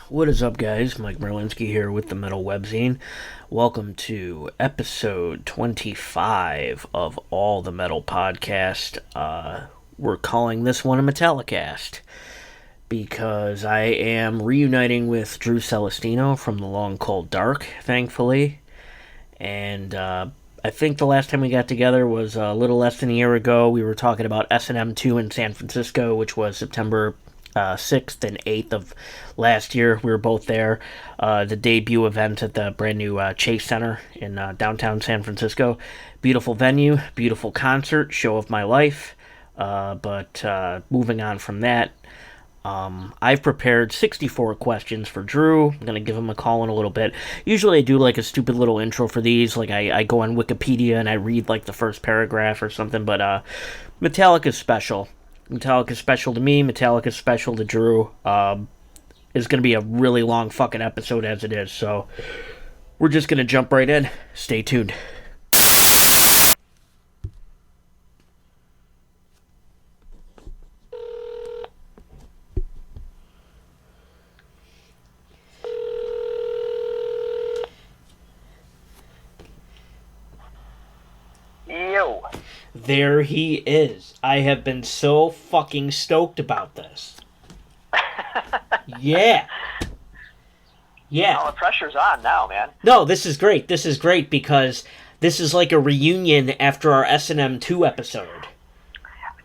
What is up, guys? Mike Merlinski here with the Metal Webzine. Welcome to episode 25 of All the Metal Podcast. We're calling this one a Metallicast because I am reuniting with Drew Celestino from The Long Cold Dark, thankfully. And I think the last time we got together was a little less than a year ago. We were talking about S&M 2 in San Francisco, which was September 6th and 8th of last year. We were both there. The debut event at the brand new Chase Center in downtown San Francisco. Beautiful venue, beautiful concert, show of my life. But moving on from that, I've prepared 64 questions for Drew. I'm going to give him a call in a little bit. Usually I do like a stupid little intro for these. Like I go on Wikipedia and I read like the first paragraph or something. But Metallica's special. Metallica's special to me. Metallica's special to Drew. It's going to be a really long fucking episode as it is. So we're just going to jump right in. Stay tuned. Yo. There he is. I have been so fucking stoked about this. Yeah. Yeah. Oh, the pressure's on now, man. No, this is great. This is great because this is like a reunion after our S&M 2 episode.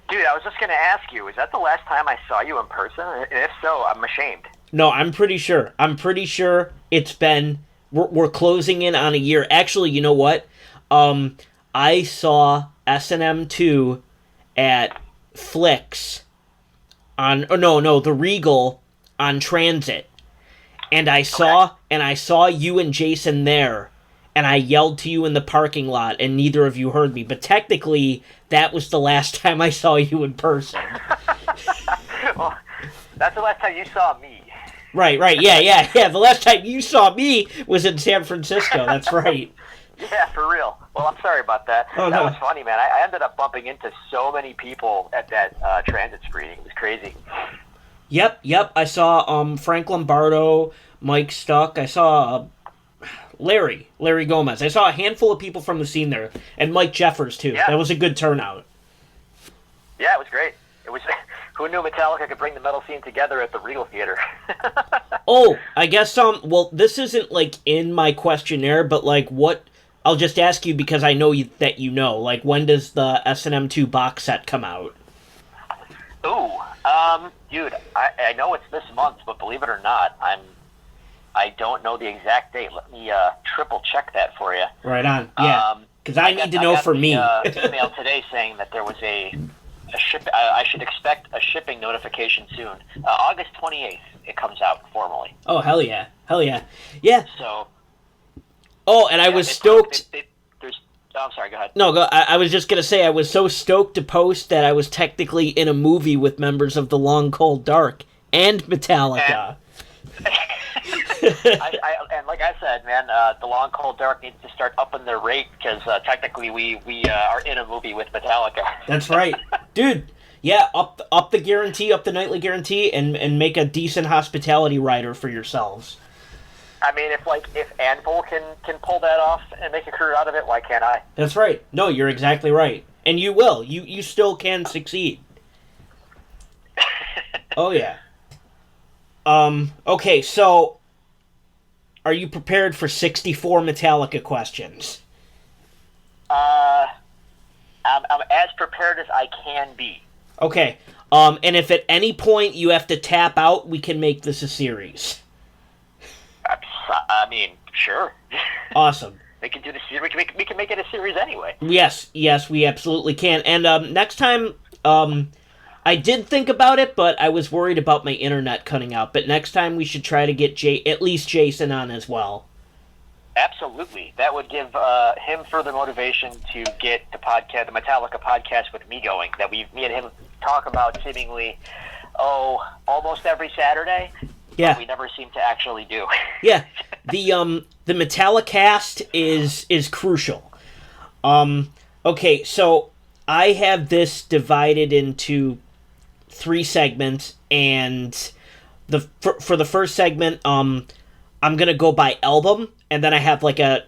Dude, I was just going to ask you, is that the last time I saw you in person? And if so, I'm ashamed. No, I'm pretty sure. It's been... We're closing in on a year. Actually, you know what? I saw S&M 2 at Flicks on... Oh, no, the Regal on Transit. And I saw you and Jason there, and I yelled to you in the parking lot, and neither of you heard me. But technically, that was the last time I saw you in person. Well, that's the last time you saw me. Right, yeah. The last time you saw me was in San Francisco, that's right. Yeah, for real. Well, I'm sorry about that. Oh, that no. was funny, man. I ended up bumping into so many people at that Transit screening. It was crazy. Yep. I saw Frank Lombardo, Mike Stuck. I saw Larry Gomez. I saw a handful of people from the scene there, and Mike Jeffers too. Yeah. That was a good turnout. Yeah, it was great. It was. Who knew Metallica could bring the metal scene together at the Regal Theater? Oh, I guess well, this isn't like in my questionnaire, but like what? I'll just ask you because I know that you know. Like, when does the S&M 2 box set come out? Ooh, dude, I know it's this month, but believe it or not, I don't know the exact date. Let me triple check that for you. Right on, yeah. Because I need to know for me. Email today saying that there was a ship. I should expect a shipping notification soon. August 28th, it comes out formally. Oh, hell yeah. Yeah. So. Oh, and I was stoked. I'm sorry, go ahead. No, I was just going to say, I was so stoked to post that I was technically in a movie with members of The Long Cold Dark and Metallica. And like I said, man, The Long Cold Dark needs to start upping their rate because technically we are in a movie with Metallica. That's right. Dude, yeah, up the guarantee, up the nightly guarantee, and make a decent hospitality rider for yourselves. I mean, if Anvil can pull that off and make a career out of it, why can't I? That's right. No, you're exactly right. And you will. You still can succeed. Oh, yeah. Okay, so are you prepared for 64 Metallica questions? I'm as prepared as I can be. Okay. And if at any point you have to tap out, we can make this a series. I mean, sure. Awesome. We can do the series. We can make it a series anyway. Yes, we absolutely can. And next time, I did think about it, but I was worried about my internet cutting out. But next time we should try to get at least Jason on as well. Absolutely. That would give him further motivation to get the Metallica podcast with me going. That me and him talk about seemingly, almost every Saturday. Yeah. We never seem to actually do. Yeah. The Metallicast is crucial. Okay, so I have this divided into 3 segments, and for the first segment, I'm gonna go by album, and then I have like a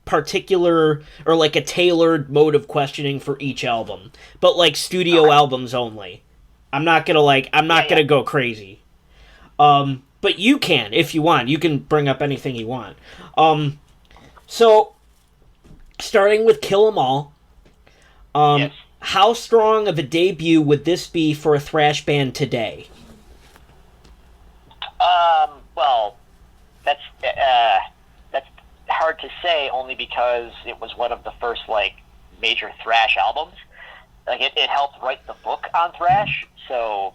particular or like a tailored mode of questioning for each album, but like studio albums only. I'm not gonna go crazy. But you can if you want. You can bring up anything you want. So starting with Kill 'Em All. Yes. How strong of a debut would this be for a thrash band today? Well, that's hard to say, only because it was one of the first like major thrash albums. Like it helped write the book on thrash. So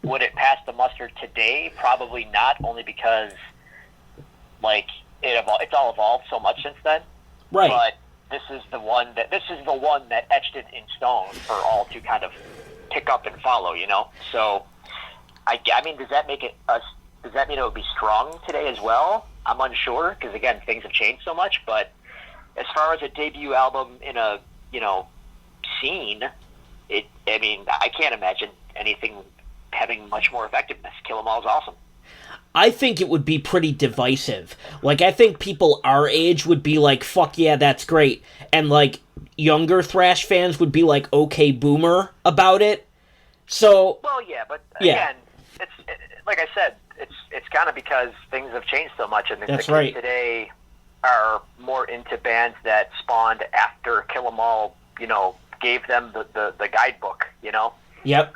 would it pass the muster today? Probably not, only because like it's all evolved so much since then. Right. But this is the one that etched it in stone for all to kind of pick up and follow, you know? So, I mean, does that mean it would be strong today as well? I'm unsure, because again, things have changed so much, but as far as a debut album in a, scene, I can't imagine anything having much more effectiveness. Kill 'Em All is awesome. I think it would be pretty divisive. Like, I think people our age would be like, fuck yeah, that's great. And, like, younger thrash fans would be like, okay, boomer about it. So... Well, yeah, but again, it's like I said, it's kind of because things have changed so much, and the kids today are more into bands that spawned after Kill 'Em All, gave them the guidebook, Yep.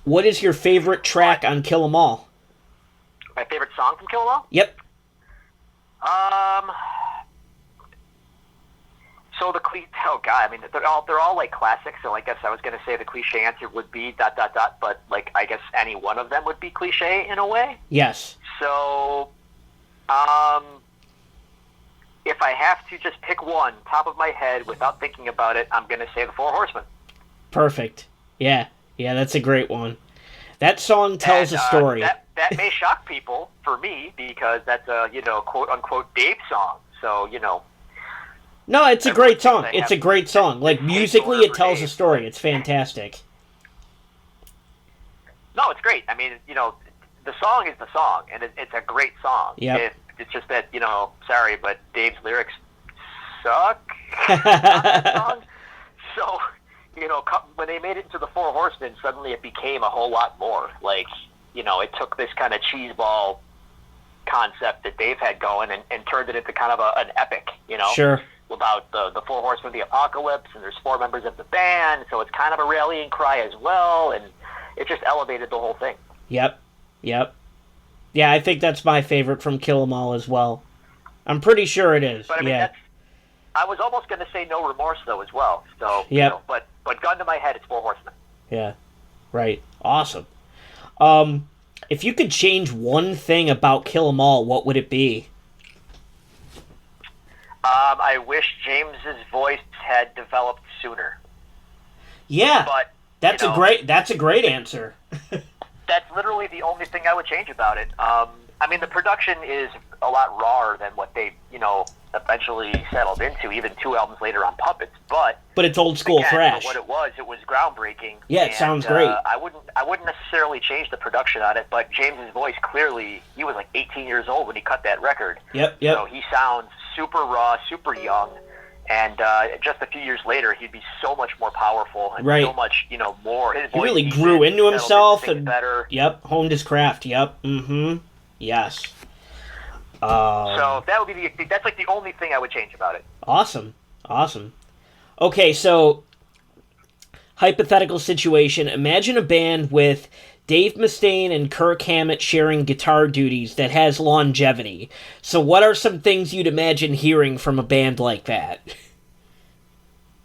What is your favorite track on Kill 'Em All? My favorite song from Kill 'Em All? Yep. So they're all like classics. So I guess I was gonna say the cliche answer would be ... but like I guess any one of them would be cliche in a way. Yes. So, if I have to just pick one, top of my head, without thinking about it, I'm gonna say the Four Horsemen. Perfect. Yeah, that's a great one. That song tells a story. That may shock people for me, because that's a quote unquote Dave song. So No, it's a great song. It's a great song. Like, musically, it tells a story. It's fantastic. No, it's great. I mean, the song is the song, and it's a great song. Yeah. It's just that, sorry, but Dave's lyrics suck on that song. So, when they made it into the Four Horsemen, suddenly it became a whole lot more. Like, it took this kind of cheeseball concept that Dave had going and turned it into kind of an epic, Sure. About the Four Horsemen of the Apocalypse, and there's 4 members of the band, so it's kind of a rallying cry as well, and it just elevated the whole thing. Yep. Yeah, I think that's my favorite from Kill 'Em All as well. I'm pretty sure it is. But I mean, I was almost going to say No Remorse, though, as well. So, yep. But gun to my head, it's Four Horsemen. Yeah, right. Awesome. If you could change one thing about Kill 'Em All, what would it be? I wish James's voice had developed sooner. Yeah, but that's a great answer. That's literally the only thing I would change about it. I mean, the production is a lot rawer than what they, eventually settled into, even 2 albums later on Puppets. But it's old school thrash. For what it was groundbreaking. Yeah, it sounds great. I wouldn't necessarily change the production on it, but James's voice, clearly, he was like 18 years old when he cut that record. Yep. So he sounds super raw, super young, and just a few years later, he'd be so much more powerful and so much, more. His voice, he really grew into himself and better. Yep, honed his craft. Yep. Mm-hmm. Yes. So that would be that's like the only thing I would change about it. Awesome. Okay, so hypothetical situation. Imagine a band with Dave Mustaine and Kirk Hammett sharing guitar duties that has longevity. So what are some things you'd imagine hearing from a band like that?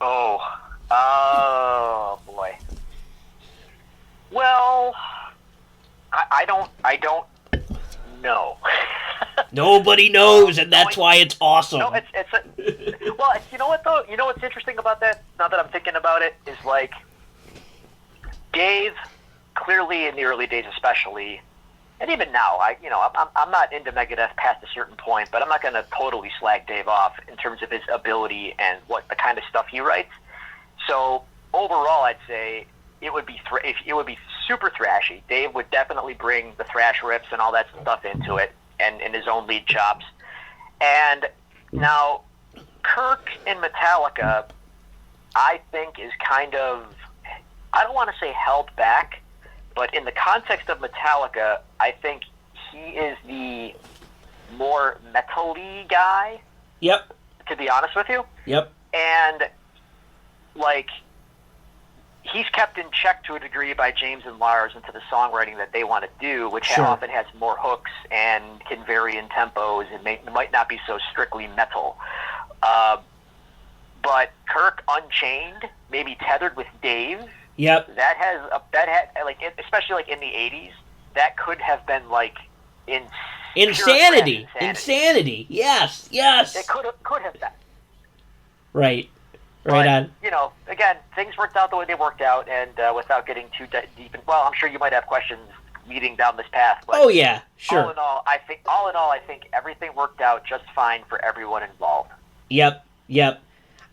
Oh boy. Well, I don't know. Nobody knows, and that's why it's awesome. No, well, you know what though? You know what's interesting about that? Now that I'm thinking about it, is like Dave, clearly in the early days, especially, and even now, I'm not into Megadeth past a certain point, but I'm not going to totally slag Dave off in terms of his ability and what the kind of stuff he writes. So overall, I'd say it would be super thrashy. Dave would definitely bring the thrash riffs and all that stuff into it, and in his own lead chops. And now, Kirk in Metallica, I think, is kind of, I don't want to say held back, but in the context of Metallica, I think he is the more metal-y guy. Yep. To be honest with you. Yep. And, like, he's kept in check to a degree by James and Lars into the songwriting that they want to do, which often has more hooks and can vary in tempos and might not be so strictly metal. But Kirk Unchained, maybe tethered with Dave. Yep. That had like, especially like in the 80s, that could have been like insanity. Yes. It could have been. Right. But, on. You know, again, things worked out the way they worked out, and without getting too deep in, well, I'm sure you might have questions leading down this path. But oh yeah, sure. All in all, I think everything worked out just fine for everyone involved. Yep.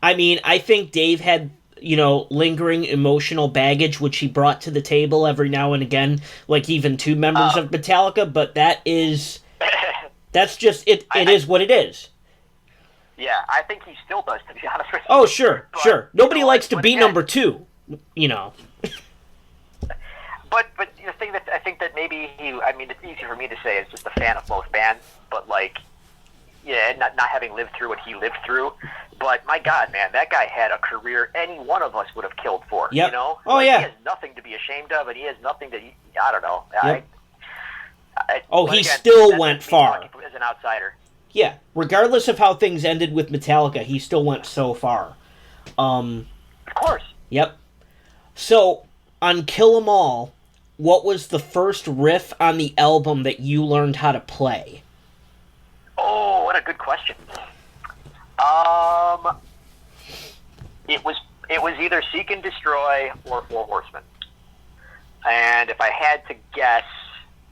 I mean, I think Dave had, lingering emotional baggage, which he brought to the table every now and again, like even two members of Metallica, but that's just, it is what it is. Yeah, I think he still does, to be honest with you. Oh, sure. Nobody likes to be number two, But the thing that I think that maybe it's easy for me to say as just a fan of both bands, but like, yeah, not having lived through what he lived through, but my God, man, that guy had a career any one of us would have killed for. Yep. Oh, like, yeah. He has nothing to be ashamed of, and he has nothing to, I don't know. Yep. He still went far. As an outsider. Yeah, regardless of how things ended with Metallica, he still went so far. Of course. Yep. So, on Kill 'Em All, what was the first riff on the album that you learned how to play? Oh, what a good question. It was either Seek and Destroy or Four Horsemen. And if I had to guess,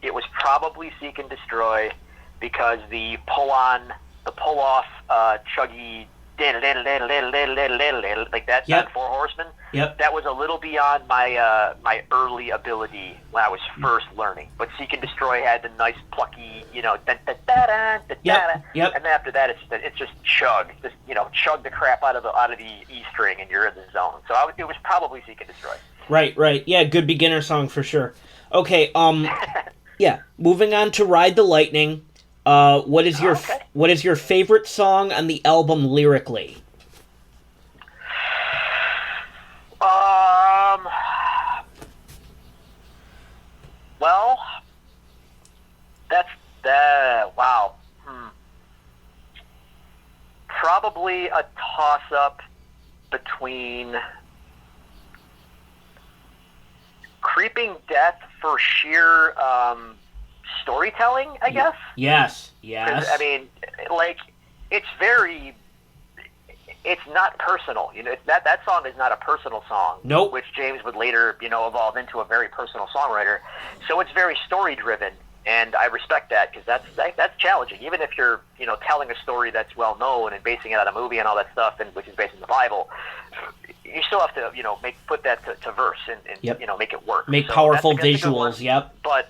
it was probably Seek and Destroy, because the pull-off chuggy like that, yep. Four Horsemen, yep. that was a little beyond my my early ability when I was first learning. But Seek and Destroy had the nice plucky, Yep. and then after that it's just chug, chug the crap out of the E string, and you're in the zone. So it was probably Seek and Destroy. Right. Yeah, good beginner song for sure. Okay, yeah, moving on to Ride the Lightning. What is your favorite song on the album lyrically? Well, that's wow. Probably a toss-up between Creeping Death for sheer storytelling, I guess. Yes. I mean, like, it's not personal. That song is not a personal song. Nope. Which James would later, evolve into a very personal songwriter. So it's very story driven, and I respect that, because that's challenging. Even if you're, telling a story that's well known and basing it on a movie and all that stuff, and which is based in the Bible, you still have to, put that to verse and yep. Make it work. Make powerful visuals. Yep. But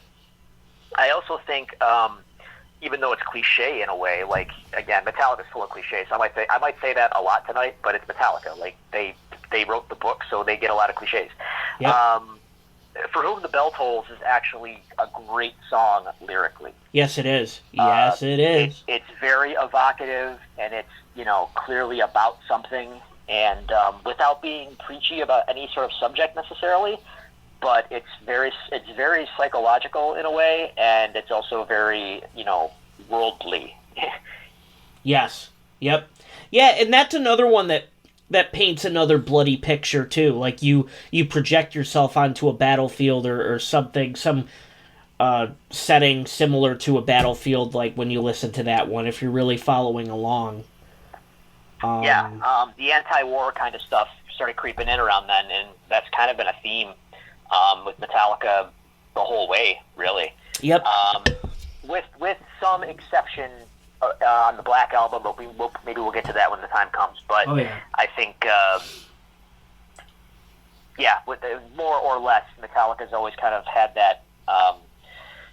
I also think, even though it's cliche in a way, like, again, Metallica's full of cliches. I might say that a lot tonight, but it's Metallica. Like, they wrote the book, so they get a lot of cliches. Yep. For Whom the Bell Tolls is actually a great song lyrically. Yes, it is. Yes, it is. It's very evocative, and it's, clearly about something, and without being preachy about any sort of subject necessarily. But it's very psychological in a way, and it's also very, worldly. Yes. Yep. Yeah, and that's another one that paints another bloody picture too. Like you project yourself onto a battlefield or something, some setting similar to a battlefield, like when you listen to that one, if you're really following along. The anti-war kind of stuff started creeping in around then, and that's kind of been a theme with Metallica the whole way, really. Yep. With some exception on the Black Album, but maybe we'll get to that when the time comes. But oh, yeah. I think yeah, with more or less, Metallica's always kind of had that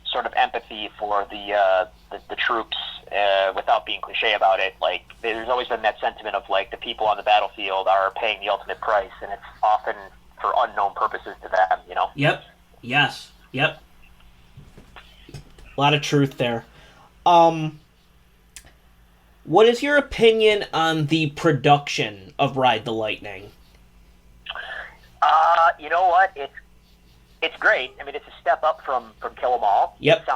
sort of empathy for the troops without being cliche about it. Like, there's always been that sentiment of, like, the people on the battlefield are paying the ultimate price, and it's often for unknown purposes to them, you know? Yep. Yes. Yep. A lot of truth there. What is your opinion on the production of Ride the Lightning? You know what? It's great. I mean, it's a step up from Kill 'Em All. Yep. It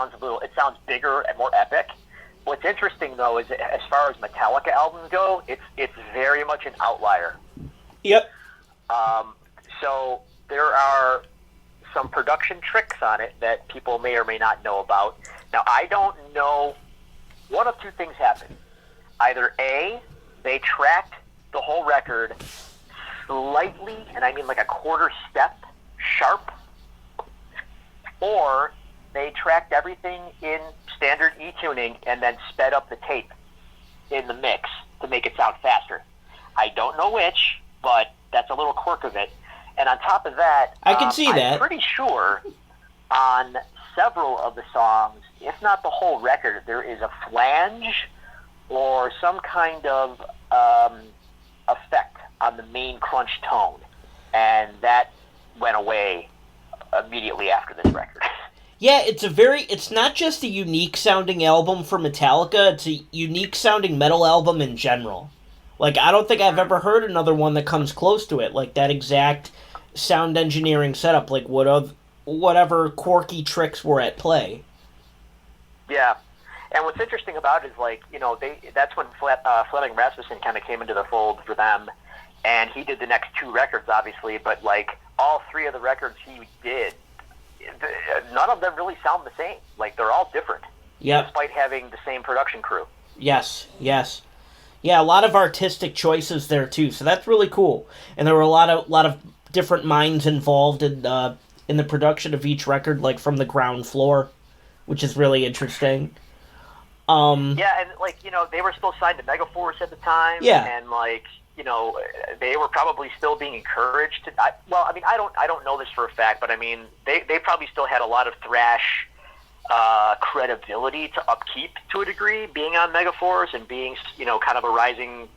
sounds bigger and more epic. What's interesting though is, as far as Metallica albums go, it's very much an outlier. Yep. So there are some production tricks on it that people may or may not know about. Now, I don't know. One of two things happened. Either A, they tracked the whole record slightly, and I mean like a quarter step sharp, or they tracked everything in standard E-tuning and then sped up the tape in the mix to make it sound faster. I don't know which, but that's a little quirk of it. And on top of that, I can see that. I'm pretty sure on several of the songs, if not the whole record, there is a flange or some kind of effect on the main crunch tone, and that went away immediately after this record. Yeah, it's not just a unique sounding album for Metallica, it's a unique sounding metal album in general. Like, I don't think I've ever heard another one that comes close to it, like that exact sound engineering setup, like whatever quirky tricks were at play. Yeah. And what's interesting about it is, like, you know, that's when Fleming Rasmussen kind of came into the fold for them, and he did the next two records, obviously, but, like, all three of the records he did, none of them really sound the same. Like, they're all different, despite having the same production crew. Yes. Yeah, a lot of artistic choices there, too, so that's really cool. And there were a lot of different minds involved in the production of each record, like, from the ground floor, which is really interesting. Yeah, and, like, you know, they were still signed to Megaforce at the time. Yeah. And, like, you know, they were probably still being encouraged to. I don't know this for a fact, but I mean, they probably still had a lot of thrash credibility to upkeep to a degree, being on Megaforce and being, you know, kind of a rising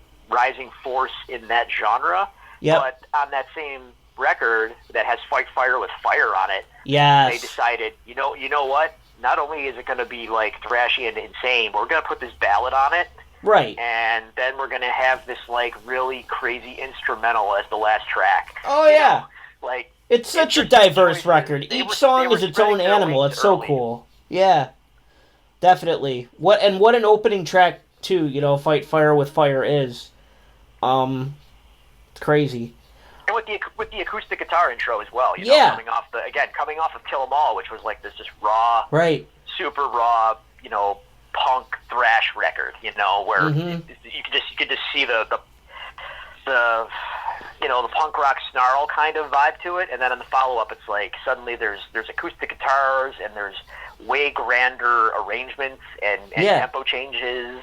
force in that genre. Yep. But on that same record that has Fight Fire with Fire on it, yes, they decided, you know what? Not only is it going to be, like, thrashy and insane, but we're going to put this ballad on it. Right. And then we're going to have this, like, really crazy instrumental as the last track. Oh, yeah. Like, it's such a diverse record. Each song is its own animal. It's so cool. Yeah. Definitely. What an opening track, too, you know, Fight Fire with Fire is. It's crazy. And with the acoustic guitar intro as well, you know, coming off of Kill 'Em All, which was like this just raw, right, super raw, you know, punk thrash record, you know, where mm-hmm. you could just see the you know, the punk rock snarl kind of vibe to it, and then in the follow up, it's like suddenly there's acoustic guitars and there's way grander arrangements and tempo changes,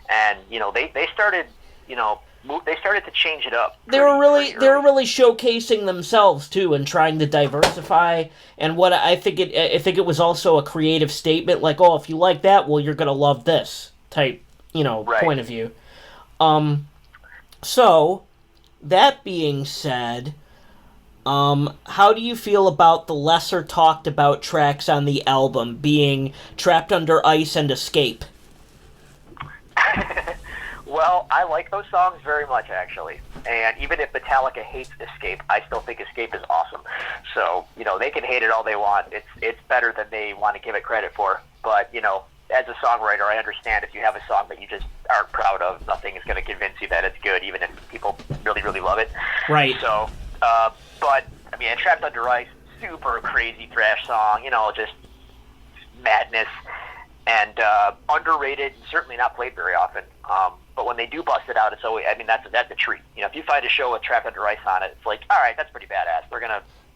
and you know they started, you know. They started to change it up. They were really showcasing themselves too, and trying to diversify. And what I think it was also a creative statement, like, oh, if you like that, well, you're gonna love this type, you know, point of view. So that being said, how do you feel about the lesser talked about tracks on the album being Trapped Under Ice and Escape? Well, I like those songs very much, actually. And even if Metallica hates Escape, I still think Escape is awesome. So, you know, they can hate it all they want. It's better than they want to give it credit for. But, you know, as a songwriter, I understand if you have a song that you just aren't proud of, nothing is going to convince you that it's good, even if people really, really love it. Right. So, but, I mean, Trapped Under Ice, super crazy thrash song, you know, just madness. And underrated, certainly not played very often. But when they do bust it out, it's always, I mean, that's a treat. You know, if you find a show with Trapped Under Ice on it, it's like, all right, that's pretty badass.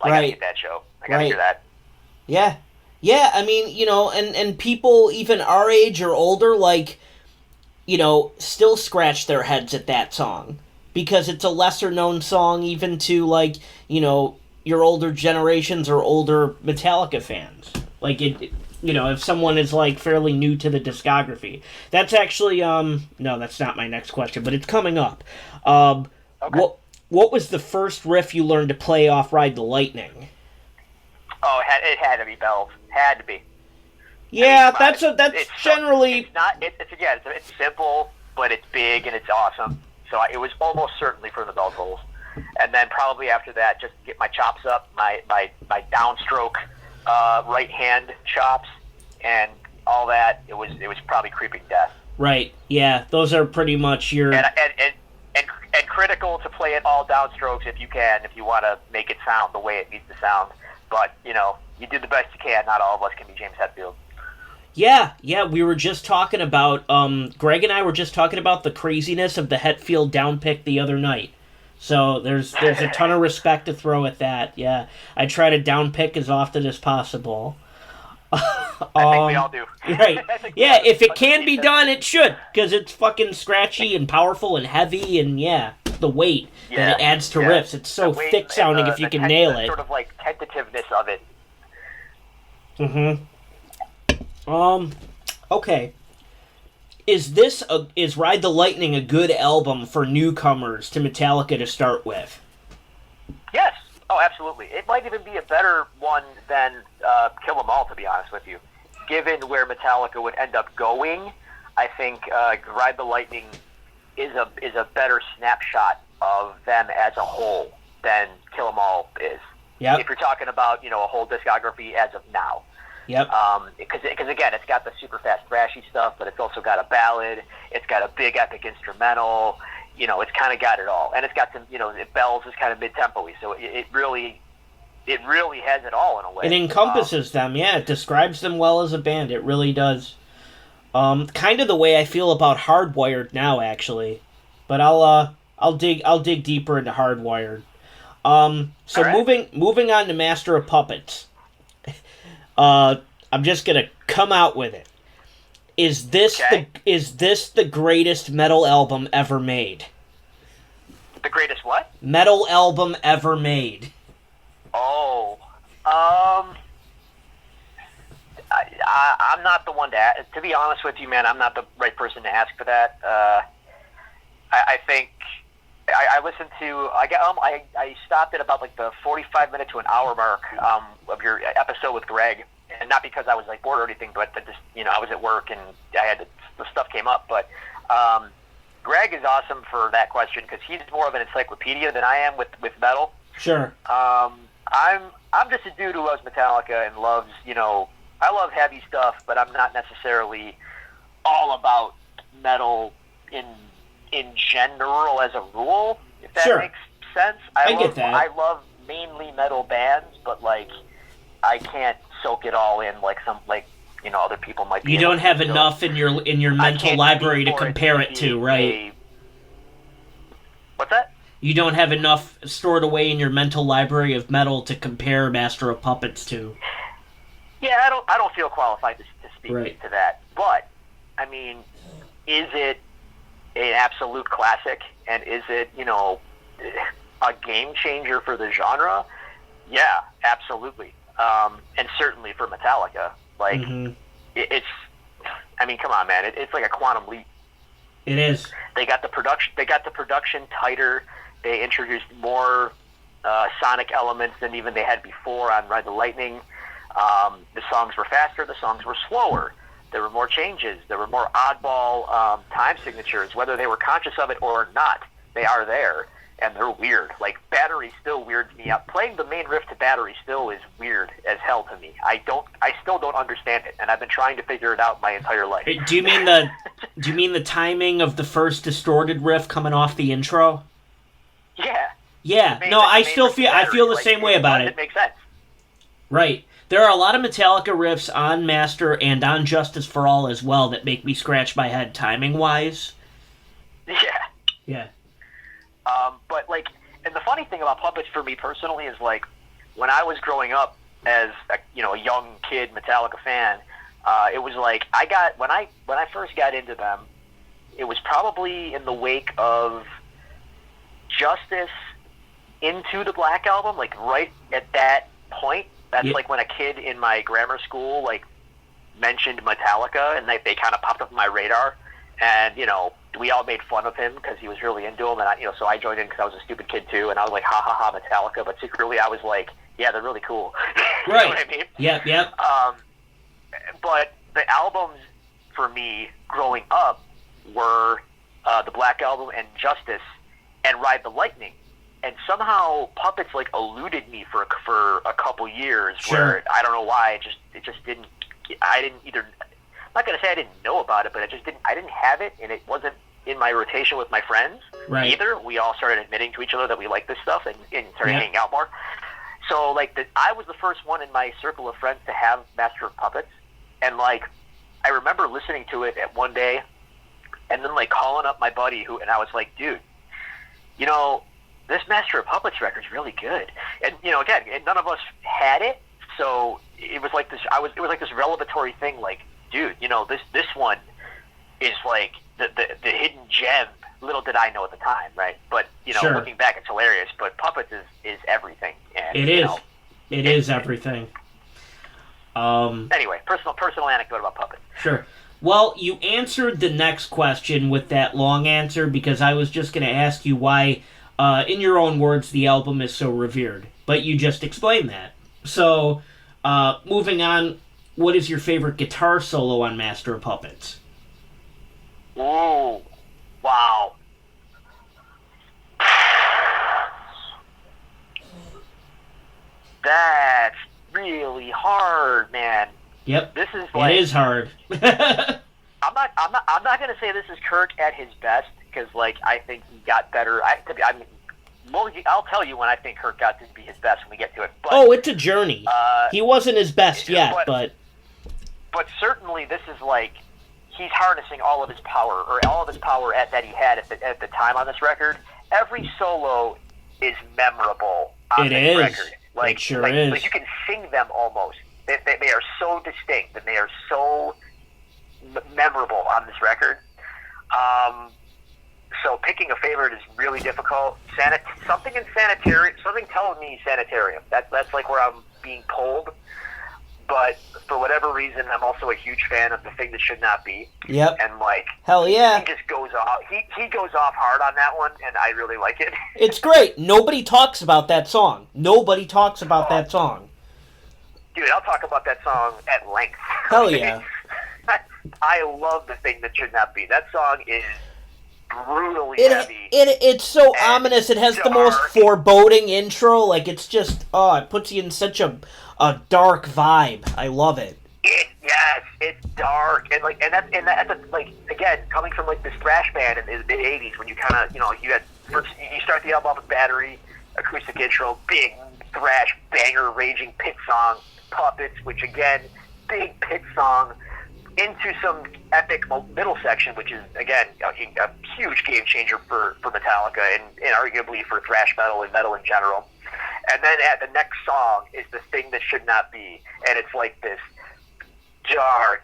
I gotta get that show. I gotta hear that. Yeah. Yeah, I mean, you know, and people even our age or older, like, you know, still scratch their heads at that song. Because it's a lesser known song even to, like, you know, your older generations or older Metallica fans. Like, if someone is, like, fairly new to the discography. That's actually, no, that's not my next question, but it's coming up. Okay. What was the first riff you learned to play off Ride the Lightning? Oh, it had to be Bells. Had to be. Yeah, I mean, that's generally... It's not... It's simple, but it's big and it's awesome. So it was almost certainly for the Bell Tolls. And then probably after that, just get my chops up, my downstroke right hand chops, and all that. It was probably Creeping Death. Right. Yeah, those are pretty much your... And critical to play it all downstrokes if you can, if you want to make it sound the way it needs to sound. But, you do the best you can. Not all of us can be James Hetfield. Yeah, we were just talking about, Greg and I were just talking about the craziness of the Hetfield downpick the other night. So there's a ton of respect to throw at that, yeah. I try to downpick as often as possible. I think we all do. Right. Yeah, if it can be done, it should, because it's fucking scratchy and powerful and heavy, and the weight that it adds to riffs. It's so thick sounding if you can nail it. Sort of like tentativeness of it. Okay. Is Ride the Lightning a good album for newcomers to Metallica to start with? Yes. Oh, absolutely. It might even be a better one than Kill 'Em All, to be honest with you. Given where Metallica would end up going, I think Ride the Lightning is a better snapshot of them as a whole than Kill 'Em All is. Yep. If you're talking about a whole discography as of now. Yep. Because again, it's got the super fast thrashy stuff, but it's also got a ballad. It's got a big epic instrumental. It's kind of got it all, and it's got some. Bells is kind of mid-tempo-y, so it really has it all in a way. It encompasses them. Yeah, it describes them well as a band. It really does. Kind of the way I feel about Hardwired now, actually, but I'll dig deeper into Hardwired. So right. moving on to Master of Puppets. I'm just gonna come out with it. Is this the greatest metal album ever made? The greatest what? Metal album ever made. Oh, I'm not the one to ask. To be honest with you, man, I'm not the right person to ask for that. I think I listened to. I stopped at about like the 45-minute to an hour mark of your episode with Greg, and not because I was like bored or anything, but just I was at work and the stuff came up. But Greg is awesome for that question because he's more of an encyclopedia than I am with metal. Sure. I'm just a dude who loves Metallica and loves I love heavy stuff, but I'm not necessarily all about metal in general as a rule, if that makes sense. I get that. I love mainly metal bands, but like I can't soak it all in like other people might be. You don't have enough in your mental library to compare it to, right? What's that? You don't have enough stored away in your mental library of metal to compare Master of Puppets to. Yeah, I don't feel qualified to speak to that. But I mean, is it an absolute classic, and is it a game changer for the genre? Yeah, absolutely, and certainly for Metallica. Like it's, I mean, come on, man, it's like a quantum leap. It is. They got the production tighter. They introduced more sonic elements than even they had before on Ride the Lightning. The songs were faster. The songs were slower. There were more changes. There were more oddball time signatures, whether they were conscious of it or not. They are there, and they're weird. Like, Battery still weirds me out. Playing the main riff to Battery still is weird as hell to me. I still don't understand it, and I've been trying to figure it out my entire life. Do you mean the timing of the first distorted riff coming off the intro? Yeah. Yeah. No, I feel the same way about it. It makes sense. Right. There are a lot of Metallica riffs on Master and on Justice for All as well that make me scratch my head timing-wise. Yeah. Yeah. But, like, and the funny thing about Puppets for me personally is, like, when I was growing up as a young kid Metallica fan, it was like when I first got into them, it was probably in the wake of Justice into the Black Album, like right at that point. That's Yeah. like when a kid in my grammar school like mentioned Metallica, and they kind of popped up on my radar. And we all made fun of him because he was really into them, and so I joined in because I was a stupid kid too, and I was like, ha ha ha, Metallica. But secretly, I was like, yeah, they're really cool. You Right. know what I mean? Yep. But the albums for me growing up were the Black Album and Justice and Ride the Lightning. And somehow Puppets like eluded me for a couple years. Sure. Where I don't know why it just didn't. I didn't either. I'm not gonna say I didn't know about it, but I didn't have it, and it wasn't in my rotation with my friends either. We all started admitting to each other that we like this stuff and started hanging out more. So like I was the first one in my circle of friends to have Master of Puppets, and like I remember listening to it at one day, and then like calling up my buddy and I was like, dude, this Master of Puppets record's really good. And again, none of us had it, so it was like this. It was like this revelatory thing. Like, dude, this one is like the hidden gem. Little did I know at the time, right? But Sure. Looking back, it's hilarious. But Puppets is everything. And, It is. It is everything. Anyway, personal anecdote about Puppets. Sure. Well, you answered the next question with that long answer because I was just going to ask you why, in your own words, the album is so revered. But you just explained that. So, moving on, what is your favorite guitar solo on Master of Puppets? Ooh, wow. That's really hard, man. Yep. This is like, it is hard. I'm not gonna say this is Kirk at his best because like I think he got better. I'll tell you when I think Kirk got to be his best when we get to it. But, it's a journey. He wasn't his best yet, but certainly this is like he's harnessing all of his power that he had at the time on this record. Every solo is memorable on this record. It sure is. Like you can sing them almost. They are so distinct and they are so memorable on this record. So picking a favorite is really difficult. Something tells me Sanitarium. That's like where I'm being pulled. But for whatever reason, I'm also a huge fan of The Thing That Should Not Be. Yep. And like, hell yeah, he just goes off. He goes off hard on that one, and I really like it. It's great. Nobody talks about that song. That song. Dude, I'll talk about that song at length. Hell yeah. I love The Thing That Should Not Be. That song is brutally heavy. It's so ominous. It has dark. the most foreboding intro. Like, it's just, it puts you in such a dark vibe. I love it. Yes, it's dark. And that's like, again, coming from like this thrash band in the mid-'80s when you kind of, you start the album off with Battery, acoustic intro, big thrash banger, raging pit song, Puppets, which again, big pit song, into some epic middle section, which is, again, a huge game changer for Metallica and arguably for thrash metal and metal in general. And then at the next song is The Thing That Should Not Be, and it's like this dark,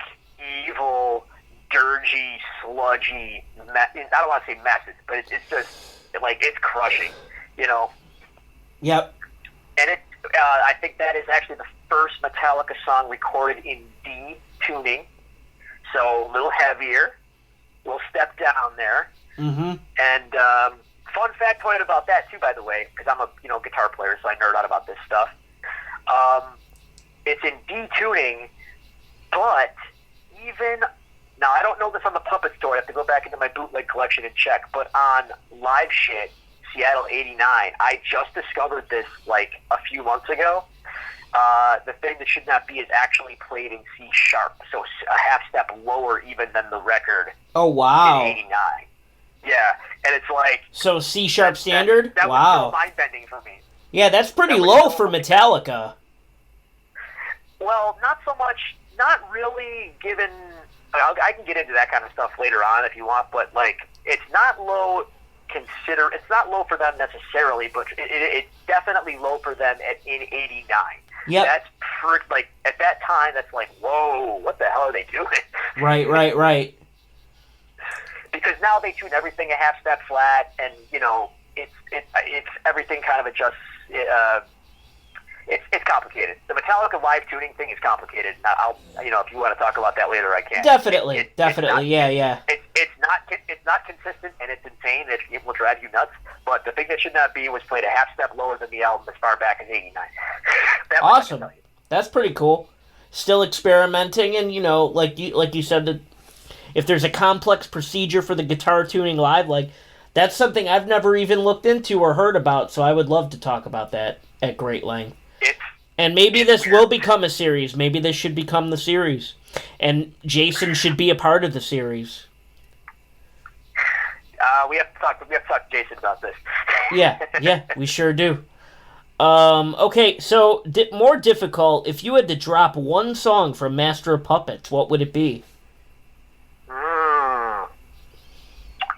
evil, dirgy, sludgy, I don't want to say message, but it's just, like, it's crushing, Yep. And I think that is actually the first Metallica song recorded in D tuning. So a little heavier, a little step down there. Mm-hmm. And fun factoid about that too, by the way, because I'm a guitar player, so I nerd out about this stuff. It's in D tuning, but even now I don't know this on the Puppet Store. I have to go back into my bootleg collection and check. But on Live Shit, Seattle '89, I just discovered this like a few months ago. The Thing That Should Not Be is actually played in C sharp, so a half step lower even than the record. Oh, wow. In '89. Yeah, and it's like... So C sharp standard? That wow. was so mind-bending for me. Yeah, that's pretty low for Metallica. Well, not so much, not really given... I can get into that kind of stuff later on if you want, but like, it's not low... It's not low for them necessarily, but it's definitely low for them in '89. Yep. That's like at that time. That's like, whoa, what the hell are they doing? Right. Because now they tune everything a half step flat, and it's everything kind of adjusts. It's complicated. The Metallica live tuning thing is complicated. I'll if you want to talk about that later, I can. Definitely, definitely, yeah. It's not consistent and it's insane. It will drive you nuts. But the thing that should not be was played a half step lower than the album as far back as '89. Awesome. That's pretty cool. Still experimenting, and like you said, that if there's a complex procedure for the guitar tuning live, like that's something I've never even looked into or heard about. So I would love to talk about that at great length. And maybe this will become a series. Maybe this should become the series, and Jason should be a part of the series. We have to talk to Jason about this. Yeah, we sure do. Okay, so more difficult. If you had to drop one song from Master of Puppets, what would it be?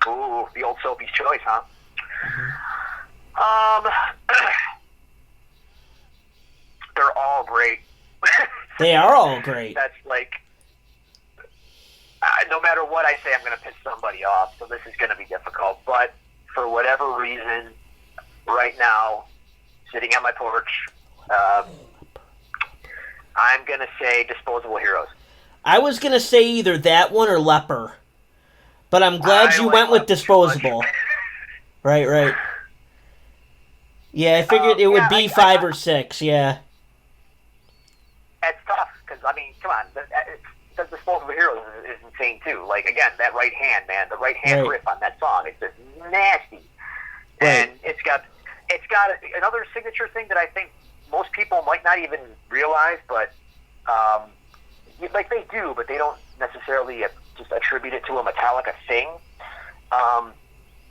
Ooh, the old Sophie's Choice, huh? They're all great. They are all great. That's like, no matter what I say, I'm going to piss somebody off, so this is going to be difficult. But for whatever reason, right now, sitting on my porch, I'm going to say Disposable Heroes. I was going to say either that one or Leper, but I'm glad you went with Disposable. Right. Yeah, I figured it would be 5 or 6, yeah. It's tough, because, I mean, come on, the Disposable Heroes is insane, too. Like, again, that right hand, man, the right hand riff on that song, it's just nasty. And it's got another signature thing that I think most people might not even realize, but, like, they do, but they don't necessarily just attribute it to a Metallica thing.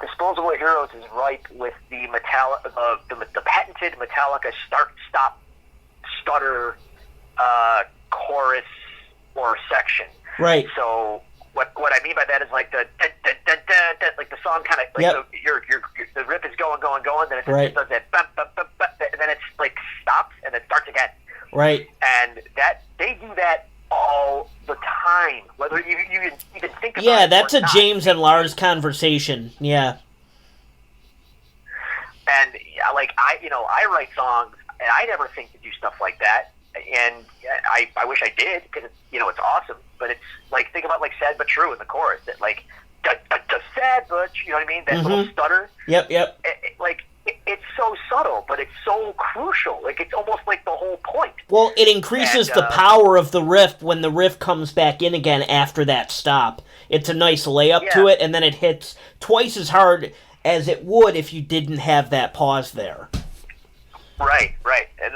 Disposable Heroes is ripe with the the patented Metallica start-stop stutter chorus or section. Right. So what I mean by that is like the like the song kind of like the riff is going, then it just does that bump, and then it's like stops and then starts again. Right. And that they do that all the time, whether you even think about it. Yeah, that's or a not. James and Lars conversation. Yeah. And like I write songs, and I never think to do stuff like that. And I wish I did, because it's awesome. But it's like, think about like Sad But True in the chorus, that like sad but, you know what I mean? That little stutter. Yep. It's so subtle, but it's so crucial. Like, it's almost like the whole point. Well, it increases the power of the riff when the riff comes back in again after that stop. It's a nice layup to it, and then it hits twice as hard as it would if you didn't have that pause there. Right. And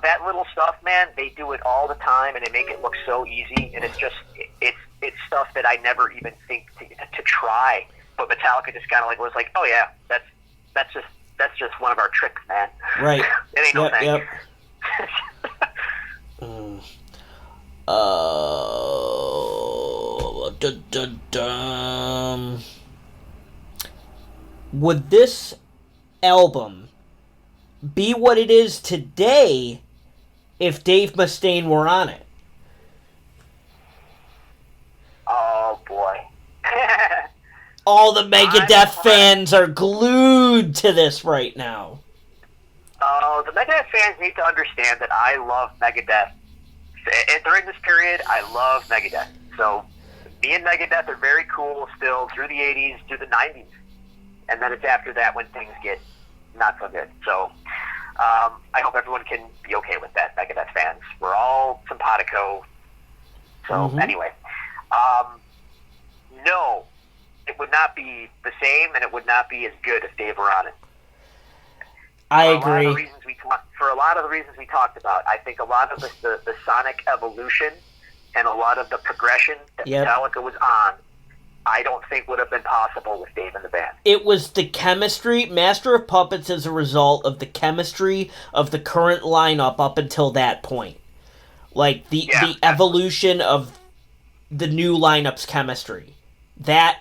that little stuff, man, they do it all the time, and they make it look so easy. And it's just it's stuff that I never even think to try. But Metallica just kind of like was like, oh yeah, that's just one of our tricks, man. Right. It ain't no thing. Would this album be what it is today if Dave Mustaine were on it? Oh boy. All the Megadeth fans are glued to this right now. Oh, the Megadeth fans need to understand that I love Megadeth. And during this period, I love Megadeth. So, me and Megadeth are very cool still through the 80s, through the 90s. And then it's after that when things get not so good. So, I hope everyone can be okay with that, Megadeth fans. We're all simpatico. So, anyway. No, it would not be the same, and it would not be as good if Dave were on it. I agree. For a lot of the reasons we talked about, I think a lot of the sonic evolution and a lot of the progression that Metallica was on, I don't think would have been possible with Dave in the band. It was the chemistry. Master of Puppets is a result of the chemistry of the current lineup up until that point. Like, the evolution of the new lineup's chemistry. That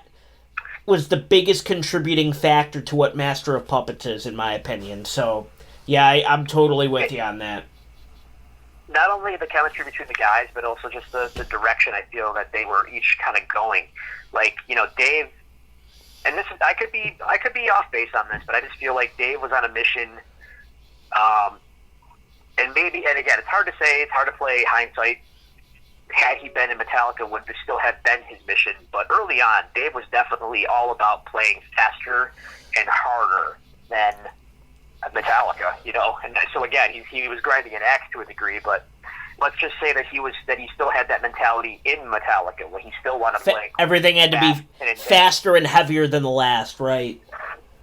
was the biggest contributing factor to what Master of Puppets is, in my opinion. So, yeah, I'm totally with you on that. Not only the chemistry between the guys, but also just the direction I feel that they were each kind of going. Like, Dave and this is I could be off base on this, but I just feel like Dave was on a mission, and again, it's hard to say, it's hard to play hindsight. Had he been in Metallica, would this still have been his mission? But early on, Dave was definitely all about playing faster and harder than Metallica, And so again, he was grinding an axe to a degree, but let's just say that he still had that mentality in Metallica, where he still wanted to play. Everything had to be faster and heavier than the last, right?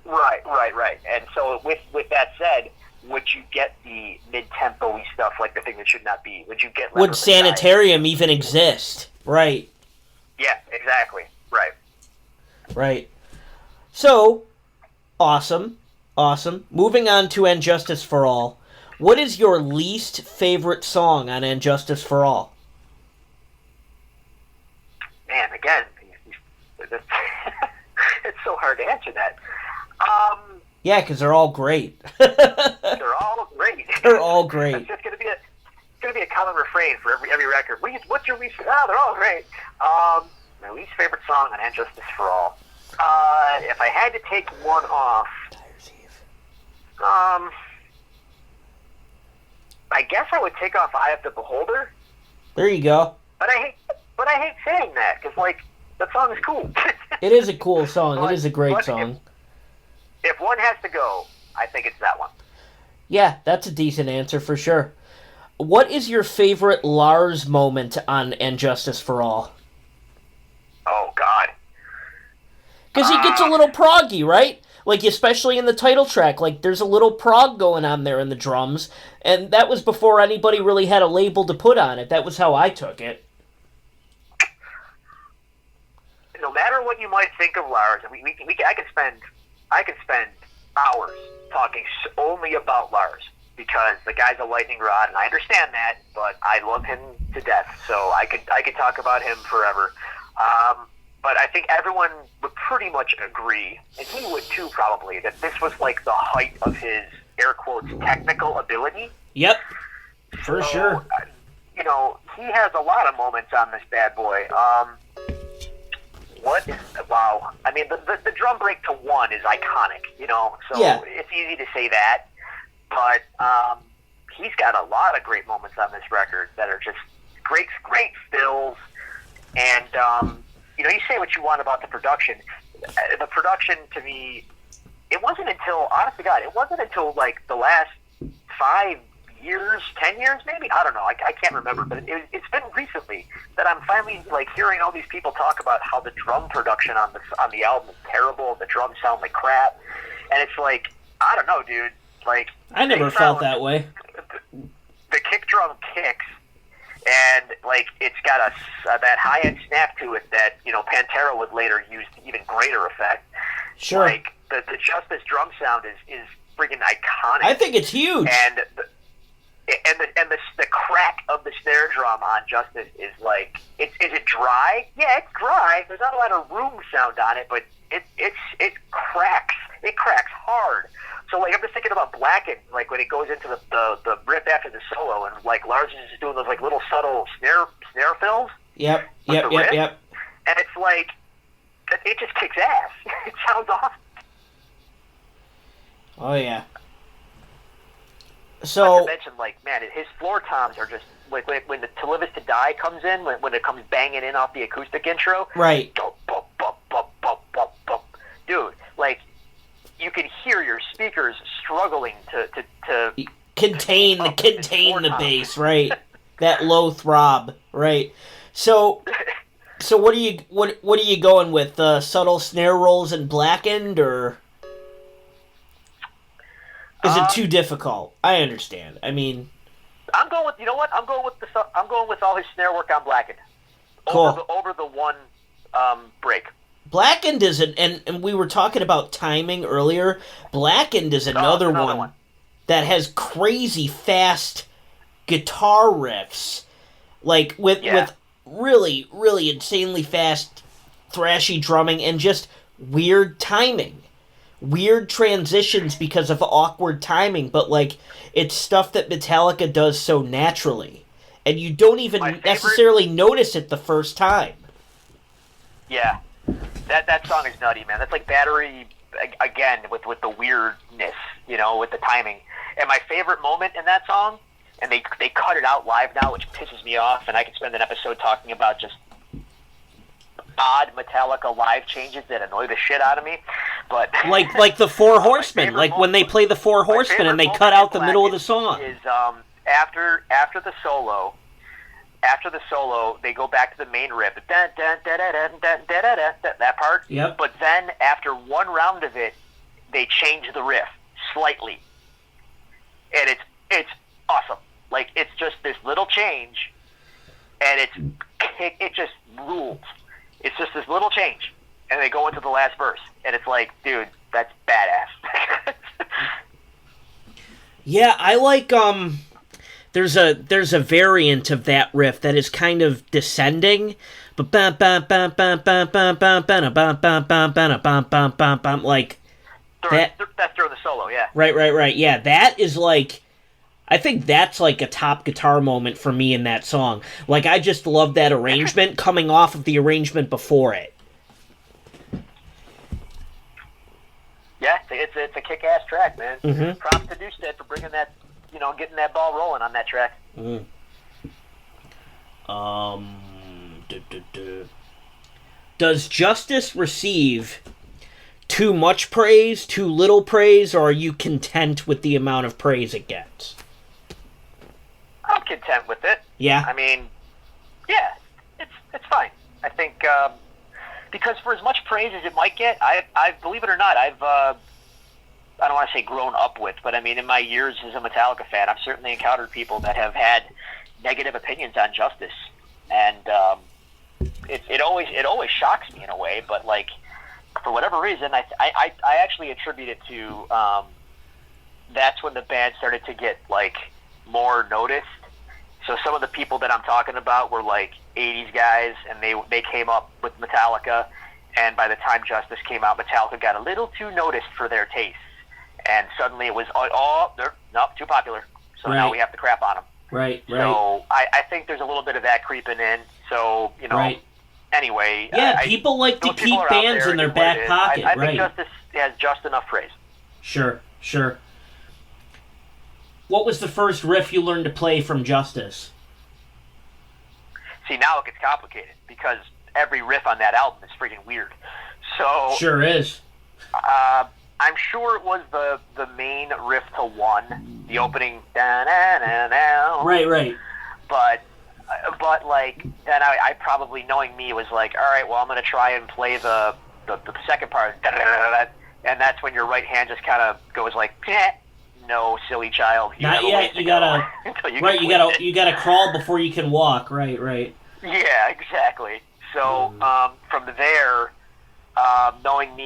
Right. And so with that said, would you get the mid-tempo-y stuff, like The Thing That Should Not Be? Would you get... Would Sanitarium even exist? Right. Yeah, exactly. Right. So, awesome. Moving on to And Justice for All. What is your least favorite song on And Justice for All? Man, again, it's so hard to answer that. Yeah, because they're all great. They're all great. They're all great. It's just gonna be a common refrain for every record. What's your least? Oh, they're all great. My least favorite song on And Justice for All. If I had to take one off, I guess I would take off Eye of the Beholder. There you go. But I hate saying that, because that song is cool. It is a cool song. It is a great song. If one has to go, I think it's that one. Yeah, that's a decent answer for sure. What is your favorite Lars moment on And Justice for All? Oh, God. Because he gets a little proggy, right? Like, especially in the title track. Like, there's a little prog going on there in the drums. And that was before anybody really had a label to put on it. That was how I took it. No matter what you might think of Lars, I could spend hours talking only about Lars, because the guy's a lightning rod, and I understand that, but I love him to death, so I could talk about him forever. But I think everyone would pretty much agree, and he would too probably, that this was like the height of his, air quotes, technical ability. Yep, for sure. He has a lot of moments on this bad boy. Wow. I mean, the drum break to One is iconic, so yeah. It's easy to say that, but he's got a lot of great moments on this record that are just great fills, and, you say what you want about the production. The production, to me, it wasn't until, honest to God, like the last 5 years, 10 years maybe? I don't know. I can't remember, but it's been recently that I'm finally hearing all these people talk about how the drum production on the album is terrible, the drums sound like crap, and it's I don't know, dude. I never felt that way. The kick drum kicks, and it's got that high end snap to it that Pantera would later use to even greater effect. Sure. The Justice drum sound is freaking iconic. I think it's huge. And the crack of the snare drum on Justice is is it dry? Yeah, it's dry. There's not a lot of room sound on it, but it cracks. It cracks hard. So I'm just thinking about Blackened, when it goes into the riff after the solo, and Lars is just doing those little subtle snare fills. Yep. And it's it just kicks ass. It sounds awesome. Oh yeah. Not So to mention, man, his floor toms are just when the To Live Is to Die comes in, when it comes banging in off the acoustic intro. right. Dude, you can hear your speakers struggling to contain the bass, right? That low throb, right? So what are you going with? Subtle snare rolls and Blackened, or is it too difficult? I understand. I mean, I'm going with I'm going with all his snare work on Blackened. Cool. Over the one break. Blackened is and we were talking about timing earlier. Blackened is another one that has crazy fast guitar riffs, with really, really insanely fast thrashy drumming and just weird timing, weird transitions because of awkward timing. But it's stuff that Metallica does so naturally, and you don't even necessarily notice it the first time. Yeah. That song is nutty, man. That's like Battery again with the weirdness, with the timing. And my favorite moment in that song, and they cut it out live now, which pisses me off, and I could spend an episode talking about just odd Metallica live changes that annoy the shit out of me. But like the Four Horsemen, like when they play the Four Horsemen and they cut out the middle of the song. Is after the solo. After the solo, they go back to the main riff, that part. Yep. But then, after one round of it, they change the riff slightly, and it's awesome. Like, it's just this little change, and it just rules. It's just this little change, and they go into the last verse, and it's like, dude, that's badass. Yeah, I like There's a variant of that riff that is kind of descending, but like that's during the solo, yeah. Right. Yeah, that is like, I think that's like a top guitar moment for me in that song. Like, I just love that arrangement coming off of the arrangement before it. Yeah, it's a kick-ass track, man. Mm-hmm. Props to Newstead for bringing that, getting that ball rolling on that track. Mm. Does Justice receive too much praise, too little praise, or are you content with the amount of praise it gets? I'm content with it. Yeah? I mean, yeah, it's fine. I think, because for as much praise as it might get, I believe it or not, I don't want to say grown up with, but I mean, in my years as a Metallica fan, I've certainly encountered people that have had negative opinions on Justice, and it always shocks me in a way. But like, for whatever reason, I actually attribute it to that's when the band started to get like more noticed. So some of the people that I'm talking about were like 80s guys, and they came up with Metallica, and by the time Justice came out, Metallica got a little too noticed for their tastes. And suddenly it was, they're too popular. So now we have to crap on them. Right. So I think there's a little bit of that creeping in. So, anyway. Yeah, people like to keep bands in their back pocket, I think Justice has just enough praise. Sure. What was the first riff you learned to play from Justice? See, now it gets complicated, because every riff on that album is freaking weird. So sure is. I'm sure it was the main riff to One, the opening. Right. But like, then I probably, knowing me, was like, all right, well, I'm going to try and play the second part, and that's when your right hand just kind of goes like, no, silly child. Not yet. You gotta you gotta crawl before you can walk. Right. Yeah, exactly. So from there, knowing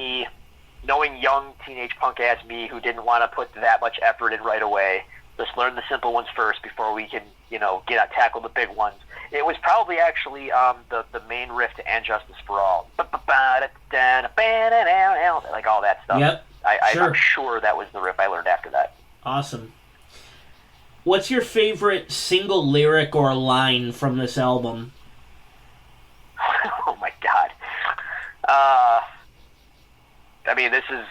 young teenage punk ass me who didn't want to put that much effort in right away, let's learn the simple ones first before we can, tackle the big ones. It was probably actually the main riff to And Justice for All. Like all that stuff. Yep. I'm sure that was the riff I learned after that. Awesome. What's your favorite single lyric or line from this album? Oh my God. I mean, this is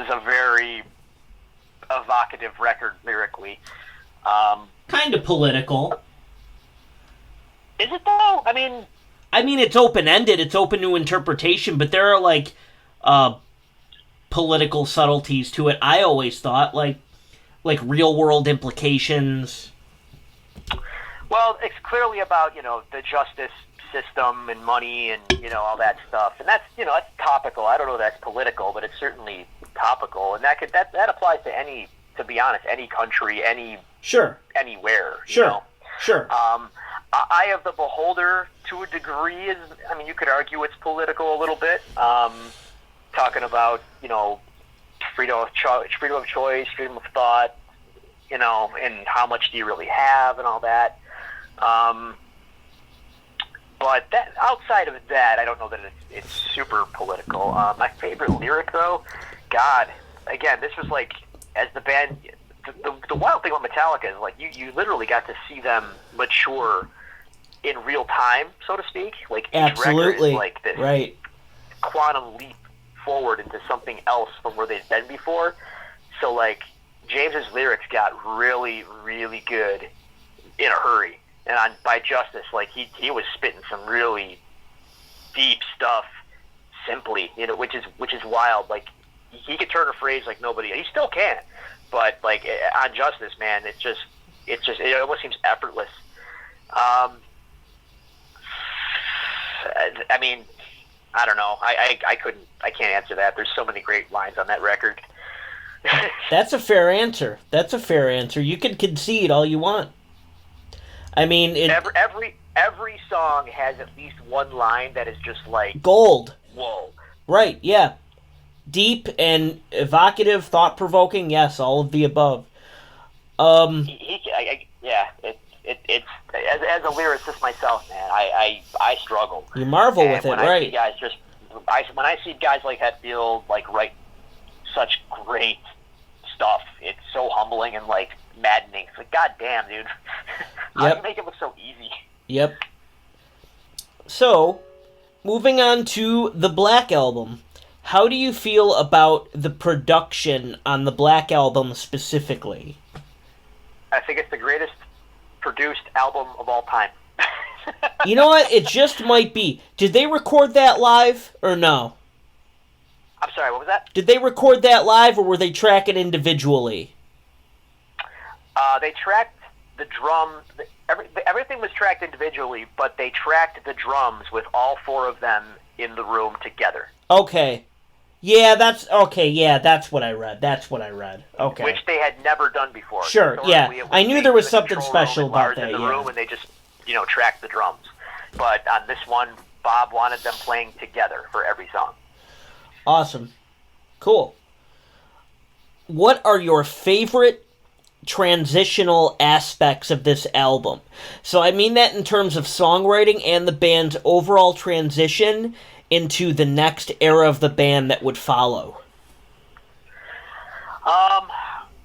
a very evocative record lyrically. Kind of political. Is it though? I mean, it's open-ended. It's open to interpretation, but there are like political subtleties to it. I always thought like real-world implications. Well, it's clearly about the justice system and money and all that stuff, and that's that's topical. I don't know if that's political, but it's certainly topical, and that applies to any, to be honest, any country, anywhere. Sure. Eye of the beholder, to a degree, is, you could argue it's political a little bit. Talking about freedom of choice, freedom of thought, and how much do you really have, and all that. But that, outside of that, I don't know that it's super political. My favorite lyric, though, God, again, this was like, as the band, the wild thing about Metallica is like you literally got to see them mature in real time, so to speak. Like each absolutely record is like this, right, quantum leap forward into something else from where they'd been before. So, like, James's lyrics got really, really good in a hurry. And by Justice, like, he was spitting some really deep stuff simply, which is wild. Like, he could turn a phrase like nobody. He still can, but like on Justice, man, it almost seems effortless. I mean, I don't know. I can't answer that. There's so many great lines on that record. That's a fair answer. You can concede all you want. I mean, every song has at least one line that is just like gold. Whoa. Right, yeah. Deep and evocative, thought-provoking, yes, all of the above. It's as a lyricist myself, man, I struggle. You marvel with it, right? When I see guys like Hetfield like write such great stuff, it's so humbling and like maddening. It's like, God damn, dude. How do you make it look so easy? Yep. So, moving on to the Black Album. How do you feel about the production on the Black Album specifically? I think it's the greatest produced album of all time. You know what? It just might be. Did they record that live or no? I'm sorry, what was that? Did they record that live or were they tracking individually? They tracked the drum. Everything was tracked individually, but they tracked the drums with all four of them in the room together. Okay. Yeah, that's what I read. Okay. Which they had never done before. Sure, yeah. I knew there was something special about that, in the room, and they just, tracked the drums. But on this one, Bob wanted them playing together for every song. Awesome. Cool. What are your favorite transitional aspects of this album? So I mean that in terms of songwriting and the band's overall transition into the next era of the band that would follow.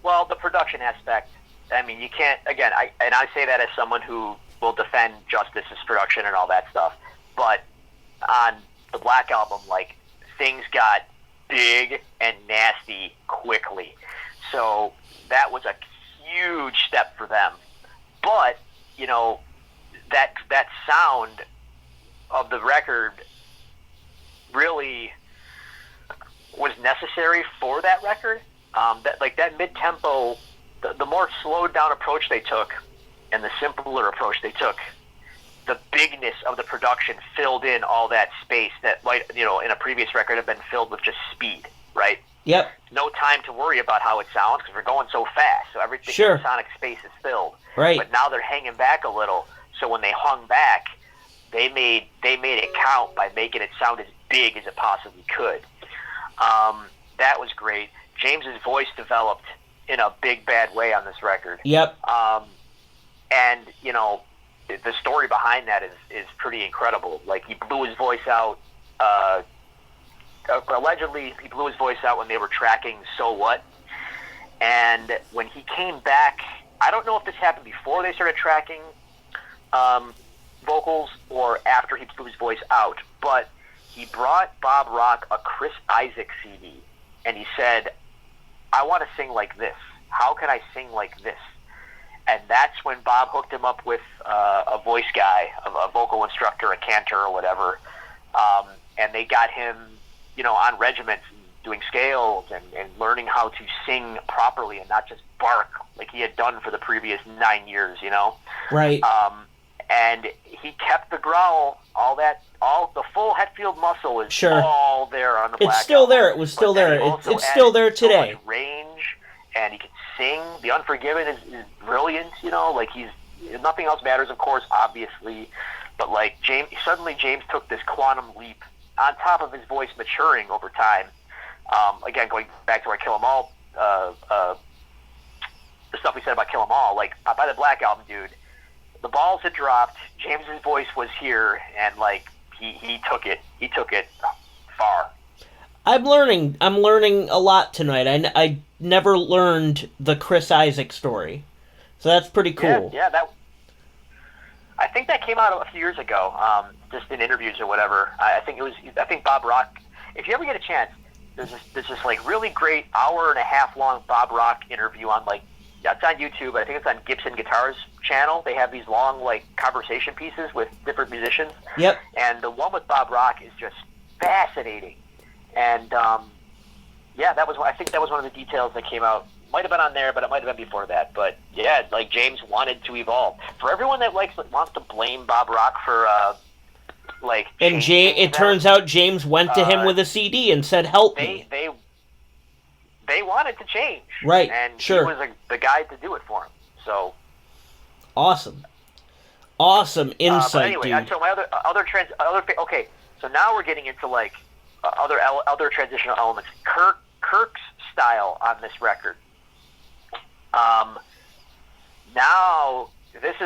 Well, the production aspect. I mean, you can't. Again, I say that as someone who will defend Justice's production and all that stuff. But on the Black Album, like, things got big and nasty quickly. So that was a huge step for them. But that sound of the record really was necessary for that record. That mid-tempo, the more slowed down approach they took and the simpler approach they took, the bigness of the production filled in all that space that might, in a previous record have been filled with just speed, right? Yep. No time to worry about how it sounds because we're going so fast, so everything in the sonic space is filled. Right. But now they're hanging back a little, so when they hung back, they made it count by making it sound as big as it possibly could. That was great. James's voice developed in a big bad way on this record. Yep. And the story behind that is pretty incredible. Like, he blew his voice out. Allegedly, he blew his voice out when they were tracking So What. And when he came back, I don't know if this happened before they started tracking vocals or after he blew his voice out, but he brought Bob Rock a Chris Isaak CD, and he said, I want to sing like this. How can I sing like this? And that's when Bob hooked him up with a voice guy, a vocal instructor, a cantor or whatever, and they got him, on regiments, doing scales and learning how to sing properly and not just bark like he had done for the previous 9 years, Right. And he kept the growl, all the full Hetfield muscle is all there on the Black It's still Album. there. It was still there. It's still there today. So much range, and he can sing. The Unforgiven is brilliant, like he's nothing else matters, of course, obviously, but like James took this quantum leap on top of his voice maturing over time. Again, going back to our Kill 'Em All, the stuff we said about Kill 'Em All, like by the Black Album, dude, the balls had dropped. James's voice was here, and like he took it far. I'm learning a lot tonight. I never learned the Chris Isaak story, so that's pretty cool. Yeah, I think that came out a few years ago, just in interviews or whatever. I think Bob Rock if you ever get a chance, there's this like really great hour-and-a-half long Bob Rock interview on like, it's on YouTube. I think it's on Gibson Guitars channel. They have these long like conversation pieces with different musicians. Yep. And the one with Bob Rock is just fascinating. And I think that was one of the details that came out. Might have been on there, but it might have been before that. But yeah, like James wanted to evolve. For everyone that wants to blame Bob Rock for it turns out James went to him with a CD and said, "Help me." They wanted to change, right? And sure, he was the guy to do it for him. So awesome insight, but anyway, dude. So my okay. So now we're getting into like other transitional elements. Kirk's style on this record. Now this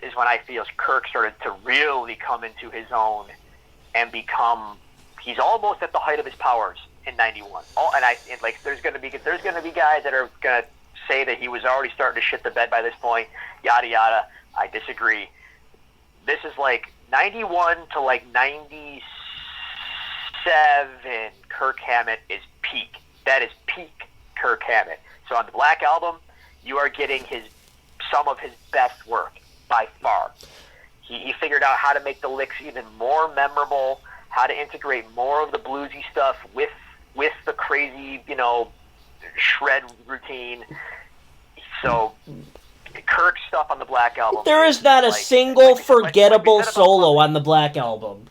is when I feel Kirk started to really come into his own and become. He's almost at the height of his powers in '91. There's going to be guys that are going to say that he was already starting to shit the bed by this point. Yada yada. I disagree. This is like '91 to like '97. Kirk Hammett is peak. That is peak Kirk Hammett. So on the Black Album, you are getting some of his best work by far. He figured out how to make the licks even more memorable, how to integrate more of the bluesy stuff with the crazy, shred routine. So Kirk's stuff on the Black Album. There is not a single forgettable solo on the Black Album.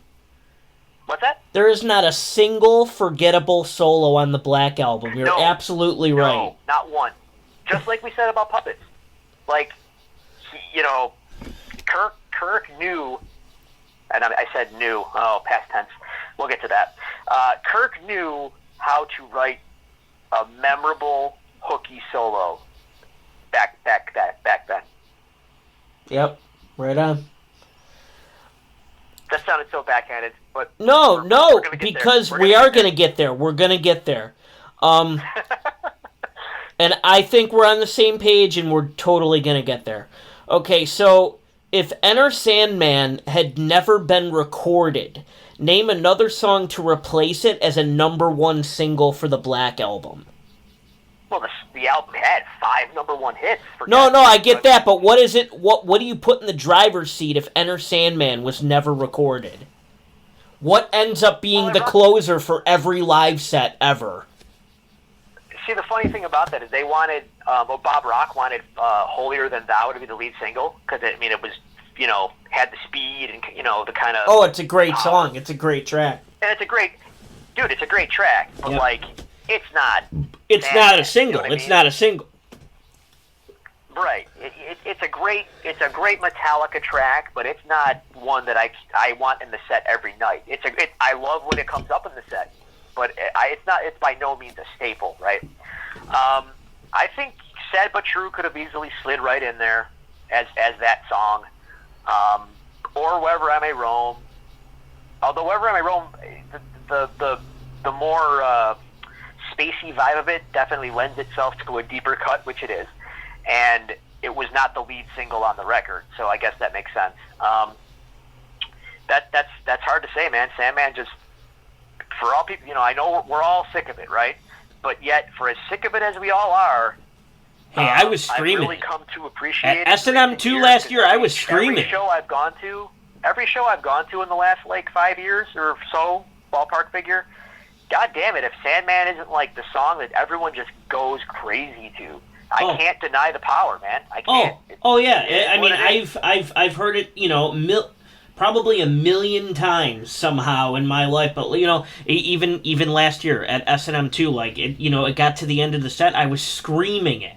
What's that? There is not a single forgettable solo on the Black Album. You're absolutely right. No, not one. Just like we said about Puppets. Like, Kirk knew, and I said knew, past tense. We'll get to that. Kirk knew how to write a memorable, hooky solo back then. Yep, right on. That sounded so backhanded, but no, because we are going to get there. We're going to get there. And I think we're on the same page, and we're totally going to get there. Okay, so if Enter Sandman had never been recorded, name another song to replace it as a #1 single for the Black Album. Well, the album had 5 #1 hits. No, I get that, but what is it? What do you put in the driver's seat if Enter Sandman was never recorded? What ends up being the closer for every live set ever? See, the funny thing about that is they wanted, Bob Rock wanted Holier Than Thou to be the lead single, because, it was, had the speed and, the kind of... Oh, it's a great song. It's a great track. And it's a great track, but, it's not... It's not a single. It's not a single. Right. It's a great Metallica track, but it's not one that I want in the set every night. I love when it comes up in the set, but it's by no means a staple, right? I think Sad But True could have easily slid right in there as that song, or Wherever I May Roam. Although Wherever I May Roam, the more spacey vibe of it definitely lends itself to a deeper cut, which it is, and it was not the lead single on the record, so I guess that makes sense. That's hard to say, man. Sandman just, for all people, I know we're all sick of it, right? But yet, for as sick of it as we all are, hey, I was screaming. I've really come to appreciate it. At S&M 2 last year, I was screaming. Every show I've gone to in the last 5 years or so, ballpark figure, God damn it, if Sandman isn't like the song that everyone just goes crazy to, I can't deny the power, man. I can't. I've heard it, probably a million times somehow in my life, but even last year at S&M 2, it got to the end of the set, I was screaming it.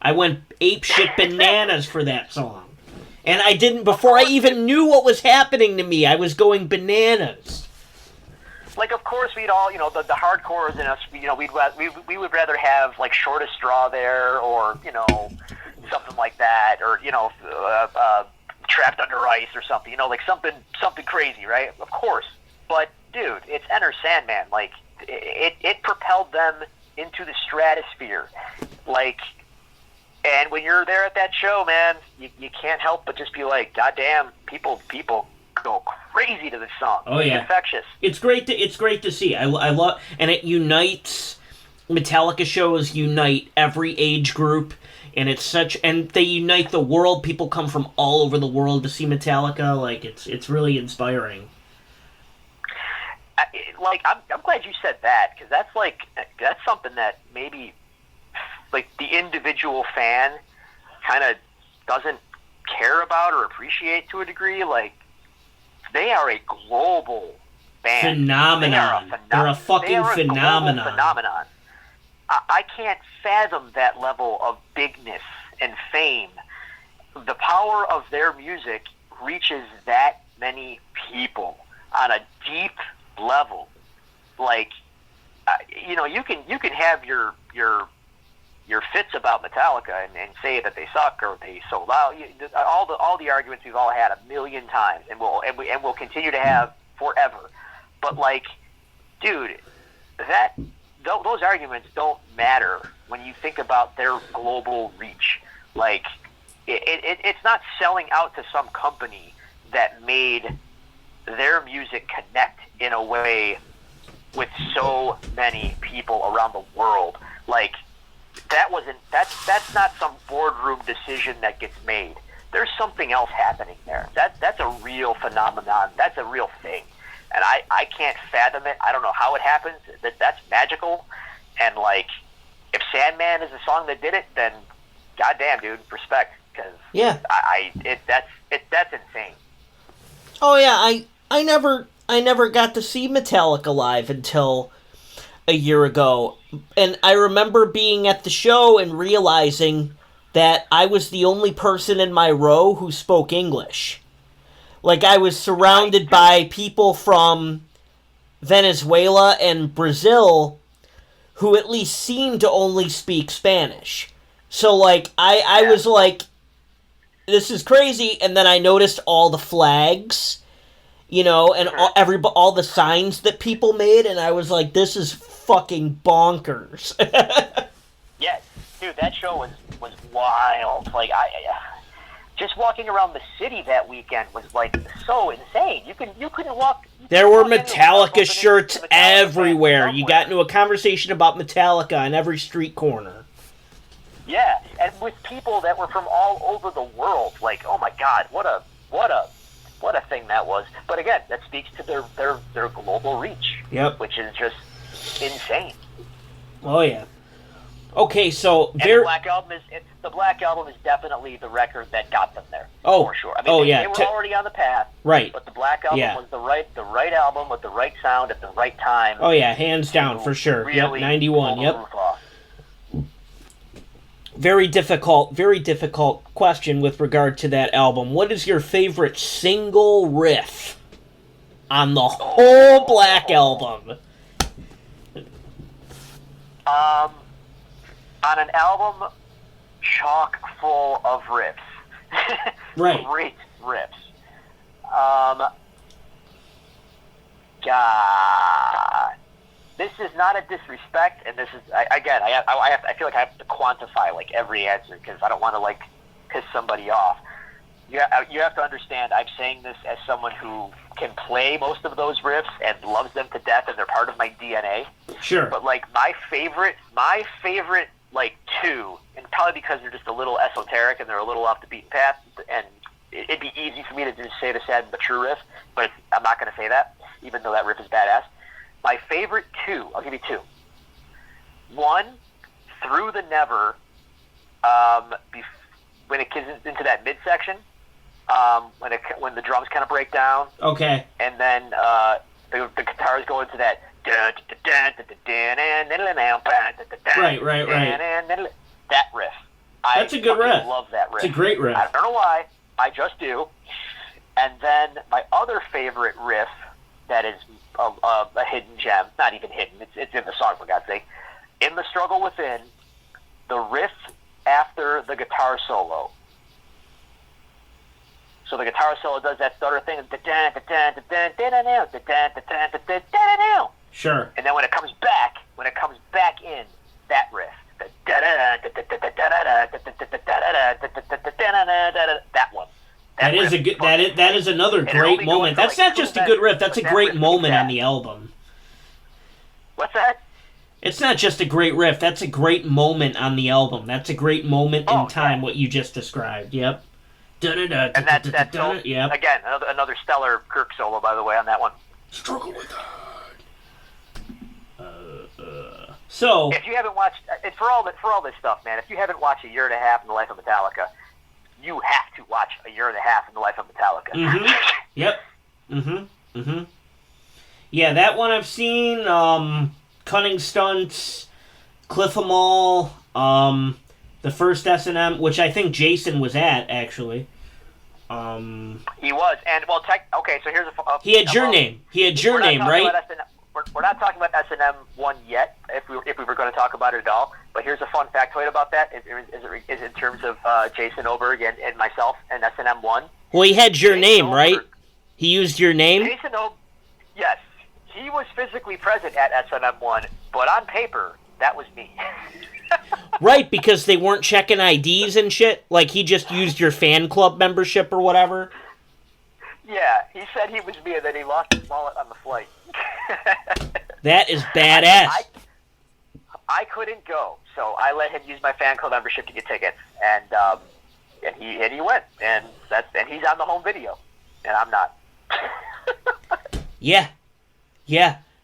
I went apeshit bananas for that song, and I didn't before I even knew what was happening to me. I was going bananas. Of course, we'd all, the hardcores in us, we would rather have, Shortest Straw there, or, something like that, or, Trapped Under Ice or something, something crazy, right? Of course. But, dude, it's Enter Sandman. It propelled them into the stratosphere. And when you're there at that show, man, you can't help but just be like, God damn, people go crazy to this song. Oh It's yeah, infectious. It's great to see. I love, and it unites. Metallica shows unite every age group, and they unite the world. People come from all over the world to see Metallica. Like it's really inspiring. I'm glad you said that, because that's something that maybe like the individual fan kind of doesn't care about or appreciate to a degree. Like, they are a global band. Phenomenon. They're a fucking phenomenon. I can't fathom that level of bigness and fame. The power of their music reaches that many people on a deep level. Like, you can have your fits about Metallica and say that they suck or they sold out. All the arguments we've all had a million times, and we'll continue to have forever. But like, dude, those arguments don't matter when you think about their global reach. Like, it's not selling out to some company that made their music connect in a way with so many people around the world. Like, that's not some boardroom decision that gets made. There's something else happening there. That's a real phenomenon. That's a real thing. And I can't fathom it. I don't know how it happens. That's magical. And like, if Sandman is the song that did it, then goddamn, dude, respect. Because that's insane. Oh yeah, I never got to see Metallica live until a year ago, and I remember being at the show and realizing that I was the only person in my row who spoke English. Like, I was surrounded by people from Venezuela and Brazil who at least seemed to only speak Spanish. So, like, I was like, this is crazy, and then I noticed all the flags, and all the signs that people made, and I was like, this is fucking bonkers. Yeah, dude, that show was wild. Like, just walking around the city that weekend was like so insane. You couldn't walk. There were Metallica shirts everywhere. You got into a conversation about Metallica on every street corner. Yeah, and with people that were from all over the world. Like, oh my God, what a thing that was. But again, that speaks to their global reach. Yep. Which is just insane. Oh yeah. Okay, so the Black Album is definitely the record that got them there. Oh, for sure. I mean, they were already on the path, right? But the Black Album was the right album with the right sound at the right time. Oh yeah, hands down for sure. Really, yep, 91. Yep. Very difficult question with regard to that album. What is your favorite single riff on the whole Black Album? On an album chock full of riffs. Right. Great riffs. God. This is not a disrespect, and this is, I feel like I have to quantify, like, every answer, because I don't want to, like, piss somebody off. You have to understand, I'm saying this as someone who can play most of those riffs and loves them to death, and they're part of my DNA. Sure. But, like, my favorite, like, two, and probably because they're just a little esoteric and they're a little off the beaten path, and it'd be easy for me to just say the sad but true riff, but I'm not going to say that, even though that riff is badass. My favorite two, I'll give you two. One, Through the Never, when it gets into that midsection, when the drums kind of break down. Okay. And then the guitars go into that. Right. That riff. That's a good riff. I love that riff. It's a great riff. I don't know why. I just do. And then my other favorite riff that is a hidden gem, not even hidden, it's in the song, for God's sake. In The Struggle Within, the riff after the guitar solo. So the guitar solo does that stutter thing. Sure. And then when it comes back in, that riff. That one. That is a good. That is another great moment. That's not just a good riff. That's a great moment on the album. What's that? It's not just a great riff. That's a great moment on the album. That's a great moment in time. What you just described. Yep. And that's yep. Again, another stellar Kirk solo, by the way, on that one. Struggle with that. So if you haven't watched, for all this stuff, man, if you haven't watched A Year and a Half in the Life of Metallica, you have to watch A Year and a Half in the Life of Metallica. Mm-hmm. Yep. Mm-hmm. Mm-hmm. Yeah, that one I've seen. Cunning Stunts, Cliff 'Em All, the first S&M, which I think Jason was at, actually. He was, and well, okay. So here's he had your name. He had your name, right? We're not talking about S&M 1 yet, if we were going to talk about it at all. But here's a fun factoid about that. Is in terms of Jason Oberg and myself and S&M 1. Well, he had your name, right? He used your name. Jason Oberg, yes, he was physically present at S&M 1, but on paper, that was me. Right, because they weren't checking IDs and shit. Like, he just used your fan club membership or whatever. Yeah, he said he was me, and then he lost his wallet on the flight. That is badass. I couldn't go, so I let him use my fan club membership to get tickets, and he went, and he's on the home video, and I'm not. Yeah.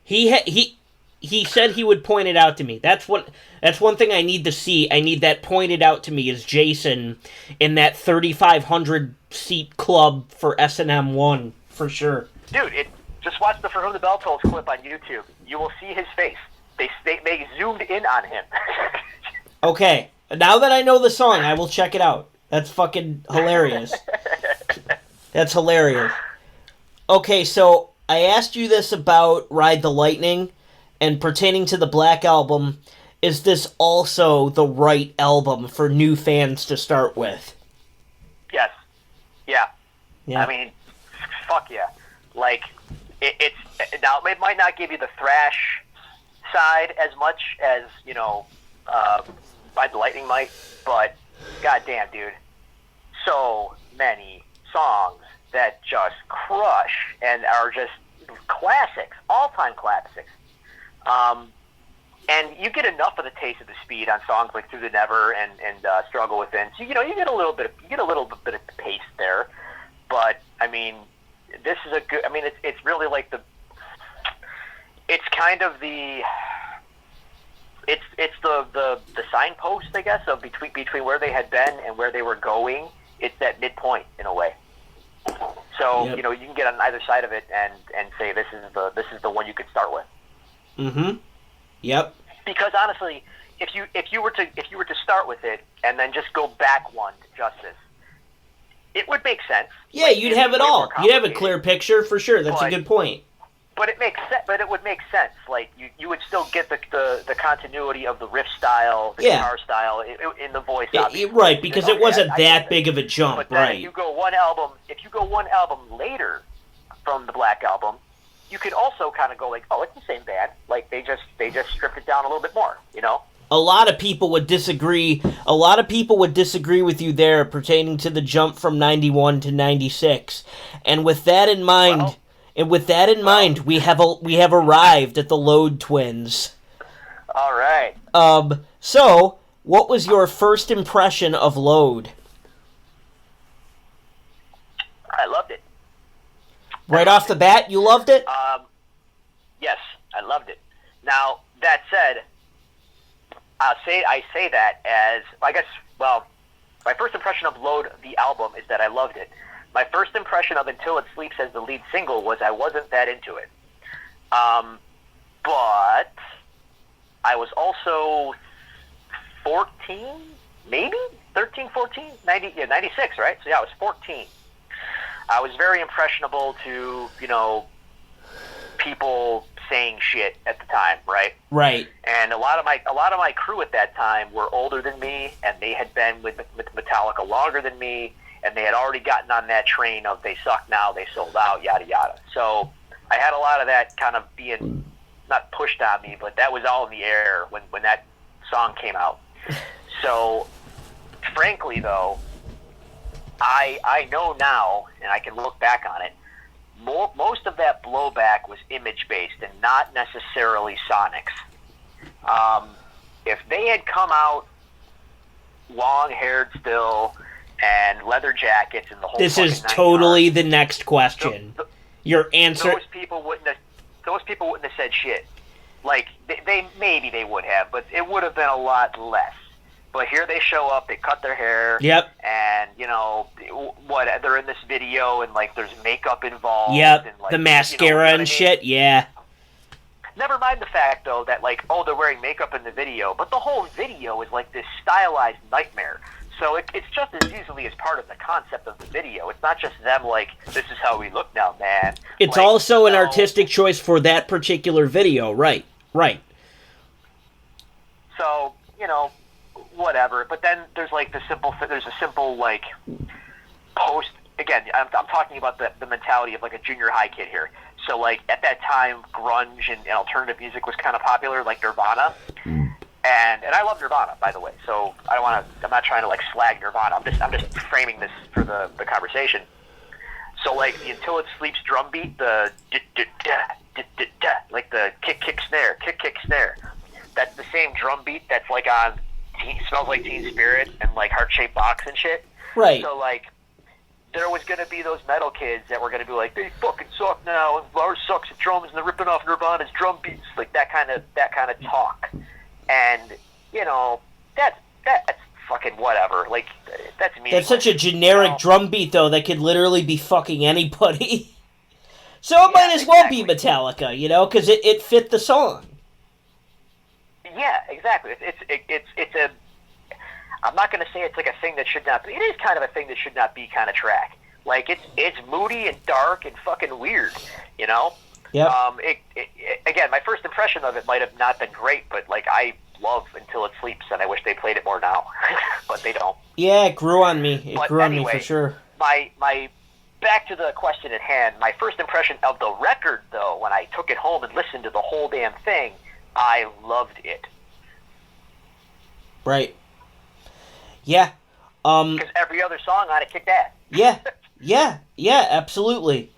He said he would point it out to me. That's one thing I need to see. I need that pointed out to me is Jason in that 3,500 seat club for S&M 1 for sure. Dude, just watch the For Whom the Bell Tolls clip on YouTube. You will see his face. They zoomed in on him. Okay, now that I know the song, I will check it out. That's fucking hilarious. That's hilarious. Okay, so I asked you this about Ride the Lightning, and pertaining to the Black Album, is this also the right album for new fans to start with? Yes. Yeah. Yeah. I mean, fuck yeah. Like, it's now it might not give you the thrash side as much as, Ride the Lightning might, but goddamn, dude, so many songs that just crush and are just classics, all-time classics. And you get enough of the taste of the speed on songs like Through the Never and Struggle Within. So you get a little bit of pace there. But I mean, this is a good. I mean, it's really like it's kind of the. It's the signpost, I guess, of between where they had been and where they were going. It's that midpoint in a way. So yep. You can get on either side of it and say this is the one you could start with. Mm-hmm. Yep. Because honestly, if you were to start with it and then just go back one to Justice, it would make sense. Yeah, you'd have it all. You'd have a clear picture for sure. That's a good point. But it makes sense. But it would make sense. Like you would still get the continuity of the riff style, the guitar style in the voice. Right, because it wasn't that big of a jump. But then right. if you go one album later from the Black Album, you could also kind of go like, oh, it's the same band. Like they just stripped it down a little bit more. A lot of people would disagree. A lot of people would disagree with you there pertaining to the jump from 91 to 96. And with that in mind, we have arrived at the Load Twins. All right. So, what was your first impression of Load? I loved it. Right off the bat, you loved it? Yes, I loved it. Now, that said, I say that as, I guess, well, my first impression of Load, the album, is that I loved it. My first impression of Until It Sleeps as the lead single was I wasn't that into it. But I was also 14, maybe? 13, 14? 96, right? So yeah, I was 14. I was very impressionable to, people saying shit at the time, right? Right. And a lot of my crew at that time were older than me, and they had been with Metallica longer than me, and they had already gotten on that train of they suck now, they sold out, yada yada. So I had a lot of that kind of being not pushed on me, but that was all in the air when that song came out. So frankly, though, I know now, and I can look back on it, most of that blowback was image-based and not necessarily Sonic's. If they had come out long-haired still and leather jackets and the whole This is totally the next question. Your answer... Those people wouldn't have said shit. Like, maybe they would have, but it would have been a lot less. But here they show up, they cut their hair, and, you know, they're in this video, and, like, there's makeup involved. Yep, and, like, the mascara and shit, yeah. Never mind the fact, though, that, like, they're wearing makeup in the video, but the whole video is, like, this stylized nightmare. So it's just as easily as part of the concept of the video. It's not just them, like, this is how we look now, man. It's like, also an artistic choice for that particular video, right. So, you know, whatever. But then there's, like, there's a simple, like, post. Again, I'm talking about the mentality of, like, a junior high kid here. So, like, at that time, grunge and alternative music was kind of popular, like Nirvana. And I love Nirvana, by the way. So I'm not trying to, like, slag Nirvana. I'm just framing this for the conversation. So, like, the Until It Sleeps drum beat, the like the kick snare. That's the same drum beat that's, like, on Smells Like Teen Spirit and, like, Heart Shaped Box and shit. Right. So, like, there was going to be those metal kids that were going to be like, they fucking suck now, and Lars sucks at drums, and they're ripping off Nirvana's drum beats, like that kind of talk. And, you know, that's fucking whatever. Like, that's meaningless. That's such a generic drum beat, though, that could literally be fucking anybody. So it might as well be Metallica, you know, because it fit the song. Yeah, exactly. It's a... I'm not going to say it's like a thing that should not be. It is kind of a thing that should not be kind of track. Like, it's moody and dark and fucking weird, you know? Yeah. Again, my first impression of it might have not been great, but, like, I love Until It Sleeps, and I wish they played it more now. But they don't. Yeah, it grew on me. It grew on me for sure. My back to the question at hand, my first impression of the record, though, when I took it home and listened to the whole damn thing, I loved it. Right. Yeah. Because every other song on it kicked ass. Yeah, absolutely.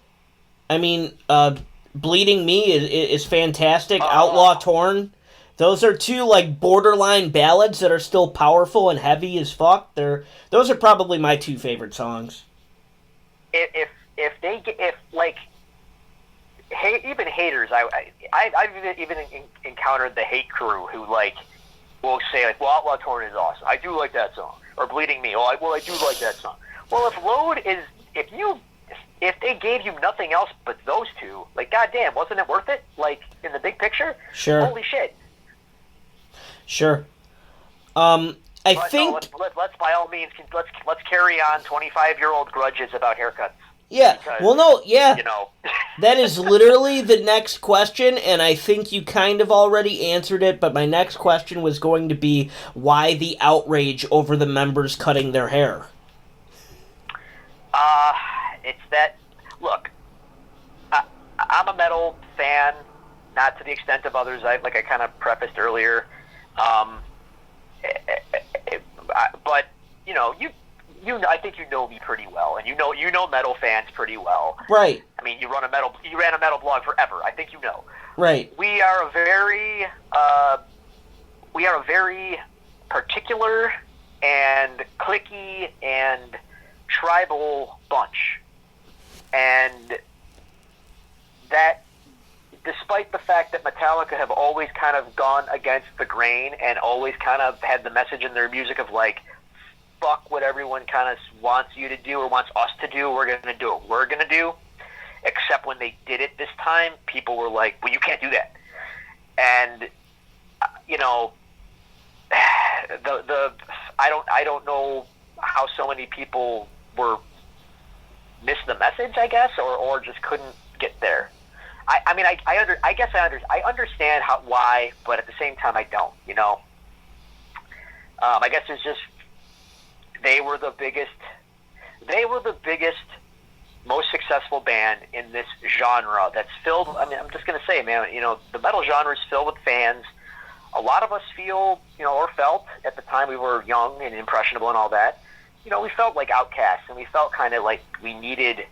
I mean, Bleeding Me is fantastic. Outlaw Torn. Those are two, like, borderline ballads that are still powerful and heavy as fuck. Those are probably my two favorite songs. If even haters, I've even encountered the hate crew who, like, will say, like, well, Outlaw Torn is awesome. I do like that song. Or Bleeding Me. I do like that song. Well, if Load is... If they gave you nothing else but those two, like, goddamn, wasn't it worth it? Like, in the big picture? Sure. Holy shit. Sure. Let's by all means, let's carry on 25-year-old grudges about haircuts. Yeah. Because, well, no, yeah. You know. That is literally the next question, and I think you kind of already answered it, but my next question was going to be why the outrage over the members cutting their hair? It's that, look, I'm a metal fan, not to the extent of others, like I kind of prefaced earlier, but, you know, I think you know me pretty well, and you know metal fans pretty well. Right. I mean, you ran a metal blog forever. I think you know. Right. We are a very particular and cliquey and tribal bunch, and that, despite the fact that Metallica have always kind of gone against the grain and always kind of had the message in their music of, like, fuck what everyone kind of wants you to do or wants us to do, we're going to do what we're going to do. Except when they did it this time, people were like, well, you can't do that. And, you know, I don't know how so many people missed the message, I guess, or just couldn't get there. I guess I understand why, but at the same time I don't, you know. I guess it's just they were the biggest, most successful band in this genre that's filled. I mean, I'm just gonna say, man, you know, the metal genre is filled with fans. A lot of us feel, you know, or felt at the time we were young and impressionable and all that, we felt like outcasts, and we felt kind of like we needed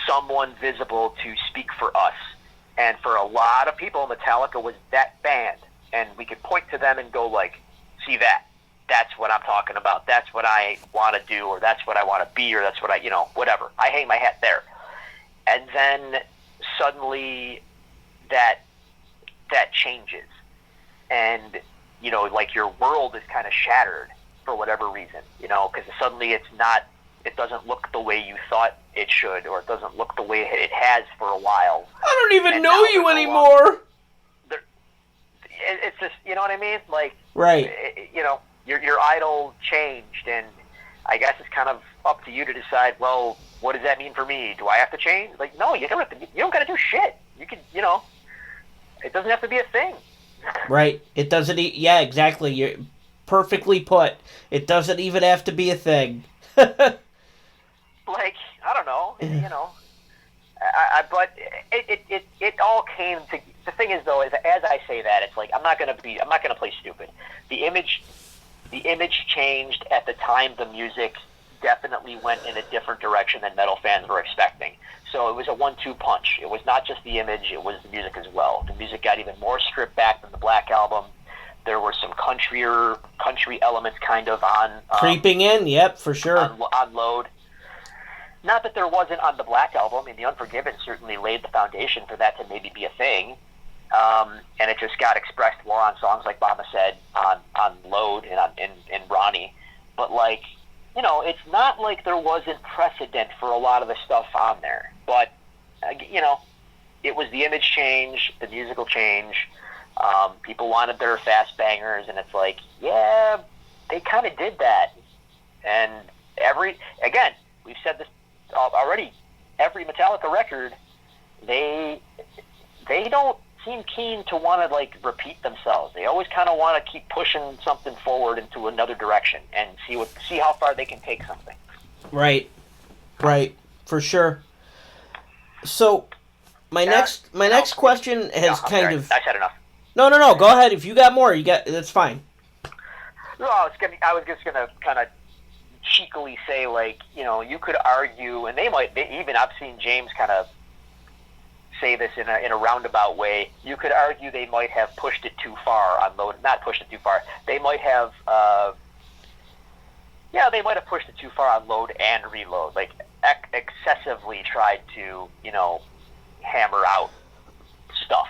someone visible to speak for us. And for a lot of people, Metallica was that band, and we could point to them and go like, see that? That's what I'm talking about. That's what I want to do, or that's what I want to be, or that's what I, whatever. I hang my hat there. And then suddenly that changes. And, like your world is kind of shattered for whatever reason, because suddenly it doesn't look the way you thought it should, or it doesn't look the way it has for a while. I don't even know you anymore. It's just, you know what I mean? Like, right. Your idol changed, and I guess it's kind of up to you to decide, well, what does that mean for me? Do I have to change? Like, no, you don't got to do shit. You can, it doesn't have to be a thing. Right. It doesn't, yeah, exactly. You're perfectly put. It doesn't even have to be a thing. Like, I don't know, but it all came to. The thing is, though, is as I say that, it's like I'm not gonna play stupid. The image changed at the time. The music definitely went in a different direction than metal fans were expecting. So it was a 1-2 punch. It was not just the image; it was the music as well. The music got even more stripped back than the Black Album. There were some country elements kind of on creeping in. Yep, for sure. On Load. Not that there wasn't on the Black Album. The Unforgiven certainly laid the foundation for that to maybe be a thing. And it just got expressed more on songs like Mama Said, on Load, and Ronnie. But, like, it's not like there wasn't precedent for a lot of the stuff on there. But, it was the image change, the musical change. People wanted their fast bangers, and it's like, yeah, they kind of did that. And again, we've said this already, every Metallica record, they don't seem keen to want to, like, repeat themselves. They always kind of want to keep pushing something forward into another direction and see how far they can take something. Right, for sure. So, my next question has kind of. I said enough. No. Go ahead. If you got more, that's fine. No, I was just gonna kind of cheekily say, like, you could argue, and I've seen James kind of say this in a roundabout way. You could argue they might have pushed it too far on Load. Not pushed it too far. They might have. They might have pushed it too far on Load and Reload. Like, excessively tried to, hammer out stuff.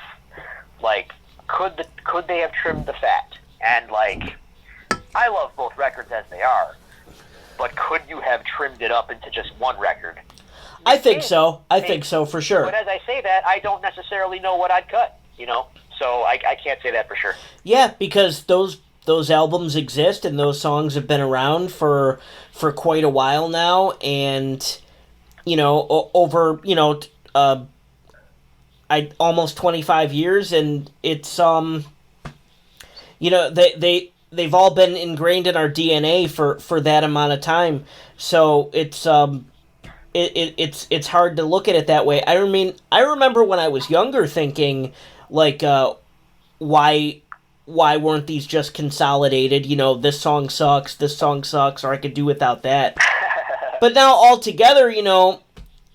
Like, could they have trimmed the fat? And, like, I love both records as they are, but could you have trimmed it up into just one record? I think so. I think so, for sure. But as I say that, I don't necessarily know what I'd cut, So I can't say that for sure. Yeah, because those albums exist, and those songs have been around for quite a while now, and, over, almost 25 years, and it's, they've all been ingrained in our DNA for that amount of time. So it's it's hard to look at it that way. I remember when I was younger thinking, like, why weren't these just consolidated? This song sucks, or I could do without that. But now altogether,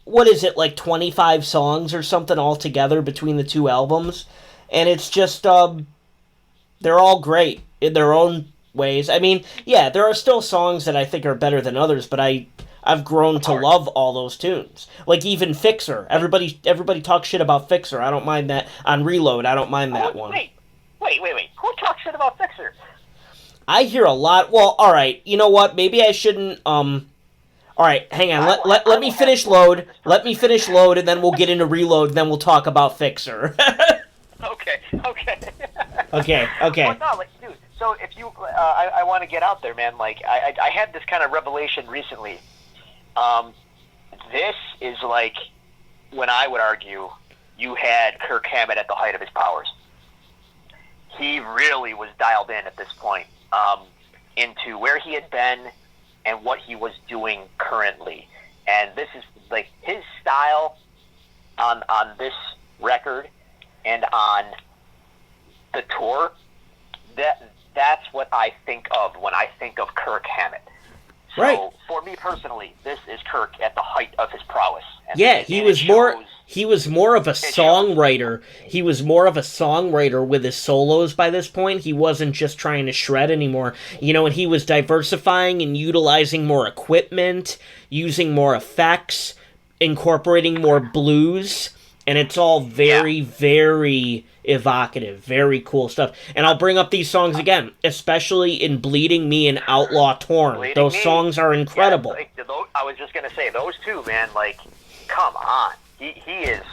what is it, like 25 songs or something altogether between the two albums? And it's just, they're all great in their own ways. I mean, yeah, there are still songs that I think are better than others, but I've grown to love all those tunes. Like, even Fixer. Everybody talks shit about Fixer. I don't mind that. On Reload, I don't mind that one. Wait. Who talks shit about Fixer? I hear a lot. Well, alright, you know what? Maybe I shouldn't, Alright, hang on. Let me finish Load. Let me finish Load, and then we'll get into Reload, and then we'll talk about Fixer. Okay. Okay. Well, no, like, dude, so if you, I want to get out there, man. Like, I had this kind of revelation recently. This is like when I would argue you had Kirk Hammett at the height of his powers. He really was dialed in at this point into where he had been and what he was doing currently. And this is like his style on this record and on the tour. That's what I think of when I think of Kirk Hammett. So Right. for me personally, this is Kirk at the height of his prowess. Yeah, he was more of a songwriter. He was more of a songwriter with his solos by this point. He wasn't just trying to shred anymore. And he was diversifying and utilizing more equipment, using more effects, incorporating more blues, and it's all very, very evocative, very cool stuff. And I'll bring up these songs again, especially in Bleeding Me and Outlaw Torn. Those songs are incredible. Yeah, I was just going to say, those two, man, come on. He is,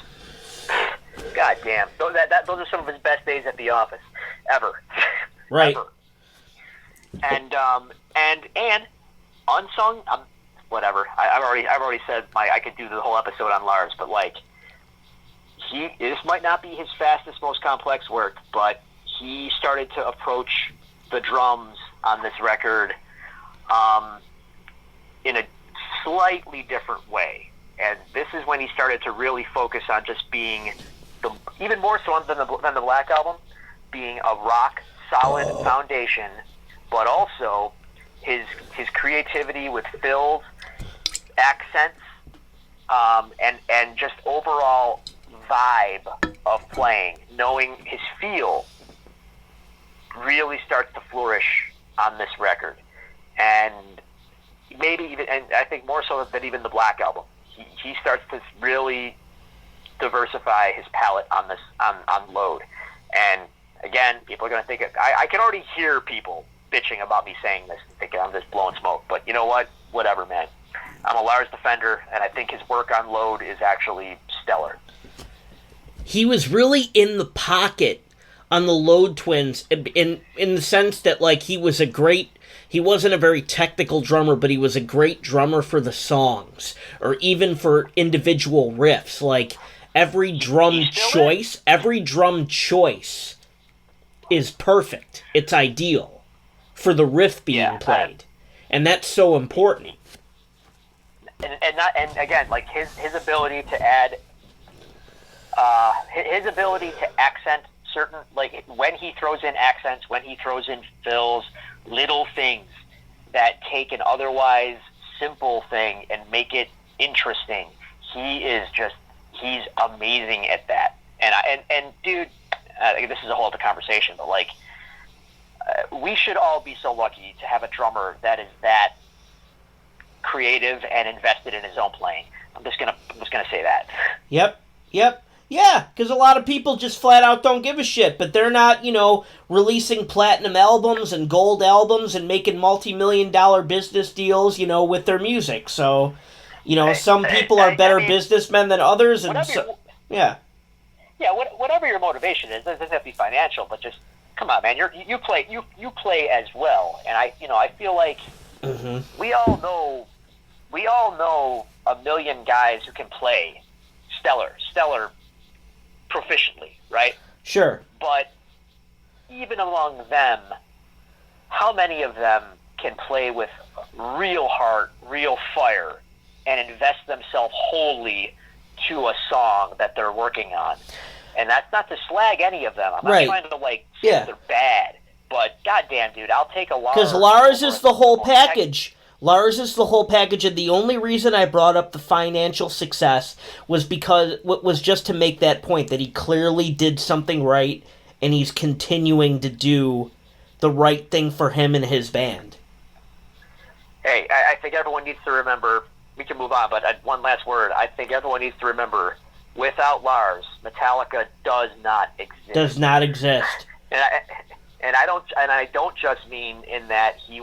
goddamn. Those are some of his best days at the office, ever. Right. Ever. And unsung, whatever. I've already said I could do the whole episode on Lars, but this might not be his fastest, most complex work, but he started to approach the drums on this record in a slightly different way. And this is when he started to really focus on just being, even more so than the Black Album, being a rock solid foundation, but also his creativity with fills, accents, and just overall vibe of playing, knowing his feel really starts to flourish on this record. And maybe even, and I think more so than even the Black Album, he starts to really diversify his palette on this on Load. And again, people are going to think I can already hear people bitching about me saying this, thinking I'm just blowing smoke. But you know what? Whatever, man. I'm a Lars defender, and I think his work on Load is actually stellar. He was really in the pocket on the Load Twins in the sense that he wasn't a very technical drummer, but he was a great drummer for the songs or even for individual riffs. Every drum choice is perfect. It's ideal for the riff being played. And that's so important. And again, his ability to add his ability to accent certain, when he throws in accents, when he throws in fills, little things that take an otherwise simple thing and make it interesting. He's amazing at that. And dude, this is a whole other conversation, but we should all be so lucky to have a drummer that is that creative and invested in his own playing. I'm just gonna say that. Yep. Yeah, because a lot of people just flat out don't give a shit, but they're not, releasing platinum albums and gold albums and making multi-million-dollar business deals, with their music. So, some people are better businessmen than others, and yeah. Yeah, whatever your motivation is, it doesn't have to be financial, but just come on, man. You play as well, and I feel like we all know a million guys who can play stellar proficiently, right? Sure. But even among them, how many of them can play with real heart, real fire, and invest themselves wholly to a song that they're working on? And that's not to slag any of them. I'm not trying to say they're bad, but goddamn, dude, I'll take a Lars. Because Lars is the whole package. Lars is the whole package, and the only reason I brought up the financial success was just to make that point that he clearly did something right, and he's continuing to do the right thing for him and his band. Hey, I think everyone needs to remember, we can move on, but one last word. I think everyone needs to remember, without Lars, Metallica does not exist. Does not exist. And I don't just mean in that he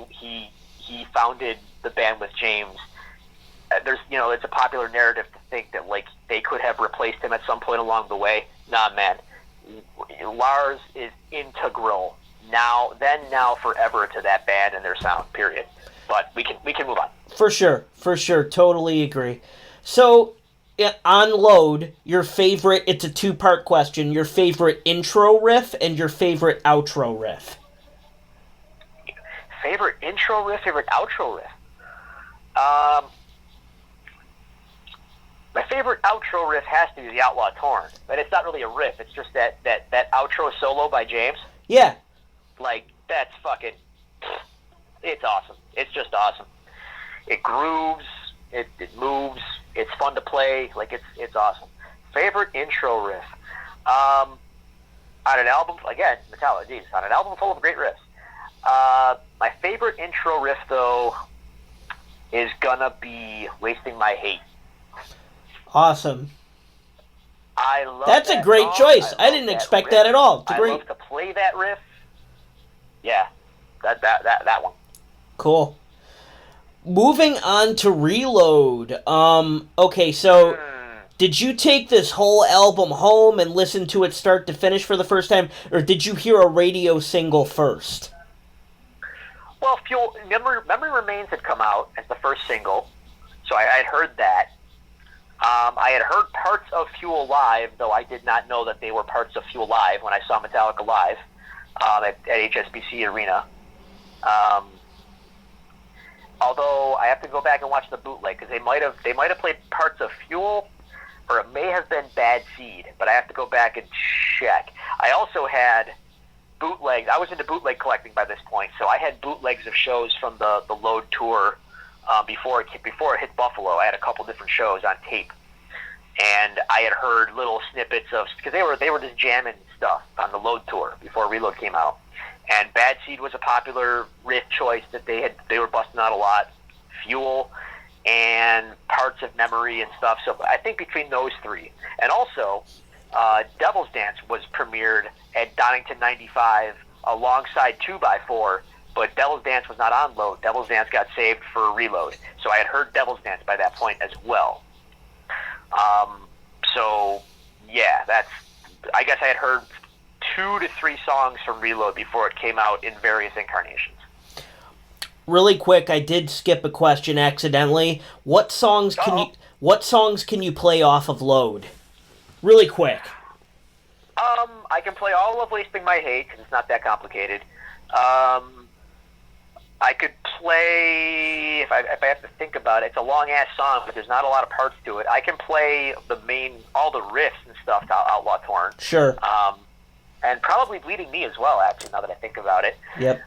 founded the band with James. There's, it's a popular narrative to think that they could have replaced him at some point along the way. Nah, man. Lars is integral now, forever to that band and their sound. Period. But we can move on. For sure, totally agree. So, on Load, your favorite. It's a 2-part question. Your favorite intro riff and your favorite outro riff. Favorite intro riff, favorite outro riff. My favorite outro riff has to be the Outlaw Torn, but it's not really a riff. It's just that outro solo by James. Yeah. That's fucking. It's awesome. It's just awesome. It grooves. It moves. It's fun to play. Like it's awesome. Favorite intro riff. On an album, again, Metallica. Geez, on an album full of great riffs. My favorite intro riff, though, is gonna be "Wasting My Hate." Awesome. I love That's that a great song. choice. I didn't expect riff. that at all. It's I great. love to play that riff. Yeah, that one. Cool. Moving on to Reload. Okay, so did you take this whole album home and listen to it start to finish for the first time, or did you hear a radio single first? Well, Memory Remains had come out as the first single, so I had heard that. I had heard parts of Fuel Live, though I did not know that they were parts of Fuel Live when I saw Metallica live at HSBC Arena. Although I have to go back and watch the bootleg because they might have played parts of Fuel, or it may have been Bad Seed, but I have to go back and check. I also had bootlegs. I was into bootleg collecting by this point, so I had bootlegs of shows from the Load tour before it hit Buffalo. I had a couple different shows on tape, and I had heard little snippets of, because they were just jamming stuff on the Load tour before Reload came out. And Bad Seed was a popular riff choice that they were busting out a lot. Fuel and parts of Memory and stuff. So I think between those three, and also Devil's Dance was premiered at Donington 95 alongside 2x4, but Devil's Dance was not on Load. Devil's Dance got saved for Reload. So I had heard Devil's Dance by that point as well. So yeah, I guess I had heard 2 to 3 songs from Reload before it came out in various incarnations. Really quick, I did skip a question accidentally. What songs can you play off of Load? Really quick. I can play all of Wasting My Hate because it's not that complicated. I could play, if I have to think about it, it's a long-ass song, but there's not a lot of parts to it. I can play all the riffs and stuff to Outlaw Torn. Sure. And probably Bleeding Me as well, actually, now that I think about it. Yep.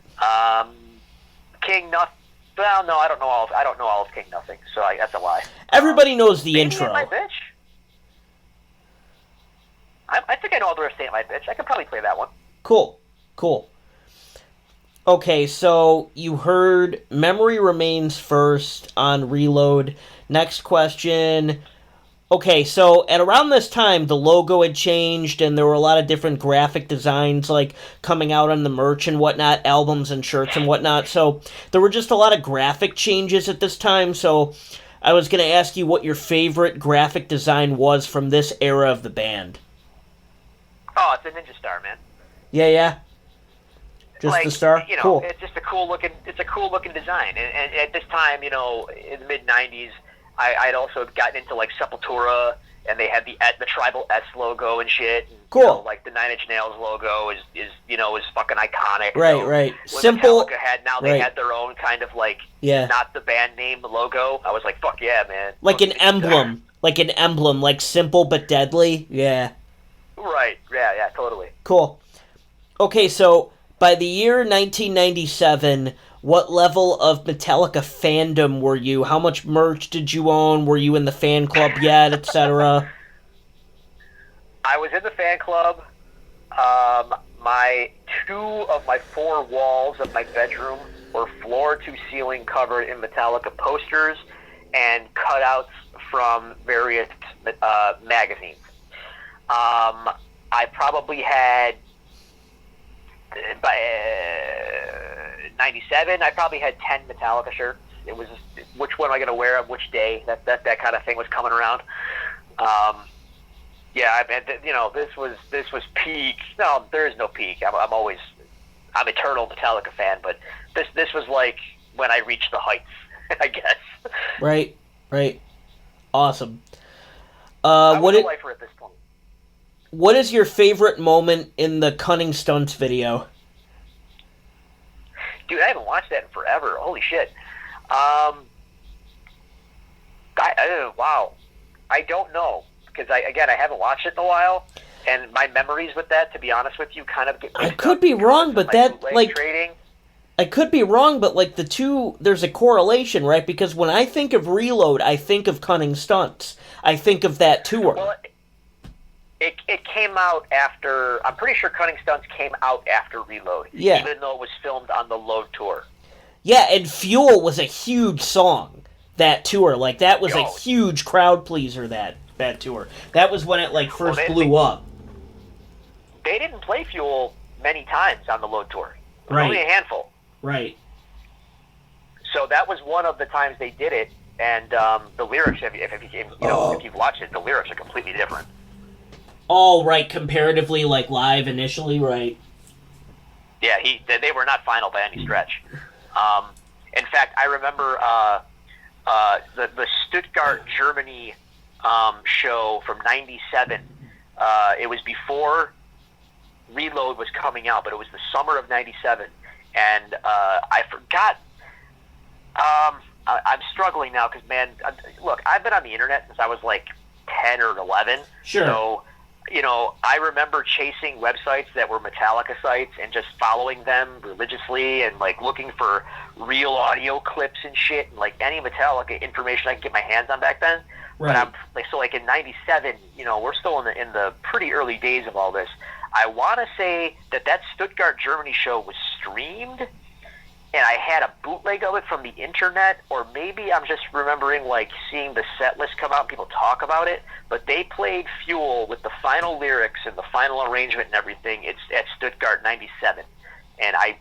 King Nothing. Well, no, I don't know all of King Nothing, so that's a lie. Everybody knows the Maybe intro. Ain't My Bitch. I think I know all the rest of Ain't My Bitch. I could probably play that one. Cool. Okay, so you heard Memory Remains first on Reload. Next question. Okay, so at around this time, the logo had changed, and there were a lot of different graphic designs, like, coming out on the merch and whatnot, albums and shirts and whatnot, so there were just a lot of graphic changes at this time, so I was going to ask you what your favorite graphic design was from this era of the band. Oh, it's a Ninja Star, man. Yeah? Just the star? Cool. It's just a cool looking design, and at this time, in the mid-'90s, I'd also gotten into like Sepultura, and they had the tribal S logo and shit. And, cool. Like the Nine Inch Nails logo is fucking iconic. Right. Simple. Metallica they had their own kind of like not the band name logo. I was like, fuck yeah, man. Like an emblem, like simple but deadly. Yeah. Right. Yeah. Totally. Cool. Okay, so by the year 1997. What level of Metallica fandom were you? How much merch did you own? Were you in the fan club yet, etc.? I was in the fan club. My 2 of my 4 walls of my bedroom were floor-to-ceiling covered in Metallica posters and cutouts from various magazines. I probably had... By 97, I probably had 10 Metallica shirts. It was just, which one am I going to wear on which day? That kind of thing was coming around. This was peak. No, there is no peak. I'm eternal Metallica fan, but this was like when I reached the heights, I guess. Right. Awesome. I was a lifer at this point. What is your favorite moment in the Cunning Stunts video? Dude, I haven't watched that in forever. Holy shit. Wow. I don't know. Because, I haven't watched it in a while. And my memories with that, to be honest with you, kind of get mixed I could be wrong, but that, like... trading. I could be wrong, but like the two, there's a correlation, right? Because when I think of Reload, I think of Cunning Stunts. I think of that tour. Well, it came out after. I'm pretty sure Cunning Stunts came out after Reload. Yeah. Even though it was filmed on the Load tour. Yeah, and Fuel was a huge song, that tour. Like, that was a huge crowd pleaser, that tour. That was when it, like, first blew up. They didn't play Fuel many times on the Load tour. Right. Only a handful. Right. So that was one of the times they did it, and the lyrics, if you've watched it, the lyrics are completely different. Oh, right, comparatively, like, live initially, right. Yeah, they were not final by any stretch. In fact, I remember the Stuttgart, Germany show from '97. It was before Reload was coming out, but it was the summer of '97. And I forgot. I'm struggling now because, man, look, I've been on the internet since I was like 10 or 11. Sure. So, I remember chasing websites that were Metallica sites and just following them religiously and like looking for real audio clips and shit and like any Metallica information I could get my hands on back then. Right. But I'm like in '97, we're still in the pretty early days of all this. I want to say that Stuttgart, Germany show was streamed, and I had a bootleg of it from the internet, or maybe I'm just remembering like seeing the set list come out and people talk about it, but they played Fuel with the final lyrics and the final arrangement and everything. It's at Stuttgart '97, and I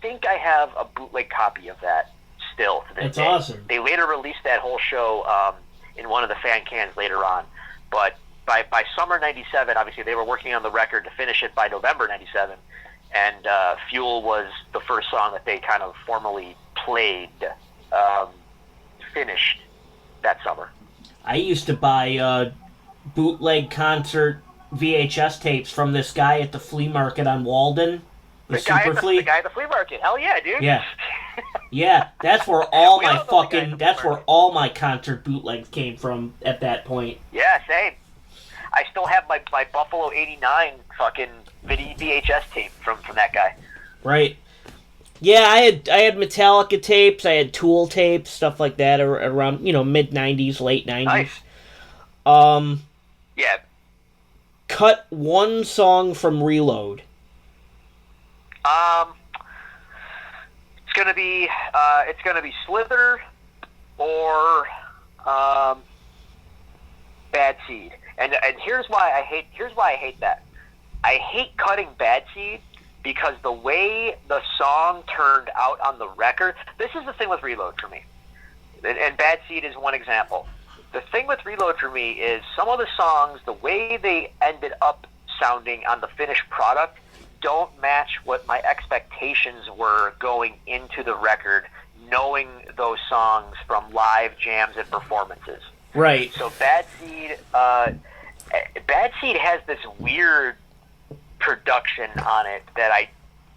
think I have a bootleg copy of that still to this That's day. awesome. They later released that whole show in one of the fan cans later on, but by summer '97, obviously they were working on the record to finish it by November '97, and Fuel was the first song that they kind of formally played, finished that summer. I used to buy bootleg concert VHS tapes from this guy at the flea market on Walden, the Super Flea. The guy at the flea market. Hell yeah, dude. Yeah. Yeah, that's where all all my concert bootlegs came from at that point. Yeah, same. I still have my Buffalo '89 fucking VHS tape from that guy. Right. Yeah, I had Metallica tapes, I had Tool tapes, stuff like that around, mid '90s, late '90s. Nice. Yeah. Cut one song from Reload. It's gonna be Slither or Bad Seed. And here's why I hate that. I hate cutting Bad Seed because the way the song turned out on the record. This is the thing with Reload for me, and Bad Seed is one example. The thing with Reload for me is some of the songs, the way they ended up sounding on the finished product, don't match what my expectations were going into the record, knowing those songs from live jams and performances. Right. So Bad Seed has this weird production on it that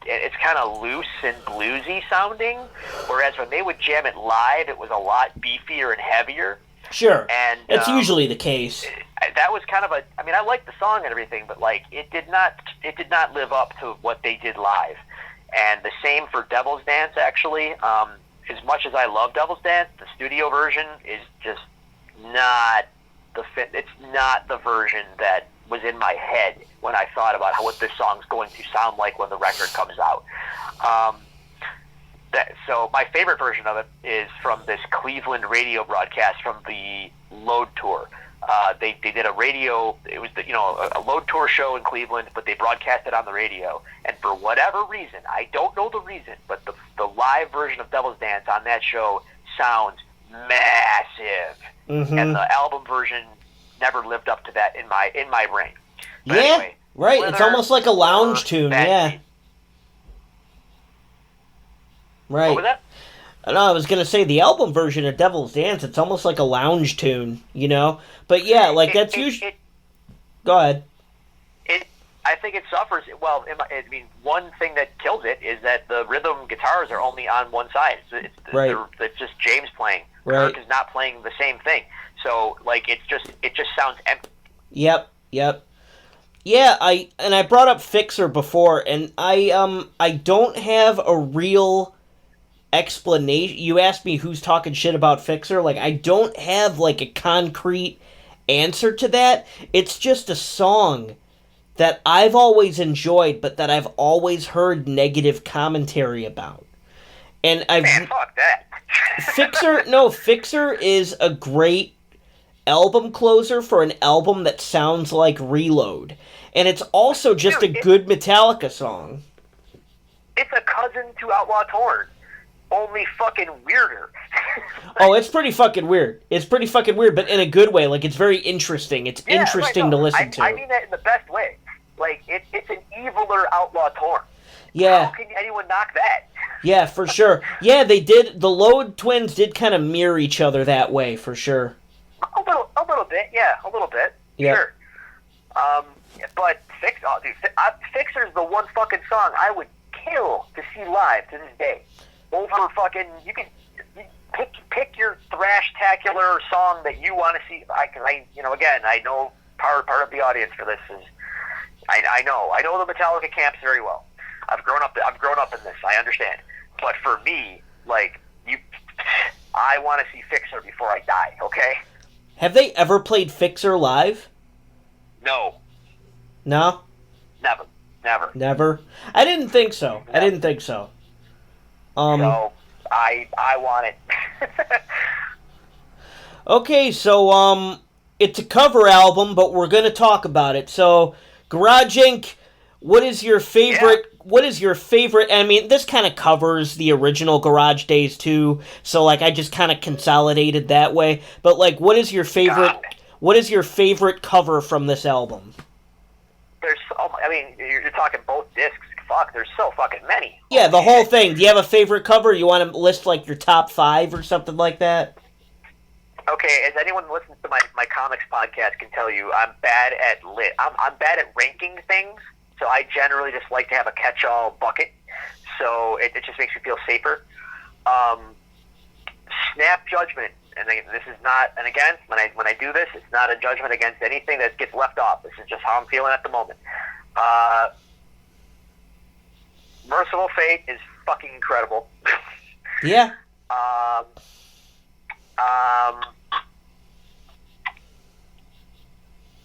it's kind of loose and bluesy sounding, whereas when they would jam it live, it was a lot beefier and heavier. Sure. And it's usually the case. That was kind of I liked the song and everything, but like it did not live up to what they did live. And the same for Devil's Dance, actually. As much as I love Devil's Dance, the studio version is just not it's not the version that was in my head when I thought about what this song's going to sound like when the record comes out. So my favorite version of it is from this Cleveland radio broadcast from the Load tour. They did a radio. It was a Load tour show in Cleveland, but they broadcast it on the radio. And for whatever reason, I don't know the reason, but the live version of Devil's Dance on that show sounds massive, and the album version never lived up to that in my brain. But yeah, anyway, right. It's almost like a lounge tune. Yeah. Right. What was that? No, I was going to say the album version of Devil's Dance, it's almost like a lounge tune, But yeah, like that's usually... Go ahead. I think it suffers... Well, one thing that kills it is that the rhythm guitars are only on one side. It's just James playing. Right. Kirk is not playing the same thing. So, like, it just sounds empty. Yep. Yeah, I brought up Fixer before, and I don't have a real explanation. You asked me who's talking shit about Fixer. Like, I don't have like a concrete answer to that. It's just a song that I've always enjoyed, but that I've always heard negative commentary about. And Man, fuck that. Fixer is a great album closer for an album that sounds like Reload. And it's also just a Dude, good Metallica song. it's a cousin to Outlaw Torn, only fucking weirder. Oh, it's pretty fucking weird. It's pretty fucking weird, but in a good way. Like, it's very interesting. It's Yeah, interesting right, no, to listen to. I mean that in the best way. Like, it's an eviler Outlaw Torn. Yeah. How can anyone knock that? Yeah, for sure. Yeah, they did. The Load twins did kind of mirror each other that way, for sure. A little bit, yeah, a little bit. Yep. Sure. But Fixer's the one fucking song I would kill to see live to this day. Over fucking, you can pick your thrash-tacular song that you want to see. Again, I know part of the audience for this is, I know the Metallica camps very well. I've grown up in this. I understand. But for me, like, I want to see Fixer before I die. Okay. Have they ever played Fixer live? No. No? Never. Never? I didn't think so. Never. I didn't think so. So, I want it. Okay, so, it's a cover album, but we're gonna talk about it. So, Garage Inc., what is your favorite... Yeah. What is your favorite... I mean, this kind of covers the original Garage Days, too. So, like, I just kind of consolidated that way. But, like, what is your favorite... God. What is your favorite cover from this album? You're talking both discs. Fuck, there's so fucking many. Yeah, the whole thing. Do you have a favorite cover? You want to list, like, your top 5 or something like that? Okay, as anyone who listens to my comics podcast can tell you, I'm bad at I'm bad at ranking things, so I generally just like to have a catch-all bucket, so it just makes me feel safer. Snap Judgment, and this is not, and again, when I do this, it's not a judgment against anything that gets left off. This is just how I'm feeling at the moment. Merciful Fate is fucking incredible. Yeah.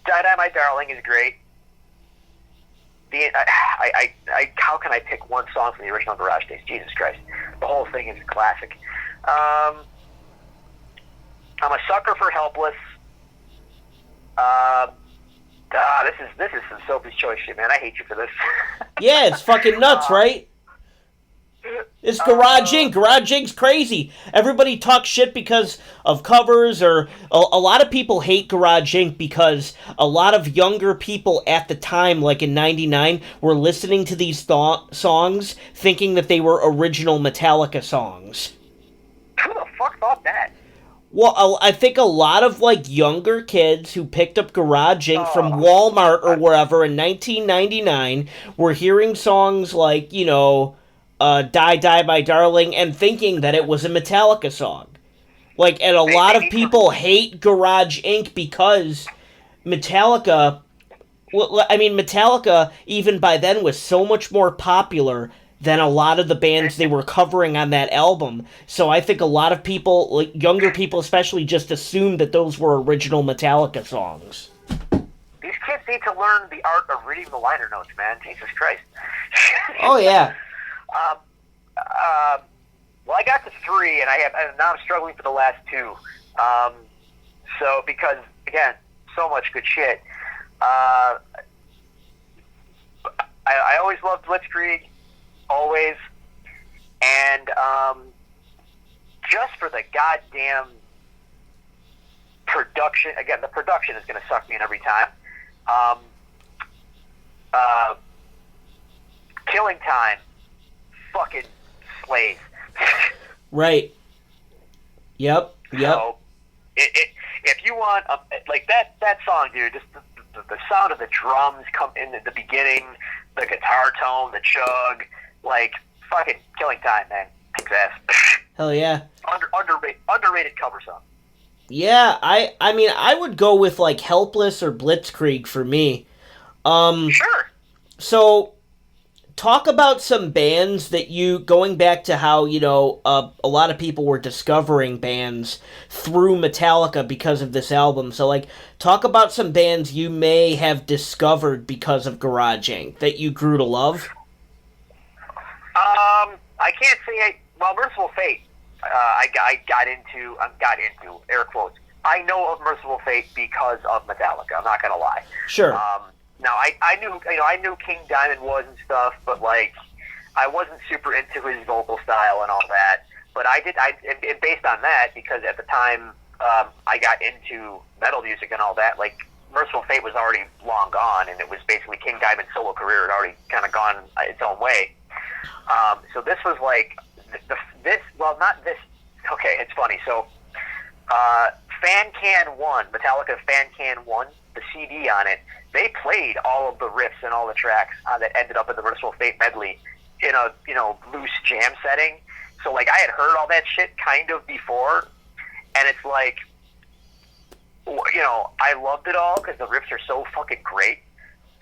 Die Die My Darling is great. How can I pick one song from the original Garage Days? Jesus Christ. The whole thing is a classic. I'm a sucker for Helpless. This is some Sophie's Choice shit, man. I hate you for this. Yeah, it's fucking nuts, right? It's Garage Inc. Garage Inc.'s crazy. Everybody talks shit because of covers, or a lot of people hate Garage Inc. because a lot of younger people at the time, like in '99, were listening to these songs thinking that they were original Metallica songs. Who the fuck thought that? Well, I think a lot of, like, younger kids who picked up Garage Inc. from Walmart or wherever in 1999 were hearing songs like, Die Die My Darling and thinking that it was a Metallica song. Like, and a lot of people hate Garage Inc. because Metallica, Metallica even by then was so much more popular than a lot of the bands they were covering on that album. So I think a lot of people, like younger people especially, just assumed that those were original Metallica songs. These kids need to learn the art of reading the liner notes, man. Jesus Christ. Oh, yeah. Well, I got to 3, and now I'm struggling for the last 2. So, because, again, so much good shit. I always loved Blitzkrieg. Always. And just for the goddamn production, again, the production is going to suck me in every time. Killing Time, fucking slave. Right. Yep. So, if you want, like that song, dude, just the sound of the drums come in the beginning, the guitar tone, the chug, like, fucking Killing Time, man. Kicks ass. Hell yeah. Underrated cover song. Yeah, I mean, I would go with, like, Helpless or Blitzkrieg for me. Sure. So, talk about some bands that going back to how, a lot of people were discovering bands through Metallica because of this album. So, like, talk about some bands you may have discovered because of Garage Inc. that you grew to love. I can't say well, Merciful Fate, I got into, air quotes. I know of Merciful Fate because of Metallica. I'm not going to lie. Sure. Now, I knew King Diamond was and stuff, but, like, I wasn't super into his vocal style and all that. But and based on that, because at the time I got into metal music and all that, like, Merciful Fate was already long gone, and it was basically King Diamond's solo career had already kind of gone its own way. So this was like, not this, okay, it's funny. So, Fan Can 1, Metallica Fan Can 1, the CD on it, they played all of the riffs and all the tracks that ended up in the Merciful Fate medley in a, loose jam setting. So, like, I had heard all that shit kind of before, and it's like, I loved it all because the riffs are so fucking great.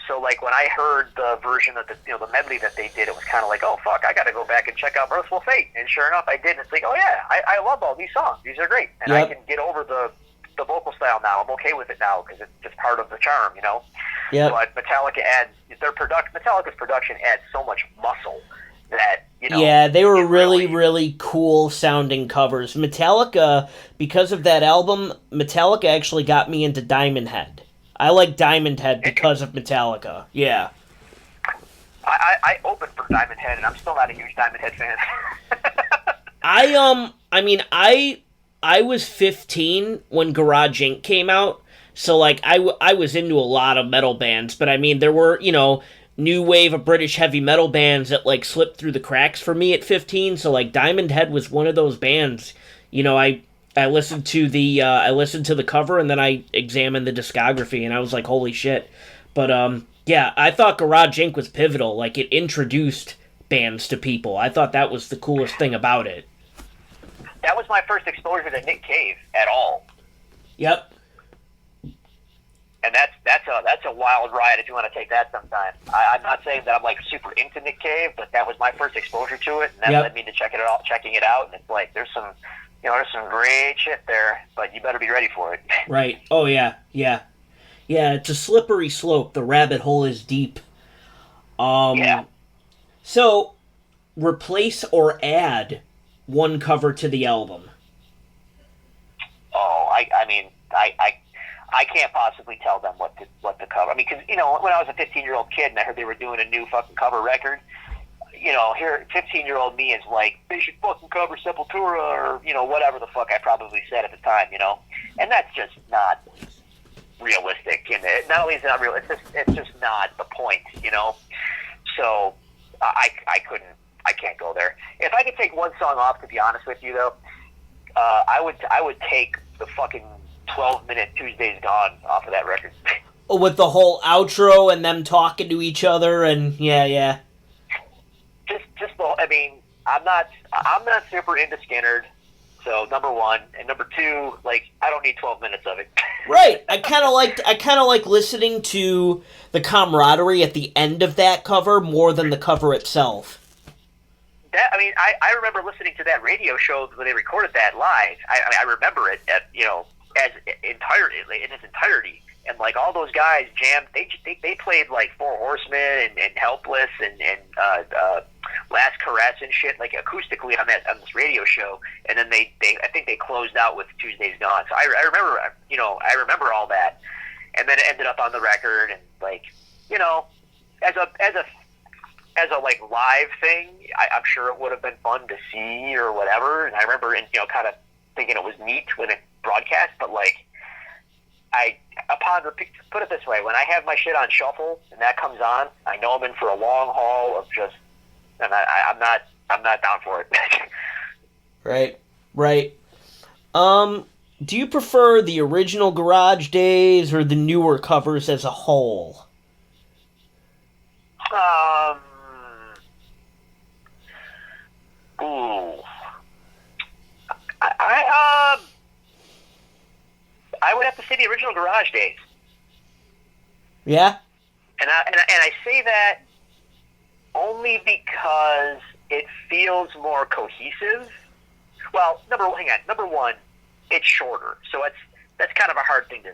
So, like, when I heard the version of the medley that they did, it was kind of like, oh, fuck, I got to go back and check out Merciful Fate. And sure enough, I did. And it's like, oh, yeah, I love all these songs. These are great. And I can get over the vocal style now. I'm okay with it now because it's just part of the charm, Yeah. But Metallica's production adds so much muscle that, Yeah, they were really cool sounding covers. Metallica, because of that album, Metallica actually got me into Diamond Head. I like Diamond Head because of Metallica. Yeah. I opened for Diamond Head, and I'm still not a huge Diamond Head fan. I was 15 when Garage Inc. came out, so, like, I was into a lot of metal bands, but, I mean, there were, new wave of British heavy metal bands that, like, slipped through the cracks for me at 15, so, like, Diamond Head was one of those bands. I listened to the cover, and then I examined the discography, and I was like, holy shit. But, yeah, I thought Garage Inc. was pivotal. Like, it introduced bands to people. I thought that was the coolest thing about it. That was my first exposure to Nick Cave at all. Yep. And that's a wild ride if you want to take that sometime. I'm not saying that I'm, like, super into Nick Cave, but that was my first exposure to it, and that led me to checking it out, and it's like, there's some great shit there, but you better be ready for it. Right. Oh, yeah. Yeah, it's a slippery slope. The rabbit hole is deep. Yeah. So, replace or add one cover to the album. Oh, I mean, I can't possibly tell them what to cover. I mean, because, when I was a 15-year-old kid and I heard they were doing a new fucking cover record, here, 15-year-old me is like, they should fucking cover Sepultura or, whatever the fuck I probably said at the time, and that's just not realistic. And not only is it not real, it's just not the point, So I can't go there. If I could take one song off, to be honest with you, though, I would take the fucking 12-minute Tuesday's Gone off of that record. With the whole outro and them talking to each other and yeah. I mean, I'm not super into Skinnerd, so number one, and number two, like, I don't need 12 minutes of it. Right. I kind of like listening to the camaraderie at the end of that cover more than the cover itself. I remember listening to that radio show when they recorded that live. I remember it in its entirety. And, like, all those guys jammed. They played, like, Four Horsemen and Helpless and Last Caress and shit, like, acoustically on this radio show. And then I think they closed out with Tuesday's Gone. So I remember all that. And then it ended up on the record, and, like, as a like live thing, I'm sure it would have been fun to see or whatever. And I remember, kind of thinking it was neat when it broadcast, but, like, put it this way, when I have my shit on shuffle and that comes on, I know I'm in for a long haul of just, and I'm not down for it. Right. Do you prefer the original Garage Days or the newer covers as a whole? I would have to say the original Garage Days. Yeah? And I say that only because it feels more cohesive. Well, number one, it's shorter, so that's kind of a hard thing to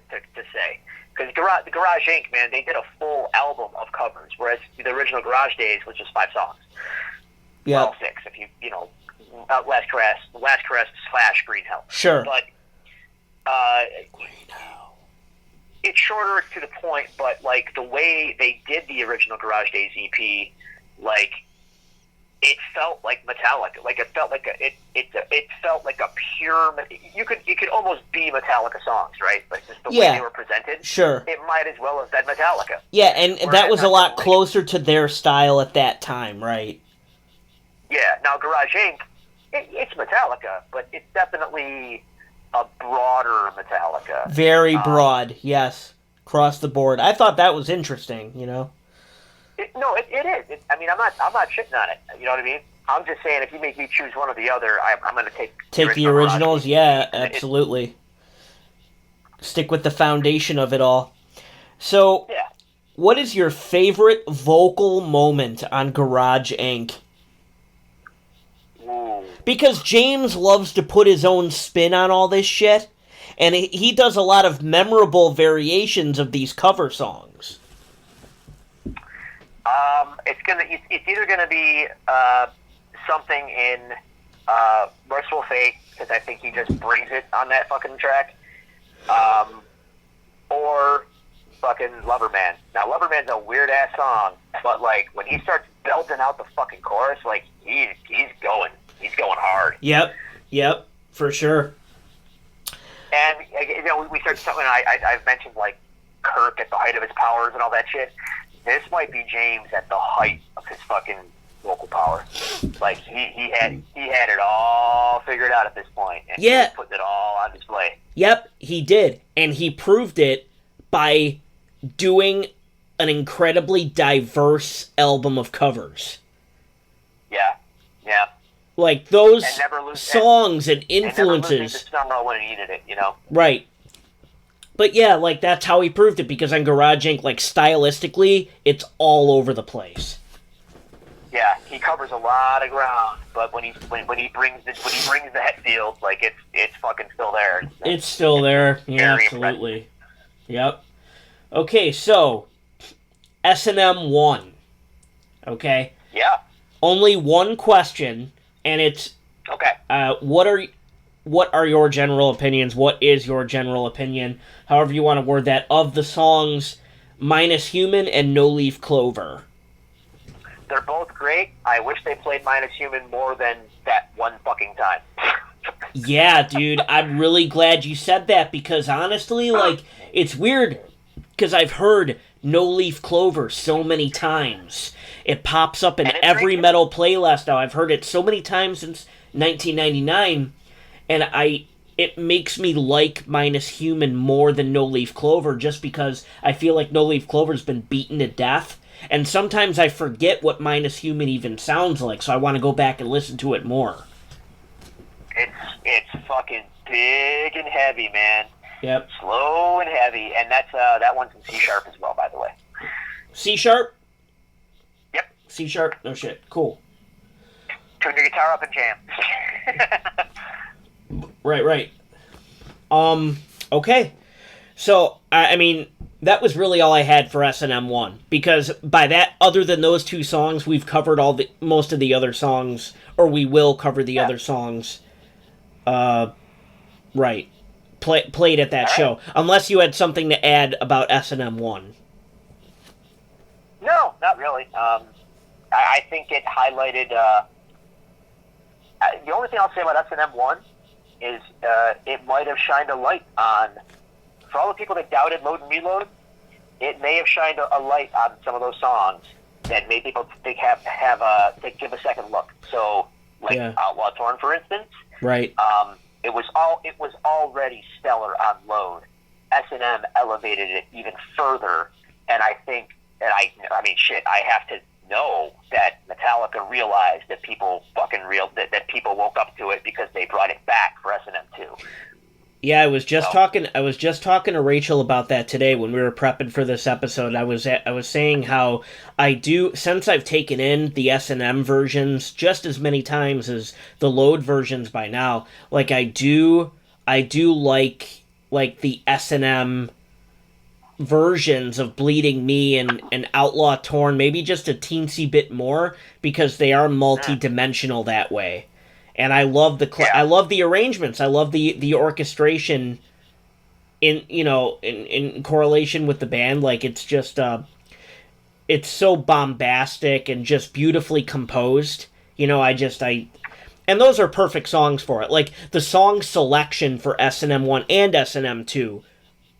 say. Because the Garage Inc., man, they did a full album of covers, whereas the original Garage Days was just 5 songs. Yeah. Well, 6, if you know, Last Caress / Green Hell. Sure. But it's shorter to the point, but like the way they did the original Garage Days EP, like it felt like Metallica. Like it felt like it felt like a pure. You could almost be Metallica songs, right? Like just the way they were presented. Sure. It might as well have been Metallica. Yeah, and that was a lot closer to their style at that time, right? Yeah. Now Garage Inc., it's Metallica, but it's definitely a broader Metallica. Very broad, yes, across the board. I thought that was interesting, you know. It is. I mean, I'm not shitting on it. You know what I mean? I'm just saying, if you make me choose one or the other, I'm going to take the originals. Yeah, absolutely. Stick with the foundation of it all. So, yeah. What is your favorite vocal moment on Garage Inc.? Ooh. Because James loves to put his own spin on all this shit, and he does a lot of memorable variations of these cover songs. It's either gonna be something in Merciful Fate, because I think he just brings it on that fucking track, or fucking Loverman. Now Loverman's a weird ass song, but like when he starts belting out the fucking chorus, like he's going hard. Yep, for sure. And you know, we started talking. I've mentioned like Kirk at the height of his powers and all that shit. This might be James at the height of his fucking vocal power. Like he had it all figured out at this point, and he was putting it all on display. Yep, he did, and he proved it by doing an incredibly diverse album of covers. Yeah. Like those songs and influences. And never losing the summer when he needed it, you know. Right. But yeah, like that's how he proved it, because on Garage Inc., like stylistically, it's all over the place. Yeah, he covers a lot of ground, but when he brings the Hetfield, like it's fucking still there. It's still there. Yeah, absolutely. Impressive. Yep. Okay, so S&M 1. Okay. Yeah. Only one question, and it's okay. What are your general opinions? What is your general opinion, however you want to word that, of the songs Minus Human and No Leaf Clover? They're both great. I wish they played Minus Human more than that one fucking time. Yeah, dude, I'm really glad you said that, because honestly, like, it's weird, because I've heard No Leaf Clover so many times. It pops up in every metal playlist now. I've heard it so many times since 1999, and it makes me like Minus Human more than No Leaf Clover, just because I feel like No Leaf Clover's been beaten to death, and sometimes I forget what Minus Human even sounds like, so I want to go back and listen to it more. It's fucking big and heavy, man. Yep. Slow and heavy, and that one's in C# as well, by the way. C#? Yep. C#? No shit. Cool. Tune your guitar up and jam. Right. Okay. So, I mean, that was really all I had for S&M 1, because by that, other than those two songs, we've covered most of the other songs, or we will cover the other songs. Right. Played at that show. Unless you had something to add about S&M 1. No, not really. I think it highlighted... the only thing I'll say about S&M 1 is it might have shined a light on... For all the people that doubted Load and Reload, it may have shined a light on some of those songs that made people think give a second look. So, like Outlaw Torn, for instance. Right. It was already stellar on Load. S&M elevated it even further, and I think that I have to know that Metallica realized that people fucking that people woke up to it, because they brought it back for S&M 2. Yeah, I was just talking to Rachel about that today when we were prepping for this episode. I was saying how I do, since I've taken in the S&M versions just as many times as the load versions by now. Like I do like the S&M versions of Bleeding Me and Outlaw Torn, maybe just a teensy bit more because they are multi-dimensional that way. And I love I love the arrangements. I love the orchestration in in correlation with the band. Like it's just it's so bombastic and just beautifully composed. I and those are perfect songs for it. Like the song selection for S&M 1 and S&M 2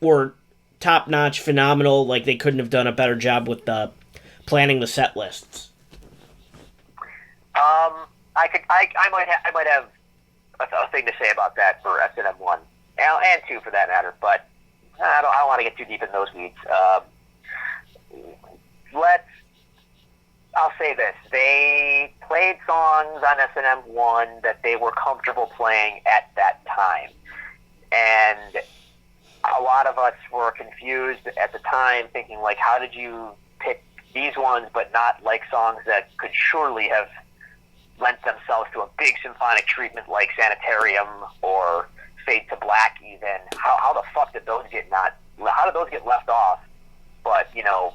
were top notch, phenomenal. Like they couldn't have done a better job with the planning the set lists. I might have a thing to say about that for S&M 1 and 2 for that matter, but I don't want to get too deep in those weeds. I'll say this: they played songs on S&M 1 that they were comfortable playing at that time, and a lot of us were confused at the time, thinking like, how did you pick these ones but not like songs that could surely have lent themselves to a big symphonic treatment like Sanitarium or Fade to Black even? How the fuck did those get left off, but Hero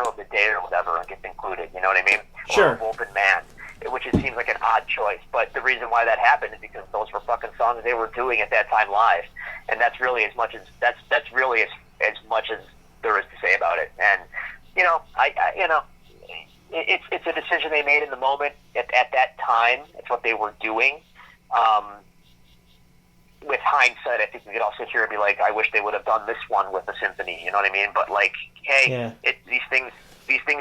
of the Day or whatever gets included, you know what I mean? Sure. Or Wolf and Man, which it seems like an odd choice, but the reason why that happened is because those were fucking songs they were doing at that time live, and that's really as much as much as there is to say about it. And it's a decision they made in the moment at that time. It's what they were doing. With hindsight, I think we could all sit here and be like, I wish they would have done this one with the symphony. You know what I mean? But like, hey, these things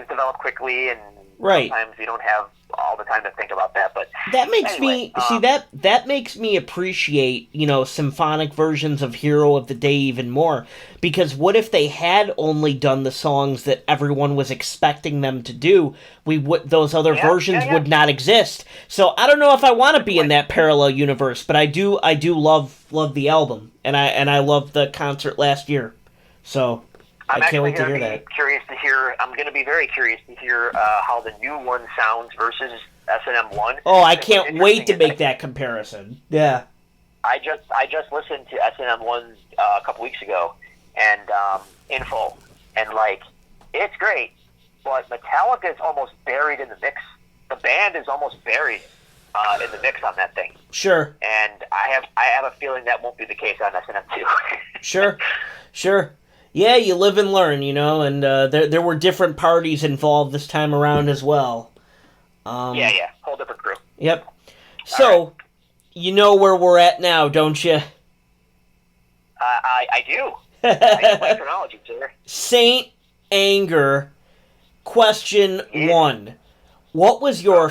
develop quickly, and right. Sometimes you don't have all the time to think about that. But that makes me see that makes me appreciate symphonic versions of Hero of the Day even more, because what if they had only done the songs that everyone was expecting them to do? Those other versions would not exist. So I don't know if I want to be in that parallel universe, but I do love the album, and I loved the concert last year. So I can't wait to hear that. I'm going to be very curious to hear how the new one sounds versus S&M 1. Oh, I can't wait to make that comparison. Yeah. I just listened to S&M 1 a couple weeks ago, and in full, and like, it's great, but Metallica is almost buried in the mix. The band is almost buried in the mix on that thing. Sure. And I have a feeling that won't be the case on S&M 2. Sure. Yeah, you live and learn, and there were different parties involved this time around as well. Yeah, whole different crew. Yep. So, right. You know where we're at now, don't you? I do. I know my chronology, sir. Saint Anger, question 1. What was your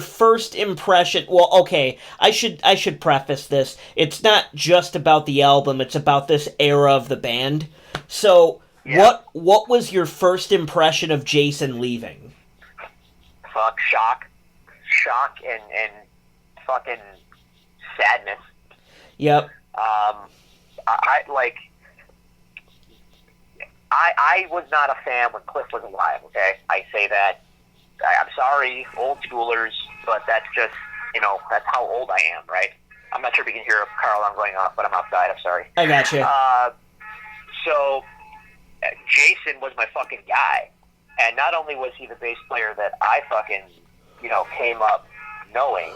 first impression? Well, okay, I should preface this. It's not just about the album, it's about this era of the band. So, what was your first impression of Jason leaving? Fuck, shock and fucking sadness. Yep. I was not a fan when Cliff was alive, okay? I say that. I'm sorry, old schoolers, but that's just, that's how old I am, right? I'm not sure if you can hear a car alarm going off, but I'm outside, I'm sorry. I gotcha. So, Jason was my fucking guy. And not only was he the bass player that I fucking, came up knowing,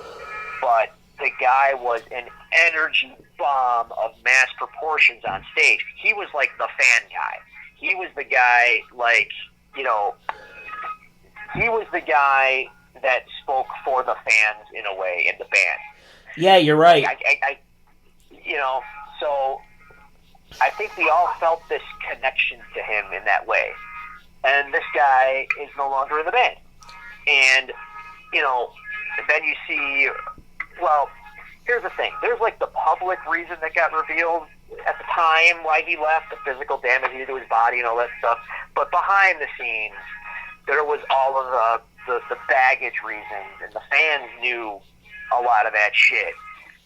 but the guy was an energy bomb of mass proportions on stage. He was like the fan guy. He was the guy, like, he was the guy that spoke for the fans in a way in the band. Yeah, you're right. So I think we all felt this connection to him in that way. And this guy is no longer in the band. And, then you see, well, here's the thing. There's like the public reason that got revealed at the time why he left, the physical damage he did to his body and all that stuff. But behind the scenes, there was all of the baggage reasons, and the fans knew a lot of that shit.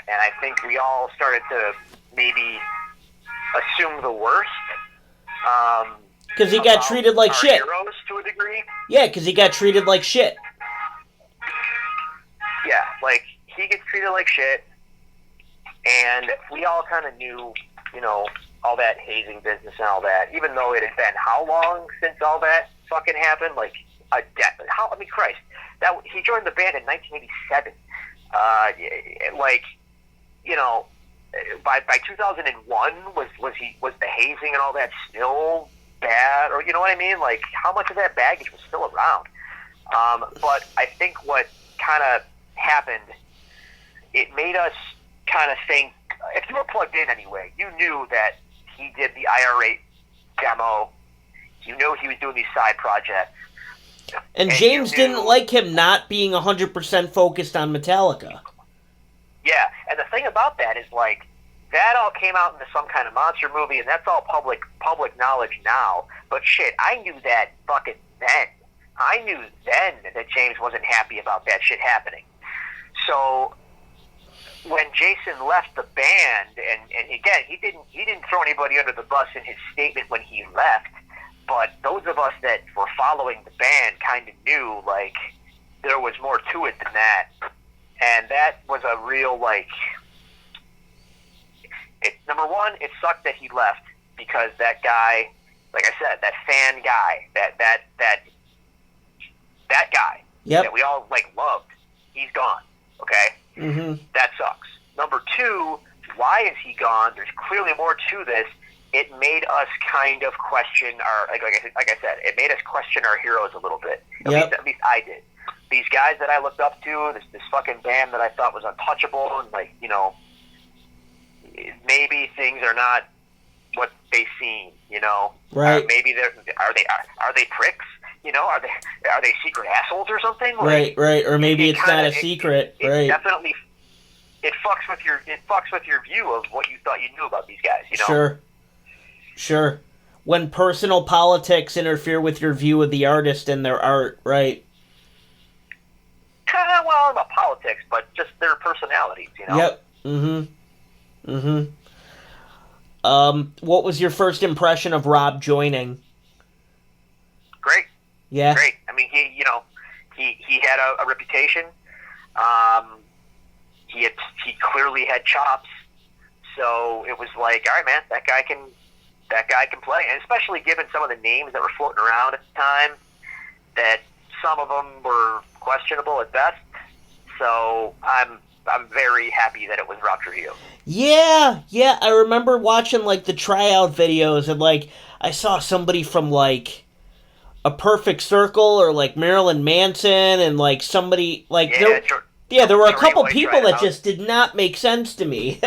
And I think we all started to maybe assume the worst. Because he got treated like shit. Heroes to a degree. Yeah, because he got treated like shit. Yeah, like, he gets treated like shit, and we all kind of knew, you know, all that hazing business and all that, even though it had been how long since all that fucking happened? Like, a decade. Christ. He joined the band in 1987. Like, you know, by 2001, was the hazing and all that still bad? Or, you know what I mean? Like, how much of that baggage was still around? But I think what kind of happened, it made us kind of think, if you were plugged in anyway, you knew that he did the IR8 demo. You knew he was doing these side projects. And James didn't like him not being 100% focused on Metallica. Yeah, and the thing about that is, like, that all came out into some kind of monster movie, and that's all public knowledge now. But shit, I knew that fucking then. I knew then that James wasn't happy about that shit happening. So when Jason left the band, and again, he didn't throw anybody under the bus in his statement when he left, but those of us that were following the band kind of knew, like, there was more to it than that. And that was a real, like, number one, it sucked that he left, because that guy, like I said, that fan guy, that guy, yep, that we all, like, loved, he's gone, okay? Mm-hmm. That sucks. Number two, why is he gone? There's clearly more to this. It made us kind of question our, like I said, it made us question our heroes a little bit. At least I did. These guys that I looked up to, this fucking band that I thought was untouchable, and, like, you know, maybe things are not what they seem, you know. Right. Maybe are they pricks? You know, are they secret assholes or something? Like, right. Or maybe it's not a secret. Right. Definitely, it fucks with your view of what you thought you knew about these guys. You know. Sure. When personal politics interfere with your view of the artist and their art, right? Well, about politics, but just their personalities, you know. Yep. What was your first impression of Rob joining? Great. Yeah. Great. I mean, he had a reputation. He clearly had chops. So it was like, all right, man, that guy can play, and especially given some of the names that were floating around at the time, that some of them were questionable at best. So I'm very happy that it was Rob Trujillo. Yeah. I remember watching, like, the tryout videos, and, like, I saw somebody from, like, A Perfect Circle or, like, Marilyn Manson, and, like, somebody, like, there were a couple people that just did not make sense to me.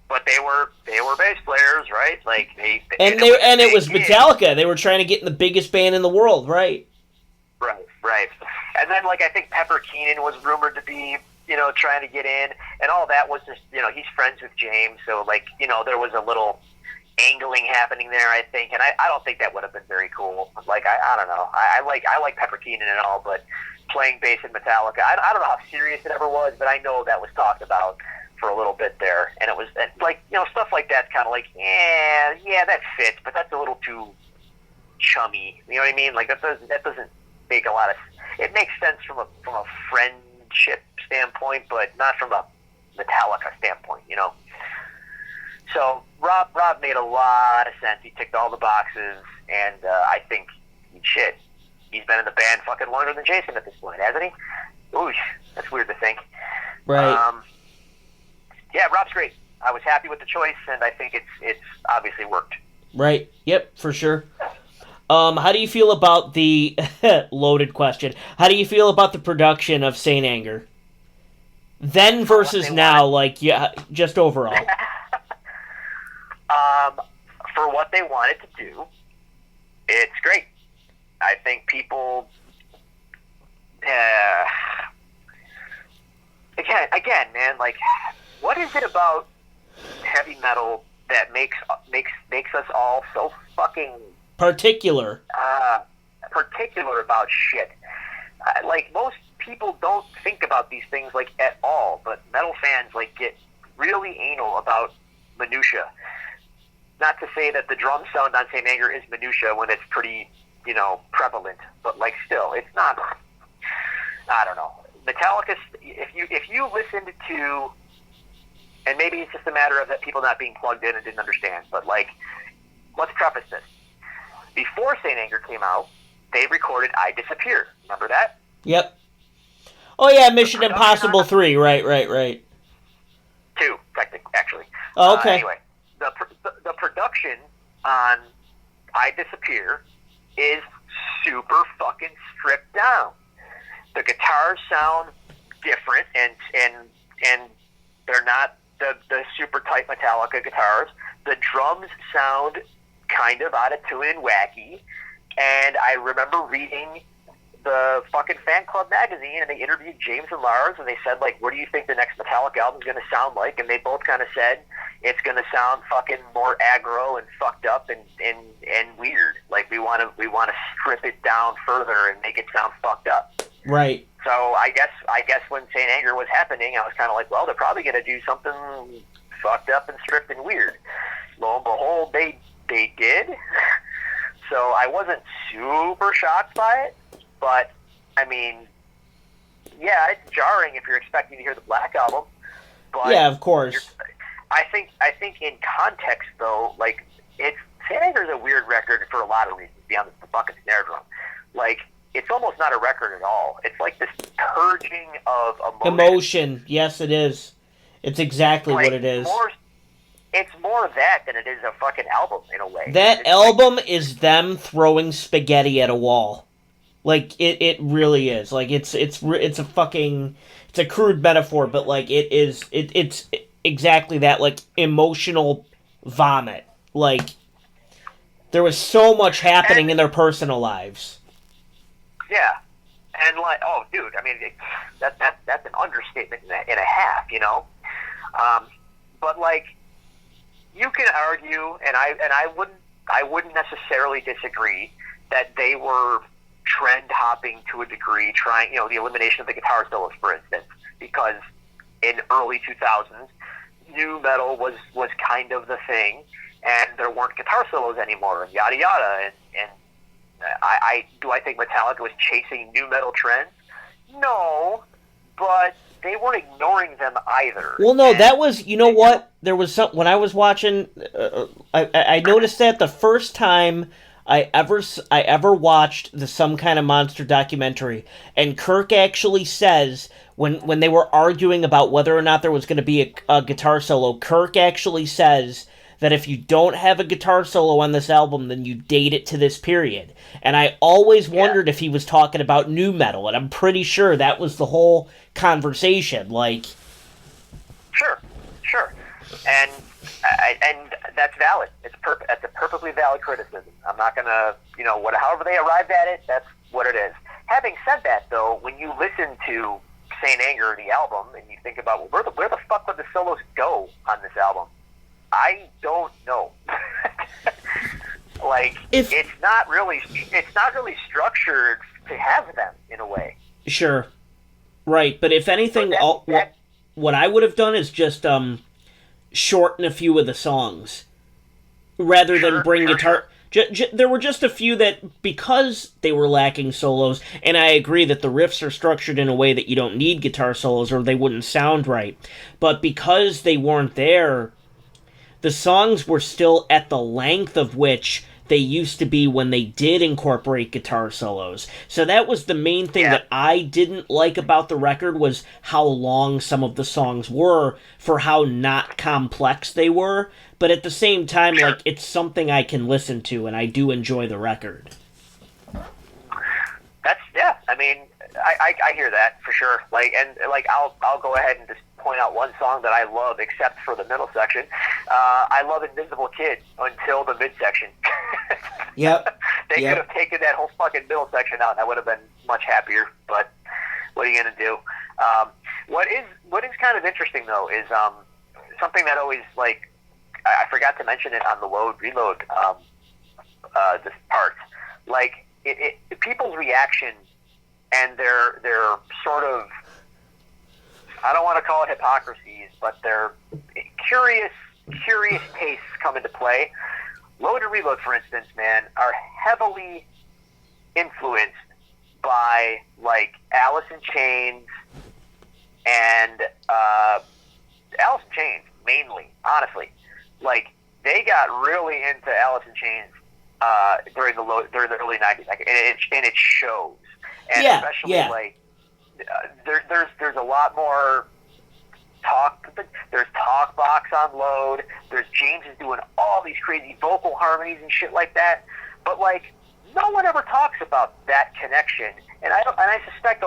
But they were bass players, right? Like it was Metallica. They were trying to get in the biggest band in the world, right? Right. And then, like, I think Pepper Keenan was rumored to be, you know, trying to get in, and all that was just, you know, he's friends with James, so, like, you know, there was a little angling happening there, I think, and I don't think that would have been very cool. Like, I don't know. I like Pepper Keenan and all, but playing bass in Metallica, I don't know how serious it ever was, but I know that was talked about for a little bit there, and it was, like, you know, stuff like that's kind of like, yeah, that fits, but that's a little too chummy. You know what I mean? Like, that doesn't make a lot of. It makes sense from a friendship standpoint, but not from a Metallica standpoint. You know. So Rob made a lot of sense. He ticked all the boxes, and I think he's been in the band fucking longer than Jason at this point, hasn't he? Ooh, that's weird to think. Right. Yeah, Rob's great. I was happy with the choice, and I think it's obviously worked. Right. Yep, for sure. How do you feel about the loaded question? How do you feel about the production of Saint Anger? Then versus now, like, yeah, just overall. For what they wanted to do, it's great. I think people, again, man, like, what is it about heavy metal that makes us all so fucking particular about shit? Like, most people don't think about these things, like, at all, but metal fans, like, get really anal about minutia. Not to say that the drum sound on Saint Anger is minutia when it's pretty, prevalent, but like still, it's not. I don't know. Metallica. If you listened to, and maybe it's just a matter of that people not being plugged in and didn't understand, but like, let's preface this. Before Saint Anger came out, they recorded "I Disappear." Remember that? Yep. Oh yeah, Mission Impossible 3. Right. 2, technically, actually. Oh, okay. Anyway, the production on "I Disappear" is super fucking stripped down. The guitars sound different, and they're not the super tight Metallica guitars. The drums sound kind of out of tune and wacky. And I remember reading the fucking Fan Club magazine, and they interviewed James and Lars, and they said, like, what do you think the next Metallica album is going to sound like? And they both kind of said it's going to sound fucking more aggro and fucked up and weird. Like, we want to strip it down further and make it sound fucked up. Right. So I guess when Saint Anger was happening, I was kind of like, well, they're probably going to do something fucked up and stripped and weird. Lo and behold, they did. So I wasn't super shocked by it, but I mean, yeah, it's jarring if you're expecting to hear the Black Album. But yeah, of course. I think in context though, like Saint Anger is a weird record for a lot of reasons beyond the fucking snare drum. Like, it's almost not a record at all. It's like this purging of emotion. Yes, it is. It's exactly what it is. It's more that than it is a fucking album in a way. That album is them throwing spaghetti at a wall. Like, it really is. Like, it's a fucking, it's a crude metaphor, but like it's exactly that, like, emotional vomit. Like, there was so much happening in their personal lives. Yeah, and like, oh, dude, I mean, that's an understatement and a half, but like, you can argue, and I wouldn't necessarily disagree that they were trend hopping to a degree, trying, the elimination of the guitar solos, for instance, because in early 2000s, nu metal was kind of the thing, and there weren't guitar solos anymore, and yada yada, and I think Metallica was chasing nu metal trends? No, but they weren't ignoring them either. Well, no, that was, what? There was some, when I was watching, I noticed that the first time I ever watched the Some Kind of Monster documentary, and Kirk actually says, when they were arguing about whether or not there was going to be a guitar solo, Kirk actually says that if you don't have a guitar solo on this album, then you date it to this period. And I always wondered if he was talking about nu metal, and I'm pretty sure that was the whole conversation. Like, sure, and that's valid. That's a perfectly valid criticism. I'm not gonna, however they arrived at it, that's what it is. Having said that, though, when you listen to Saint Anger, the album, and you think about, well, where the fuck would the solos go on this album? I don't know. Like, it's not really structured to have them in a way. Sure, right. But if anything, what I would have done is just shorten a few of the songs rather than bring guitar. There were just a few that, because they were lacking solos, and I agree that the riffs are structured in a way that you don't need guitar solos or they wouldn't sound right. But because they weren't there, the songs were still at the length of which they used to be when they did incorporate guitar solos. So that was the main thing that I didn't like about the record, was how long some of the songs were for how not complex they were. But at the same time, like, it's something I can listen to, and I do enjoy the record. I mean, I hear that for sure. Like, and like, I'll go ahead and just point out one song that I love, except for the middle section. I love Invisible Kid until the midsection. Yep. They could have taken that whole fucking middle section out, and I would have been much happier. But what are you gonna do? What is kind of interesting though is something that always, like, I forgot to mention it on the load reload this part. Like, people's reaction and their sort of, I don't want to call it hypocrisies, but their curious tastes come into play. Load and Reload, for instance, man, are heavily influenced by like Alice in Chains and Alice in Chains mainly, honestly. Like they got really into Alice in Chains during the early '90s, like, and it shows. And especially like there's a lot more talk. There's talk box on Load. There's James is doing all these crazy vocal harmonies and shit like that. But like no one ever talks about that connection. And I suspect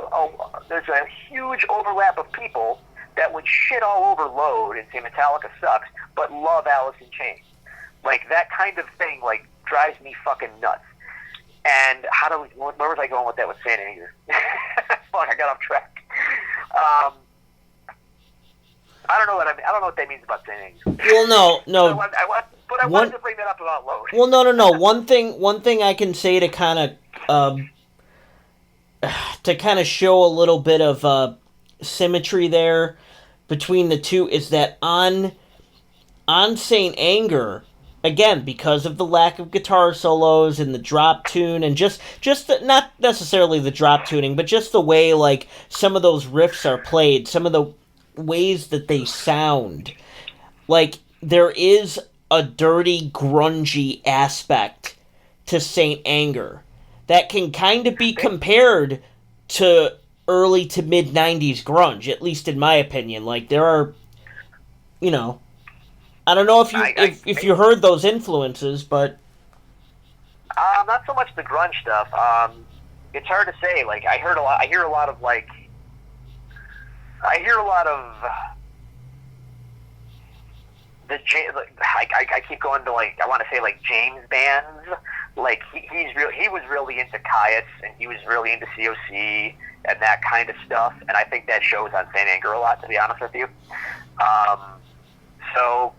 there's a huge overlap of people that would shit all over Load and say Metallica sucks, but love Alice in Chains. Like that kind of thing like drives me fucking nuts. And where was I going with that with Saint Anger? Fuck, I got off track. I don't know what that means about Saint Anger. Well, no. I wanted to bring that up about Load. Well, no. One thing I can say to kind of show a little bit of symmetry there between the two is that on Saint Anger, again, because of the lack of guitar solos and the drop tune and just not necessarily the drop tuning, but just the way like some of those riffs are played, some of the ways that they sound, like there is a dirty, grungy aspect to Saint Anger that can kind of be compared to early to mid 90s grunge, at least in my opinion. Like there are, I don't know if you heard those influences, but not so much the grunge stuff. It's hard to say. Like I hear a lot of the I keep going to like I want to say like James bands. Like he was really into Caius and he was really into COC and that kind of stuff. And I think that shows on Saint Anger a lot, to be honest with you. So.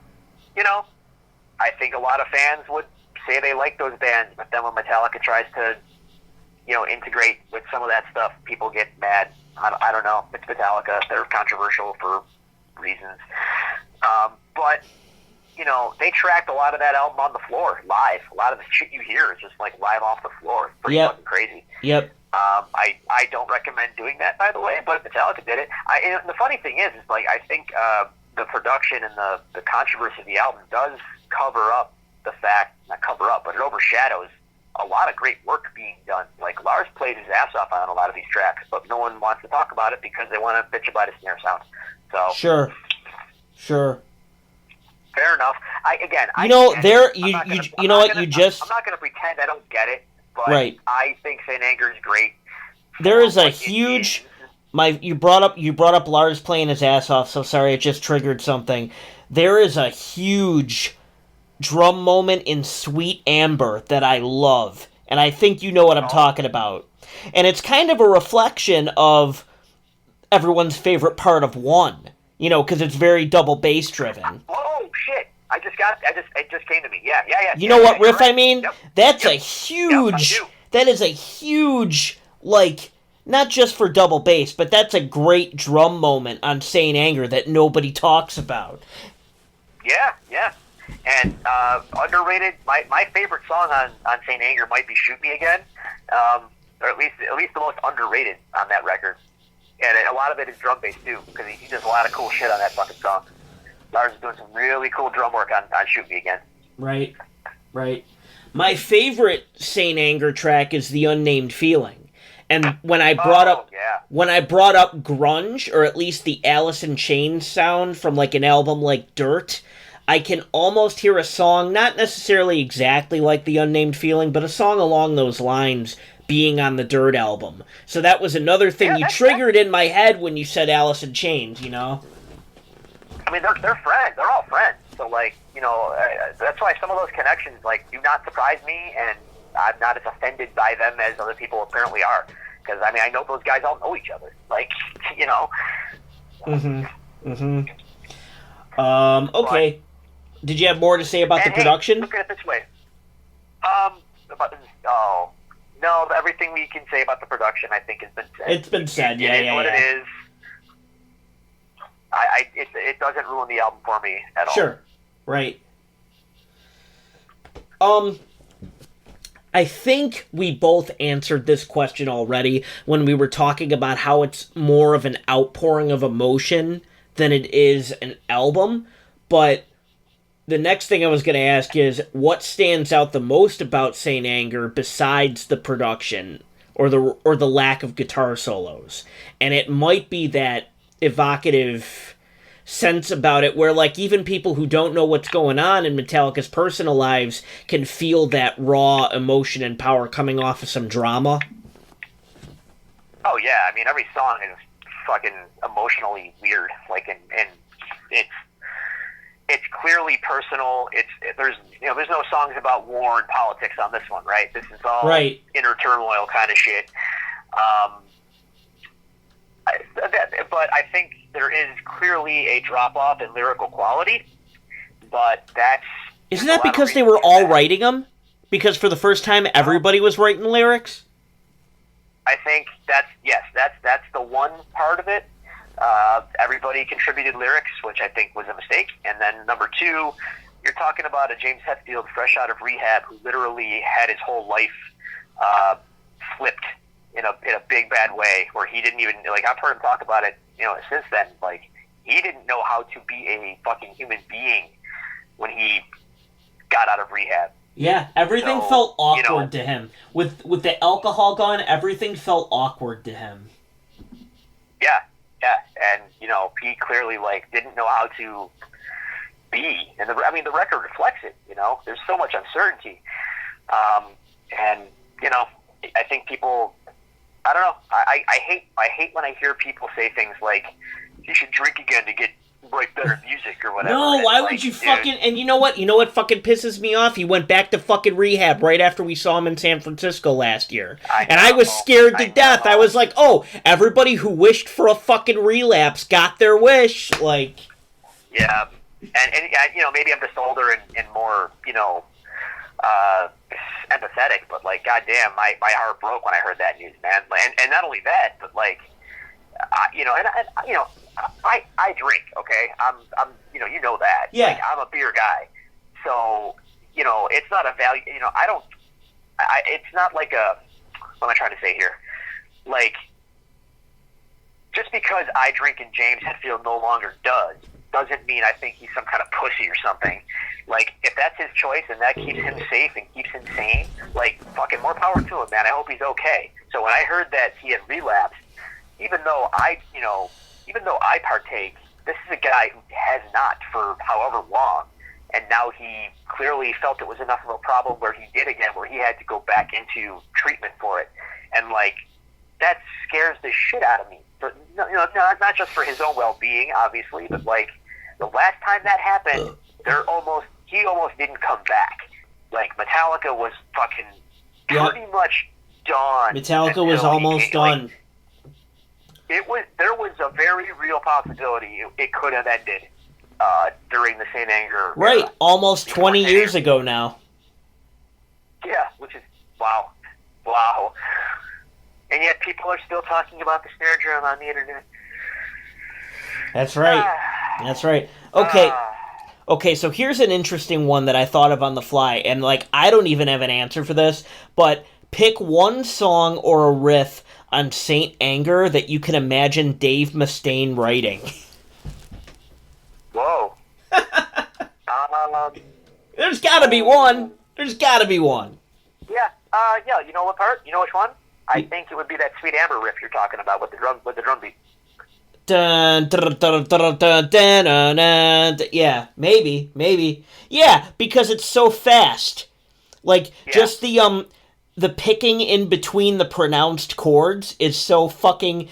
I think a lot of fans would say they like those bands, but then when Metallica tries to, integrate with some of that stuff, people get mad. I don't know. It's Metallica. They're controversial for reasons. But, they tracked a lot of that album on the floor, live. A lot of the shit you hear is just like live off the floor. It's pretty fucking crazy. Yep. I don't recommend doing that, by the way, but Metallica did it. And the funny thing is like, I think, the production and the controversy of the album does cover up the fact, not cover up, but it overshadows a lot of great work being done. Like Lars played his ass off on a lot of these tracks, but no one wants to talk about it because they want to bitch about his snare sound. So Sure. Fair enough. I'm not going to pretend I don't get it, but right. I think Saint Anger is great. There is a huge... You brought up Lars playing his ass off, so sorry, it just triggered something. There is a huge drum moment in Sweet Amber that I love, and I think you know what I'm talking about. And it's kind of a reflection of everyone's favorite part of One, because it's very double bass driven. Oh shit! It just came to me. Yeah. You know what riff I mean? Yep. That's a huge. That is a huge like. Not just for double bass, but that's a great drum moment on Saint Anger that nobody talks about. Yeah. And underrated, my favorite song on Saint Anger might be Shoot Me Again, or at least the most underrated on that record. And a lot of it is drum bass too, because he does a lot of cool shit on that fucking song. Lars is doing some really cool drum work on Shoot Me Again. Right. My favorite Saint Anger track is The Unnamed Feeling. And when I brought up grunge, or at least the Alice in Chains sound from like an album like Dirt, I can almost hear a song, not necessarily exactly like The Unnamed Feeling, but a song along those lines being on the Dirt album. So that was another thing you triggered in my head when you said Alice in Chains, I mean, they're friends. They're all friends. So like, that's why some of those connections like do not surprise me, and I'm not as offended by them as other people apparently are. Because, I mean, I know those guys all know each other. Like, Okay. Did you have more to say about the production? Look at it this way. No, everything we can say about the production, I think, has been said. It's been said, It is what it is. it doesn't ruin the album for me at all. Sure. Right. I think we both answered this question already when we were talking about how it's more of an outpouring of emotion than it is an album. But the next thing I was going to ask is, what stands out the most about Saint Anger besides the production or the lack of guitar solos? And it might be that evocative sense about it where, like, even people who don't know what's going on in Metallica's personal lives can feel that raw emotion and power coming off of some drama. Oh yeah, I mean, every song is fucking emotionally weird, like, and it's clearly personal. There's no songs about war and politics on this one, right? This is all right. Inner turmoil kind of shit. But I think there is clearly a drop-off in lyrical quality, but that's... Isn't that because they were all writing them? Because for the first time, everybody was writing lyrics? I think that's the one part of it. Everybody contributed lyrics, which I think was a mistake. And then number two, you're talking about a James Hetfield fresh out of rehab who literally had his whole life flipped in a big bad way, where he didn't even, like, I've heard him talk about it, since then. Like, he didn't know how to be a fucking human being when he got out of rehab. Yeah, everything felt awkward to him. With the alcohol gone, everything felt awkward to him. Yeah, and he clearly, like, didn't know how to be, and the record reflects it. There's so much uncertainty, and I think people, I don't know, I hate when I hear people say things like, you should drink again to write better music or whatever. No, why would you fucking... And you know what fucking pisses me off? He went back to fucking rehab right after we saw him in San Francisco last year. I was scared to death. I was like, oh, everybody who wished for a fucking relapse got their wish. Like... Yeah. And maybe I'm just older and more, empathetic, but, like, goddamn, my heart broke when I heard that news, man. And not only that, but, like, I drink, okay? I'm you know that. Yeah. Like, I'm a beer guy. So, it's not a value, it's not like what am I trying to say here? Like, just because I drink and James Hetfield no longer doesn't mean I think he's some kind of pussy or something. Like, if that's his choice and that keeps him safe and keeps him sane, like, fucking more power to him, man. I hope he's okay. So when I heard that he had relapsed, even though I partake, this is a guy who has not for however long, and now he clearly felt it was enough of a problem where he did again, where he had to go back into treatment for it. And, like, that scares the shit out of me. Not just for his own well-being, obviously, but, like, the last time that happened, he almost didn't come back. Like, Metallica was fucking pretty much done. Metallica was almost done. Like, there was a very real possibility it could have ended during the Saint Anger. Right, almost 20 years ago now. Yeah, which is wow. And yet people are still talking about the snare drum on the internet. That's right. Okay, so here's an interesting one that I thought of on the fly, and, like, I don't even have an answer for this, but pick one song or a riff on Saint Anger that you can imagine Dave Mustaine writing. Whoa. There's gotta be one. Yeah, you know what part? You know which one? I think it would be that Sweet Amber riff you're talking about with the drum beat. Dun, dun, dun, dun, dun, dun, dun, dun. Yeah, maybe. Yeah, because it's so fast. Like, just the picking in between the pronounced chords is so fucking,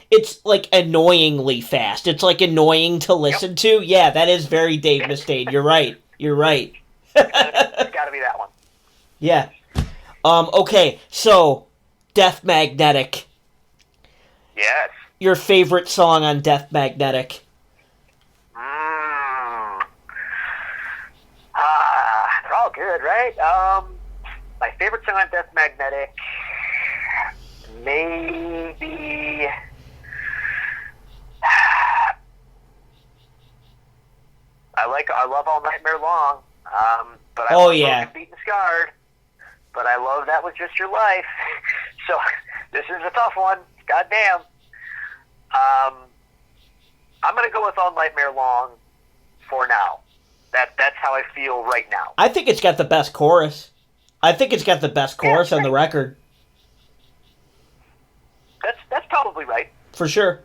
it's, like, annoyingly fast. It's, like, annoying to listen to. Yeah, that is very Dave Mustaine. You're right. It's gotta be that one. Yeah. Okay, so, Death Magnetic. Yes. Your favorite song on Death Magnetic? They're all good, right? My favorite song on Death Magnetic, maybe I love All Nightmare Long. But I Oh, love yeah. Broken, Beat, and Scarred. But I love That Was Just Your Life. So this is a tough one. Goddamn. I'm going to go with All Nightmare Long for now. That's how I feel right now. I think it's got the best chorus. I think it's got the best chorus on the record. That's probably right. For sure.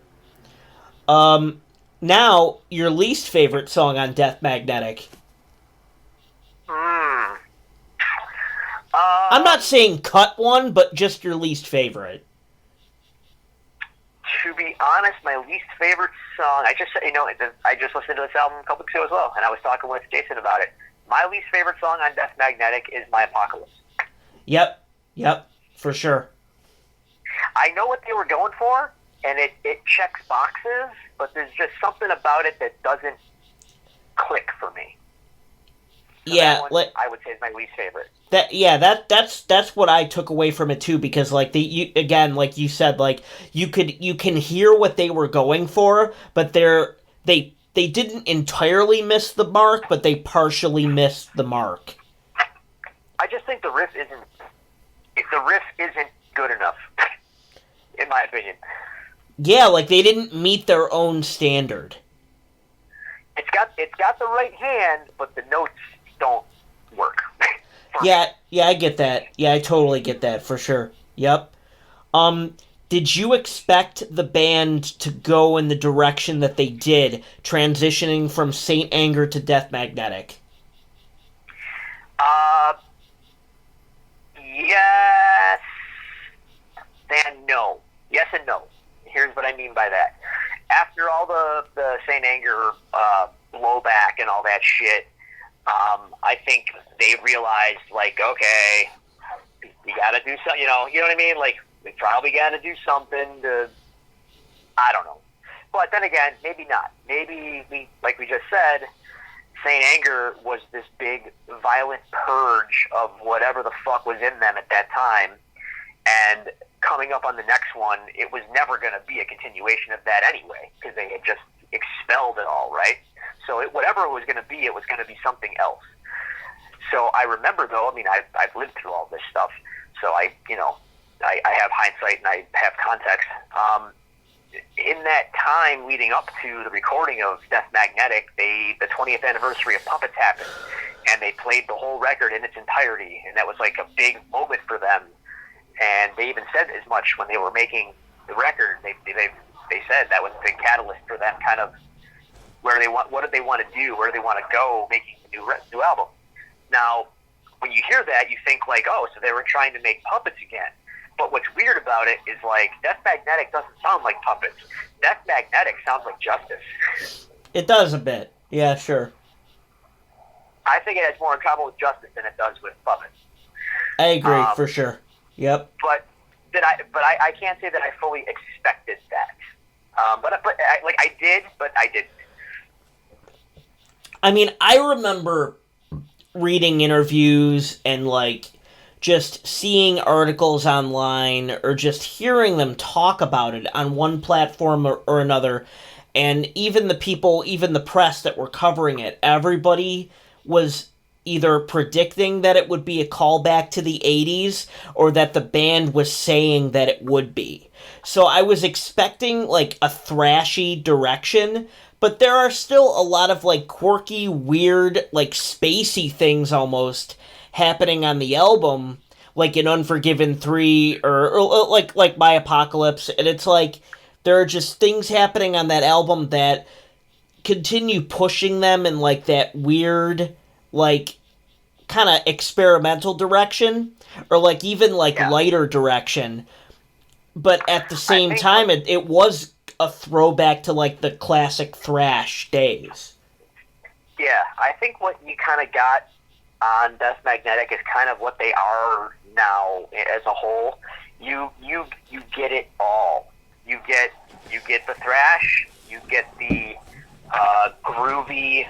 Now, your least favorite song on Death Magnetic. I'm not saying cut one, but just your least favorite. To be honest, my least favorite song, I just listened to this album a couple weeks ago as well, and I was talking with Jason about it. My least favorite song on Death Magnetic is My Apocalypse. Yep, for sure. I know what they were going for, and it checks boxes, but there's just something about it that doesn't click for me. So yeah, I would say is my least favorite. That's what I took away from it too, because like like you said, like you can hear what they were going for, but they didn't entirely miss the mark, but they partially missed the mark. I just think the riff isn't good enough, in my opinion. Yeah, like they didn't meet their own standard. It's got the right hand, but the notes don't work. Yeah, I get that. Yeah, I totally get that for sure. Yep. Did you expect the band to go in the direction that they did, transitioning from Saint Anger to Death Magnetic? Yes and no. Yes and no. Here's what I mean by that. After all the Saint Anger blowback and all that shit, I think they realized, like, okay, we gotta do something, you know what I mean? Like, we probably gotta do something to, I don't know. But then again, maybe not. Maybe, like we just said, Saint Anger was this big, violent purge of whatever the fuck was in them at that time, and coming up on the next one, it was never going to be a continuation of that anyway, because they had just expelled it all, right? So whatever it was going to be, it was going to be something else. So I remember, though, I mean, I've lived through all this stuff, so I have hindsight and I have context. In that time leading up to the recording of Death Magnetic, the 20th anniversary of Puppets happened, and they played the whole record in its entirety, and that was like a big moment for them. And they even said as much when they were making the record. They said that was a big catalyst for them, kind of what did they want to do, where do they want to go, making the new album. Now, when you hear that, you think like, oh, so they were trying to make Puppets again. But what's weird about it is, like, Death Magnetic doesn't sound like Puppets. Death Magnetic sounds like Justice. It does a bit. Yeah, sure. I think it has more in common with Justice than it does with Puppets. I agree, for sure. Yep. But I can't say that I fully expected that. But I did, but I didn't. I mean, I remember reading interviews and, like, just seeing articles online or just hearing them talk about it on one platform or another, and even the press that were covering it, everybody was either predicting that it would be a callback to the 80s or that the band was saying that it would be. So I was expecting, like, a thrashy direction, but there are still a lot of, like, quirky, weird, like, spacey things almost happening on the album, like in Unforgiven 3 or like My Apocalypse, and it's like there are just things happening on that album that continue pushing them in, like, that weird, like, kind of experimental direction, or, like, even, like, lighter direction, but at the same time it was a throwback to, like, the classic thrash days. Yeah, I think what you kind of got on Death Magnetic is kind of what they are now as a whole. You get it all. You get the thrash. You get the groovy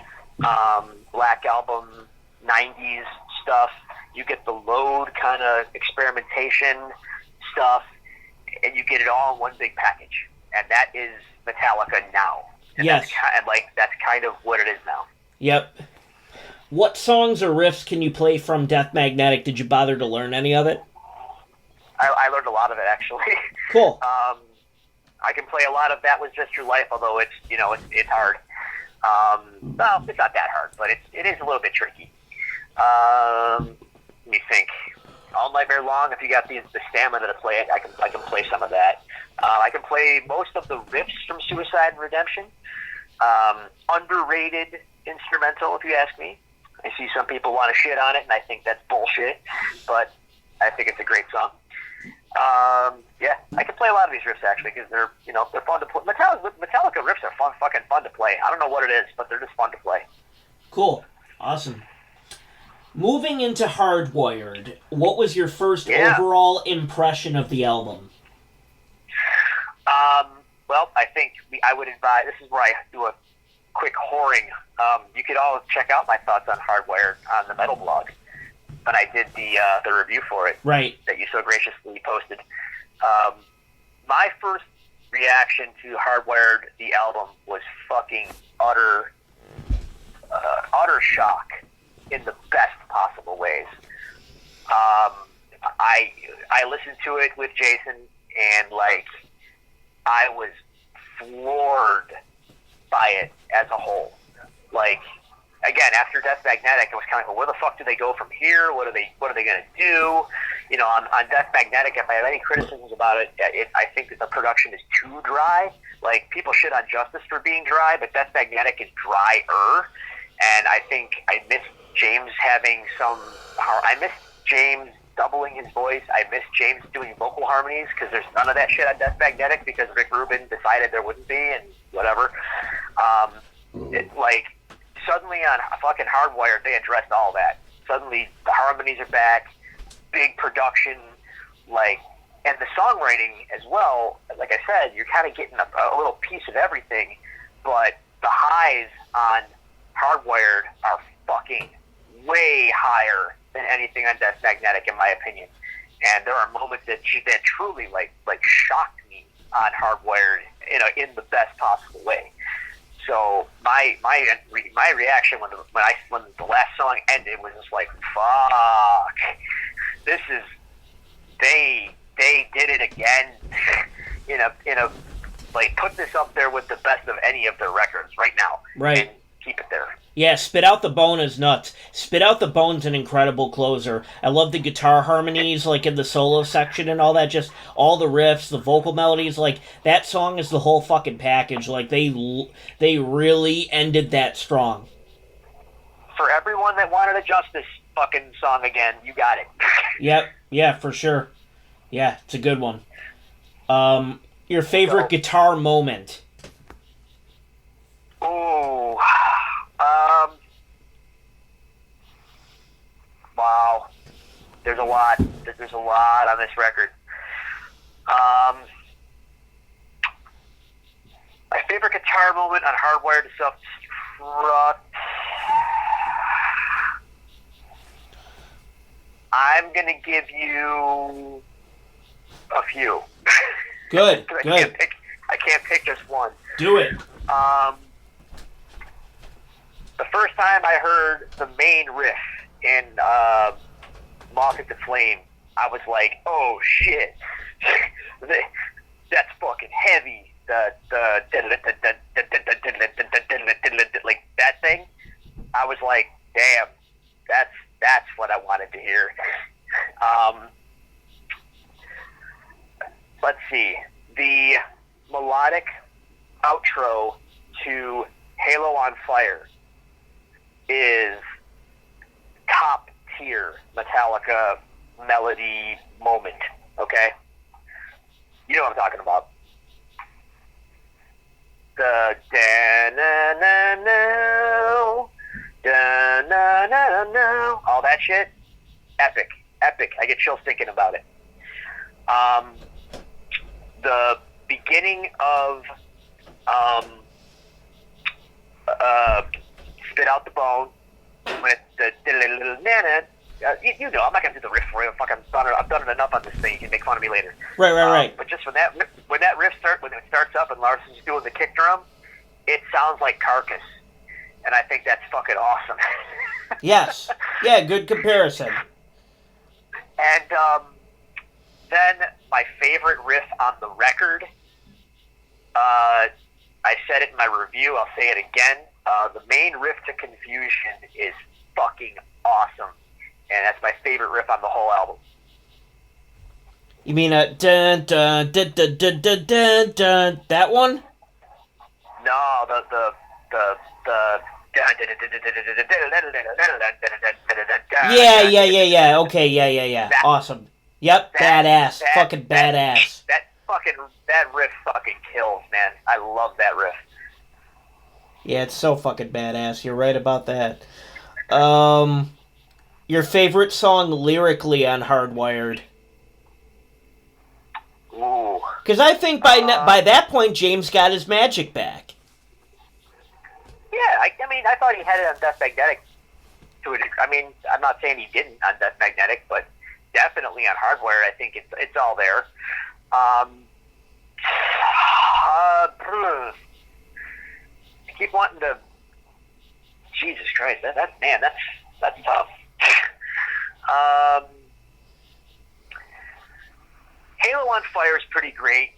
Black Album 90s stuff. You get the Load kind of experimentation stuff, and you get it all in one big package. And that is Metallica now. And yes, that's kind of what it is now. Yep. What songs or riffs can you play from Death Magnetic? Did you bother to learn any of it? I learned a lot of it, actually. Cool. I can play a lot of That Was Just Your Life, although it's hard. Well, it's not that hard, but it is a little bit tricky. Let me think. All Nightmare Long, if you got the stamina to play it, I can play some of that. I can play most of the riffs from Suicide and Redemption. Underrated instrumental, if you ask me. I see some people want to shit on it, and I think that's bullshit, but I think it's a great song. Yeah, I can play a lot of these riffs, actually, because they're fun to play. Metallica riffs are fucking fun to play. I don't know what it is, but they're just fun to play. Cool. Awesome. Moving into Hardwired, what was your first overall impression of the album? Well, I think I would advise, this is where I do a quick whoring. You could all check out my thoughts on Hardwired on the Metal Blog. When I did the review for it, right, that you so graciously posted. My first reaction to Hardwired, the album, was fucking utter shock in the best possible ways. I listened to it with Jason, and I was floored by it as a whole. Again, after Death Magnetic, it was kind of like, well, where the fuck do they go from here? What are they going to do? On Death Magnetic, if I have any criticisms about it, I think that the production is too dry. People shit on Justice for being dry, but Death Magnetic is drier. And I think I missed James I missed James doubling his voice. I missed James doing vocal harmonies, because there's none of that shit on Death Magnetic, because Rick Rubin decided there wouldn't be, and whatever. Suddenly on fucking Hardwired, they addressed all that. Suddenly the harmonies are back, big production, and the songwriting as well. Like I said, you're kind of getting a little piece of everything, but the highs on Hardwired are fucking way higher than anything on Death Magnetic, in my opinion. And there are moments that truly shocked me on Hardwired in the best possible way. So my reaction when the last song ended was just like, fuck, this is they did it again. Put this up there with the best of any of their records right now. Right. And keep it there. Yeah, Spit Out the Bone is nuts. Spit Out the Bone's an incredible closer. I love the guitar harmonies, in the solo section and all that, just all the riffs, the vocal melodies, that song is the whole fucking package. They really ended that strong. For everyone that wanted a Justice fucking song again, you got it. Yep, yeah, for sure. Yeah, it's a good one. Your favorite guitar moment? Ooh. Wow. There's a lot on this record. My favorite guitar moment on Hardwired to Self-Destruct. I'm gonna give you a few. Good. I can't pick just one. Do it. The first time I heard the main riff in Moth at the Flame, I was like, oh shit, that's fucking heavy. The that thing. I was like, damn, that's what I wanted to hear. Let's see, the melodic outro to Halo on Fire is top tier Metallica melody moment, okay? You know what I'm talking about. The da-na-na-no, da-na-na-no, all that shit, epic. I get chills thinking about it. The beginning of Spit Out the Bone, when it's the you know, I'm not gonna do the riff for you. I've done it enough on this thing. You can make fun of me later. Right. But just when it starts up and Larson's doing the kick drum, it sounds like Carcass. and I think that's fucking awesome. Yes. Yeah, good comparison. And then my favorite riff on the record, I said it in my review, I'll say it again. The main riff to Confusion is fucking awesome. And that's my favorite riff on the whole album. You mean dun dun dun dun dun dun dun dun, that one? No, the Yeah. Okay, yeah. Awesome. Yep, badass. Fucking badass. That riff fucking kills, man. I love that riff. Yeah, it's so fucking badass. You're right about that. Your favorite song lyrically on Hardwired? Ooh. Because I think by that point, James got his magic back. Yeah, I mean, I thought he had it on Death Magnetic to a degree. I mean, I'm not saying he didn't on Death Magnetic, but definitely on Hardwire, I think it's all there. I keep wanting to. Jesus Christ, that's tough. Halo on Fire is pretty great.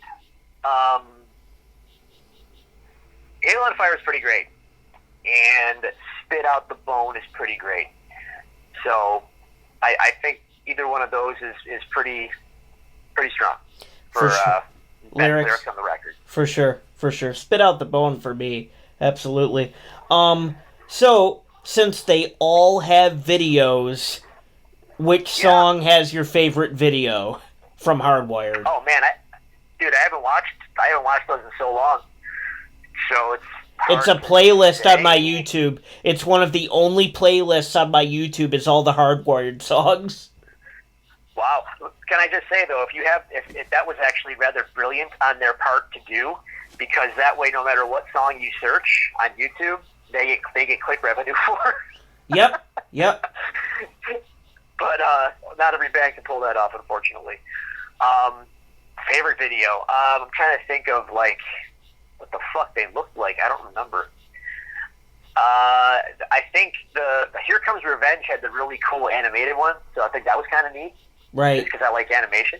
And Spit Out the Bone is pretty great. So I think either one of those is pretty strong for sure. lyrics on the record. For sure. Spit Out the Bone for me, absolutely. So since they all have videos, which song has your favorite video from Hardwired? Oh man, I haven't watched those in so long. So it's a playlist on my YouTube. It's one of the only playlists on my YouTube. Is all the Hardwired songs. Wow. Can I just say though, if that was actually rather brilliant on their part to do, because that way, no matter what song you search on YouTube, they get click revenue for. Yep. But not every band can pull that off, unfortunately. Favorite video? I'm trying to think of like what the fuck they looked like. I don't remember. I think the Here Comes Revenge had the really cool animated one, so I think that was kind of neat. Right. Because I like animation.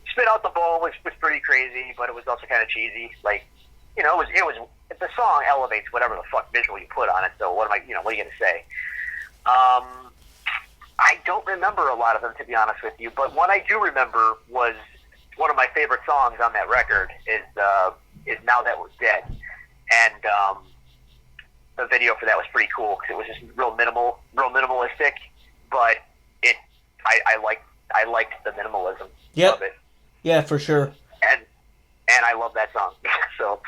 Spit Out the Bone was pretty crazy, but it was also kind of cheesy. Like, it was the song elevates whatever the fuck visual you put on it. So what are you gonna say? I don't remember a lot of them, to be honest with you, but one I do remember was one of my favorite songs on that record is Now That We're Dead, and the video for that was pretty cool because it was just real minimalistic, but I liked the minimalism of it. Yeah, for sure. And I love that song. So.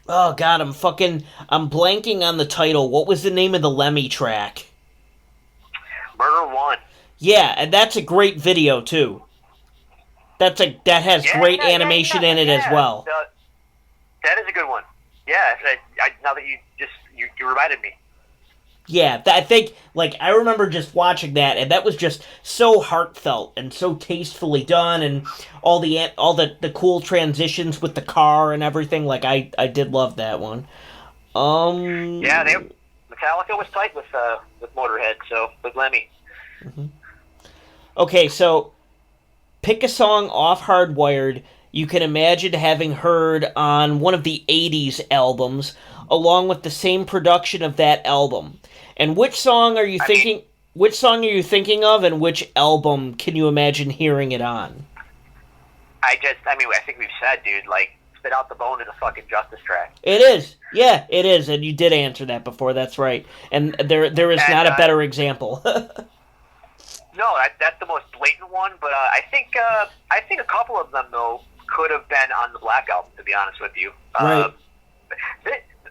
Oh God, I'm blanking on the title. What was the name of the Lemmy track? Murder One. Yeah, and that's a great video too. That has great animation in it as well. That is a good one. Yeah, now that you reminded me. Yeah, I think, I remember just watching that, and that was just so heartfelt and so tastefully done, and all the cool transitions with the car and everything. I did love that one. Yeah, Metallica was tight with Motorhead, so with Lemmy. Mm-hmm. Okay, so pick a song off Hardwired you can imagine having heard on one of the 80s albums, along with the same production of that album. And which song are you thinking of, and which album can you imagine hearing it on? I think we've said, dude, Spit Out the Bone is a fucking Justice track. It is. Yeah, it is, and you did answer that before, that's right. And there is not a better example. No, that's the most blatant one, but I think a couple of them, though, could have been on the Black Album, to be honest with you. Right.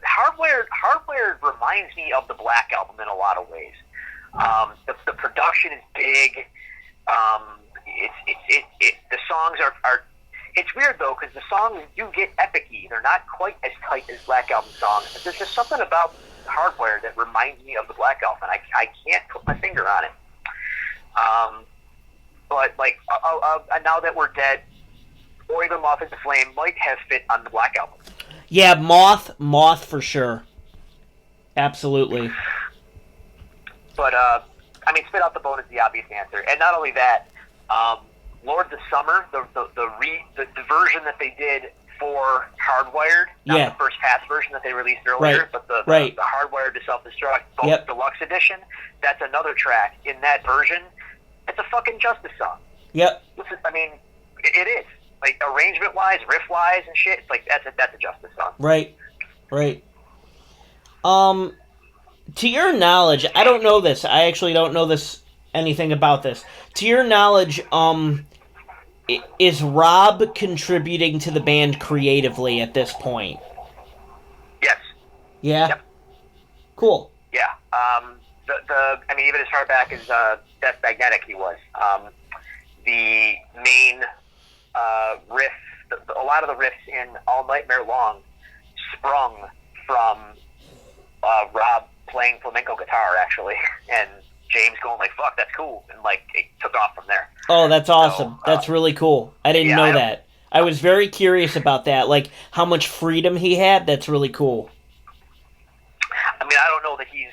Hardwired reminds me of the Black Album in a lot of ways. The production is big. The songs are. It's weird though, because the songs do get epic-y. They're not quite as tight as Black Album songs. But there's just something about Hardwired that reminds me of the Black Album, and I can't put my finger on it. But Now That We're Dead, or even Moth into Flame might have fit on the Black Album. Yeah, Moth for sure. Absolutely. But I mean, Spit Out the Bone is the obvious answer, and not only that, Lords of Summer, the version that they did for Hardwired, not the first pass version that they released earlier, but the Hardwired to Self-Destruct Deluxe Edition. That's another track in that version. It's a fucking Justice song. Yep. I mean, it is. Like, arrangement-wise, riff-wise and shit, it's like, that's a Justice song. Right. To your knowledge, I don't know this. I actually don't know anything about this. To your knowledge, is Rob contributing to the band creatively at this point? Yes. Yeah? Yep. Cool. Yeah. I mean, even as far back as Death Magnetic, he was. The main riff, a lot of the riffs in All Nightmare Long sprung from Rob playing flamenco guitar, actually, and James going like, fuck, that's cool, and like, it took off from there. Oh, that's awesome. So, that's really cool. I didn't know that. I was very curious about that, like, how much freedom he had. That's really cool. I mean, I don't know that he's,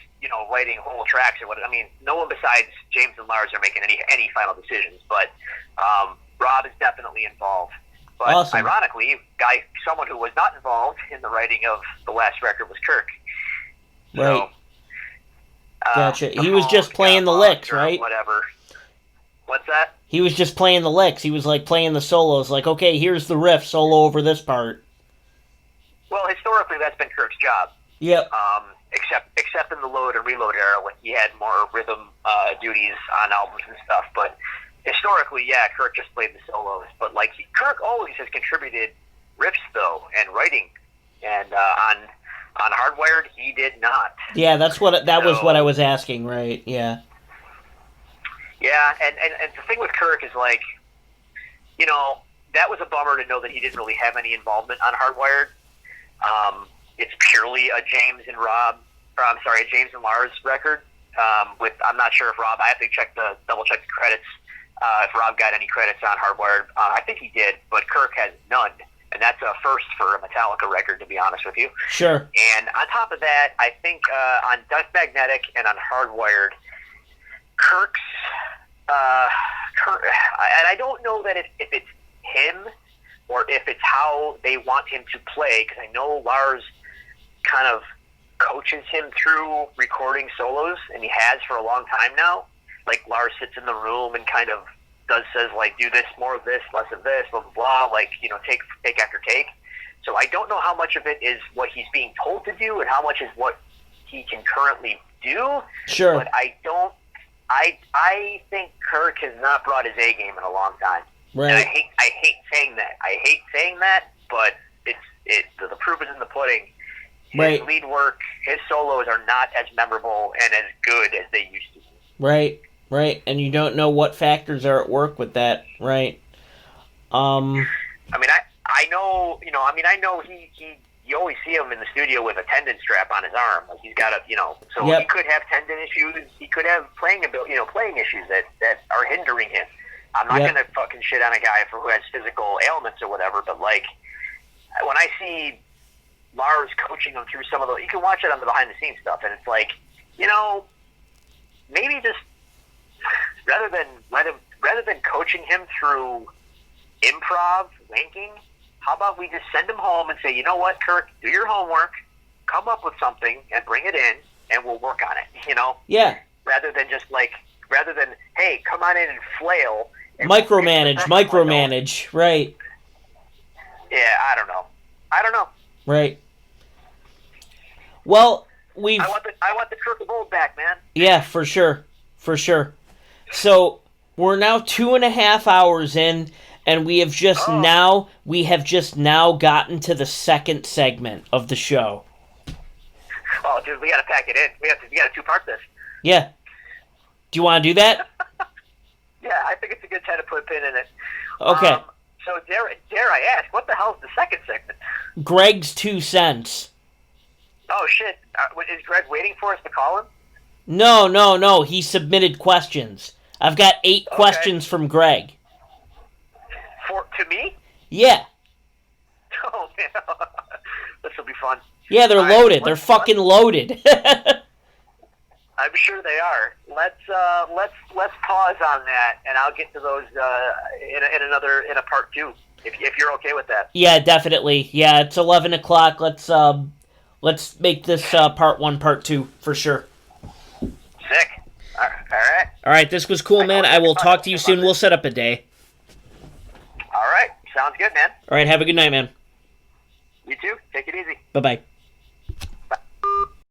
writing whole tracks or what. I mean, no one besides James and Lars are making any final decisions, but Rob is definitely involved. But awesome. Ironically, someone who was not involved in the writing of the last record was Kirk. Right. So, gotcha. He was just playing the licks, right? Whatever. What's that? He was just playing the licks. He was like playing the solos. Like, okay, here's the riff solo over this part. Well, historically, that's been Kirk's job. Yep. Except in the Load and Reload era when he had more rhythm duties on albums and stuff. But historically, yeah, Kirk just played the solos. But like, Kirk always has contributed riffs though and writing, and on Hardwired he did not. Yeah, was what I was asking, right? Yeah. Yeah, and the thing with Kirk is like, that was a bummer to know that he didn't really have any involvement on Hardwired. It's purely a James and Lars record. I'm not sure if Rob. I have to double check the credits. If Rob got any credits on Hardwired, I think he did, but Kirk has none, and that's a first for a Metallica record, to be honest with you. Sure. And on top of that, I think on Death Magnetic and on Hardwired, Kirk's. And I don't know that if it's him or if it's how they want him to play, because I know Lars kind of coaches him through recording solos, and he has for a long time now. Like, Lars sits in the room and kind of says like, do this, more of this, less of this, blah, blah, blah, like, take after take. So I don't know how much of it is what he's being told to do and how much is what he can currently do. Sure. But I think Kirk has not brought his A game in a long time. Right. And I hate saying that. But the proof is in the pudding. His lead work, his solos are not as memorable and as good as they used to be. Right. And you don't know what factors are at work with that, right? I mean, I know, I know you always see him in the studio with a tendon strap on his arm. Like, he's got so he could have tendon issues. He could have playing issues that are hindering him. I'm not going to fucking shit on a guy who has physical ailments or whatever, but like, when I see Lars coaching him through some of you can watch it on the behind the scenes stuff, and it's like, maybe just rather than coaching him through improv wanking, how about we just send him home and say, you know what, Kirk, do your homework, come up with something and bring it in, and we'll work on it. Yeah. Rather than hey, come on in and flail. And micromanage, right? Yeah, I don't know. Right. Well, I want the Kirk of old back, man. Yeah, for sure. So we're now 2.5 hours in, and we have just now gotten to the second segment of the show. Oh, dude, we gotta pack it in. We gotta two-part this. Yeah. Do you want to do that? Yeah, I think it's a good time to put a pin in it. Okay. So dare I ask, what the hell is the second segment? Greg's 2 cents. Oh, shit. Is Greg waiting for us to call him? No. He submitted questions. I've got 8 questions from Greg. To me? Yeah. Oh, This will be fun. Yeah, they're loaded. They're fucking loaded. I'm sure they are. Let's pause on that, and I'll get to those in a part 2, if you're okay with that. Yeah, definitely. Yeah, it's 11 o'clock. Let's make this part 1, part 2 for sure. Sick. All right. All right, this was cool, man. I will talk to you soon. We'll set up a day. All right. Sounds good, man. All right, have a good night, man. You too. Take it easy. Bye-bye.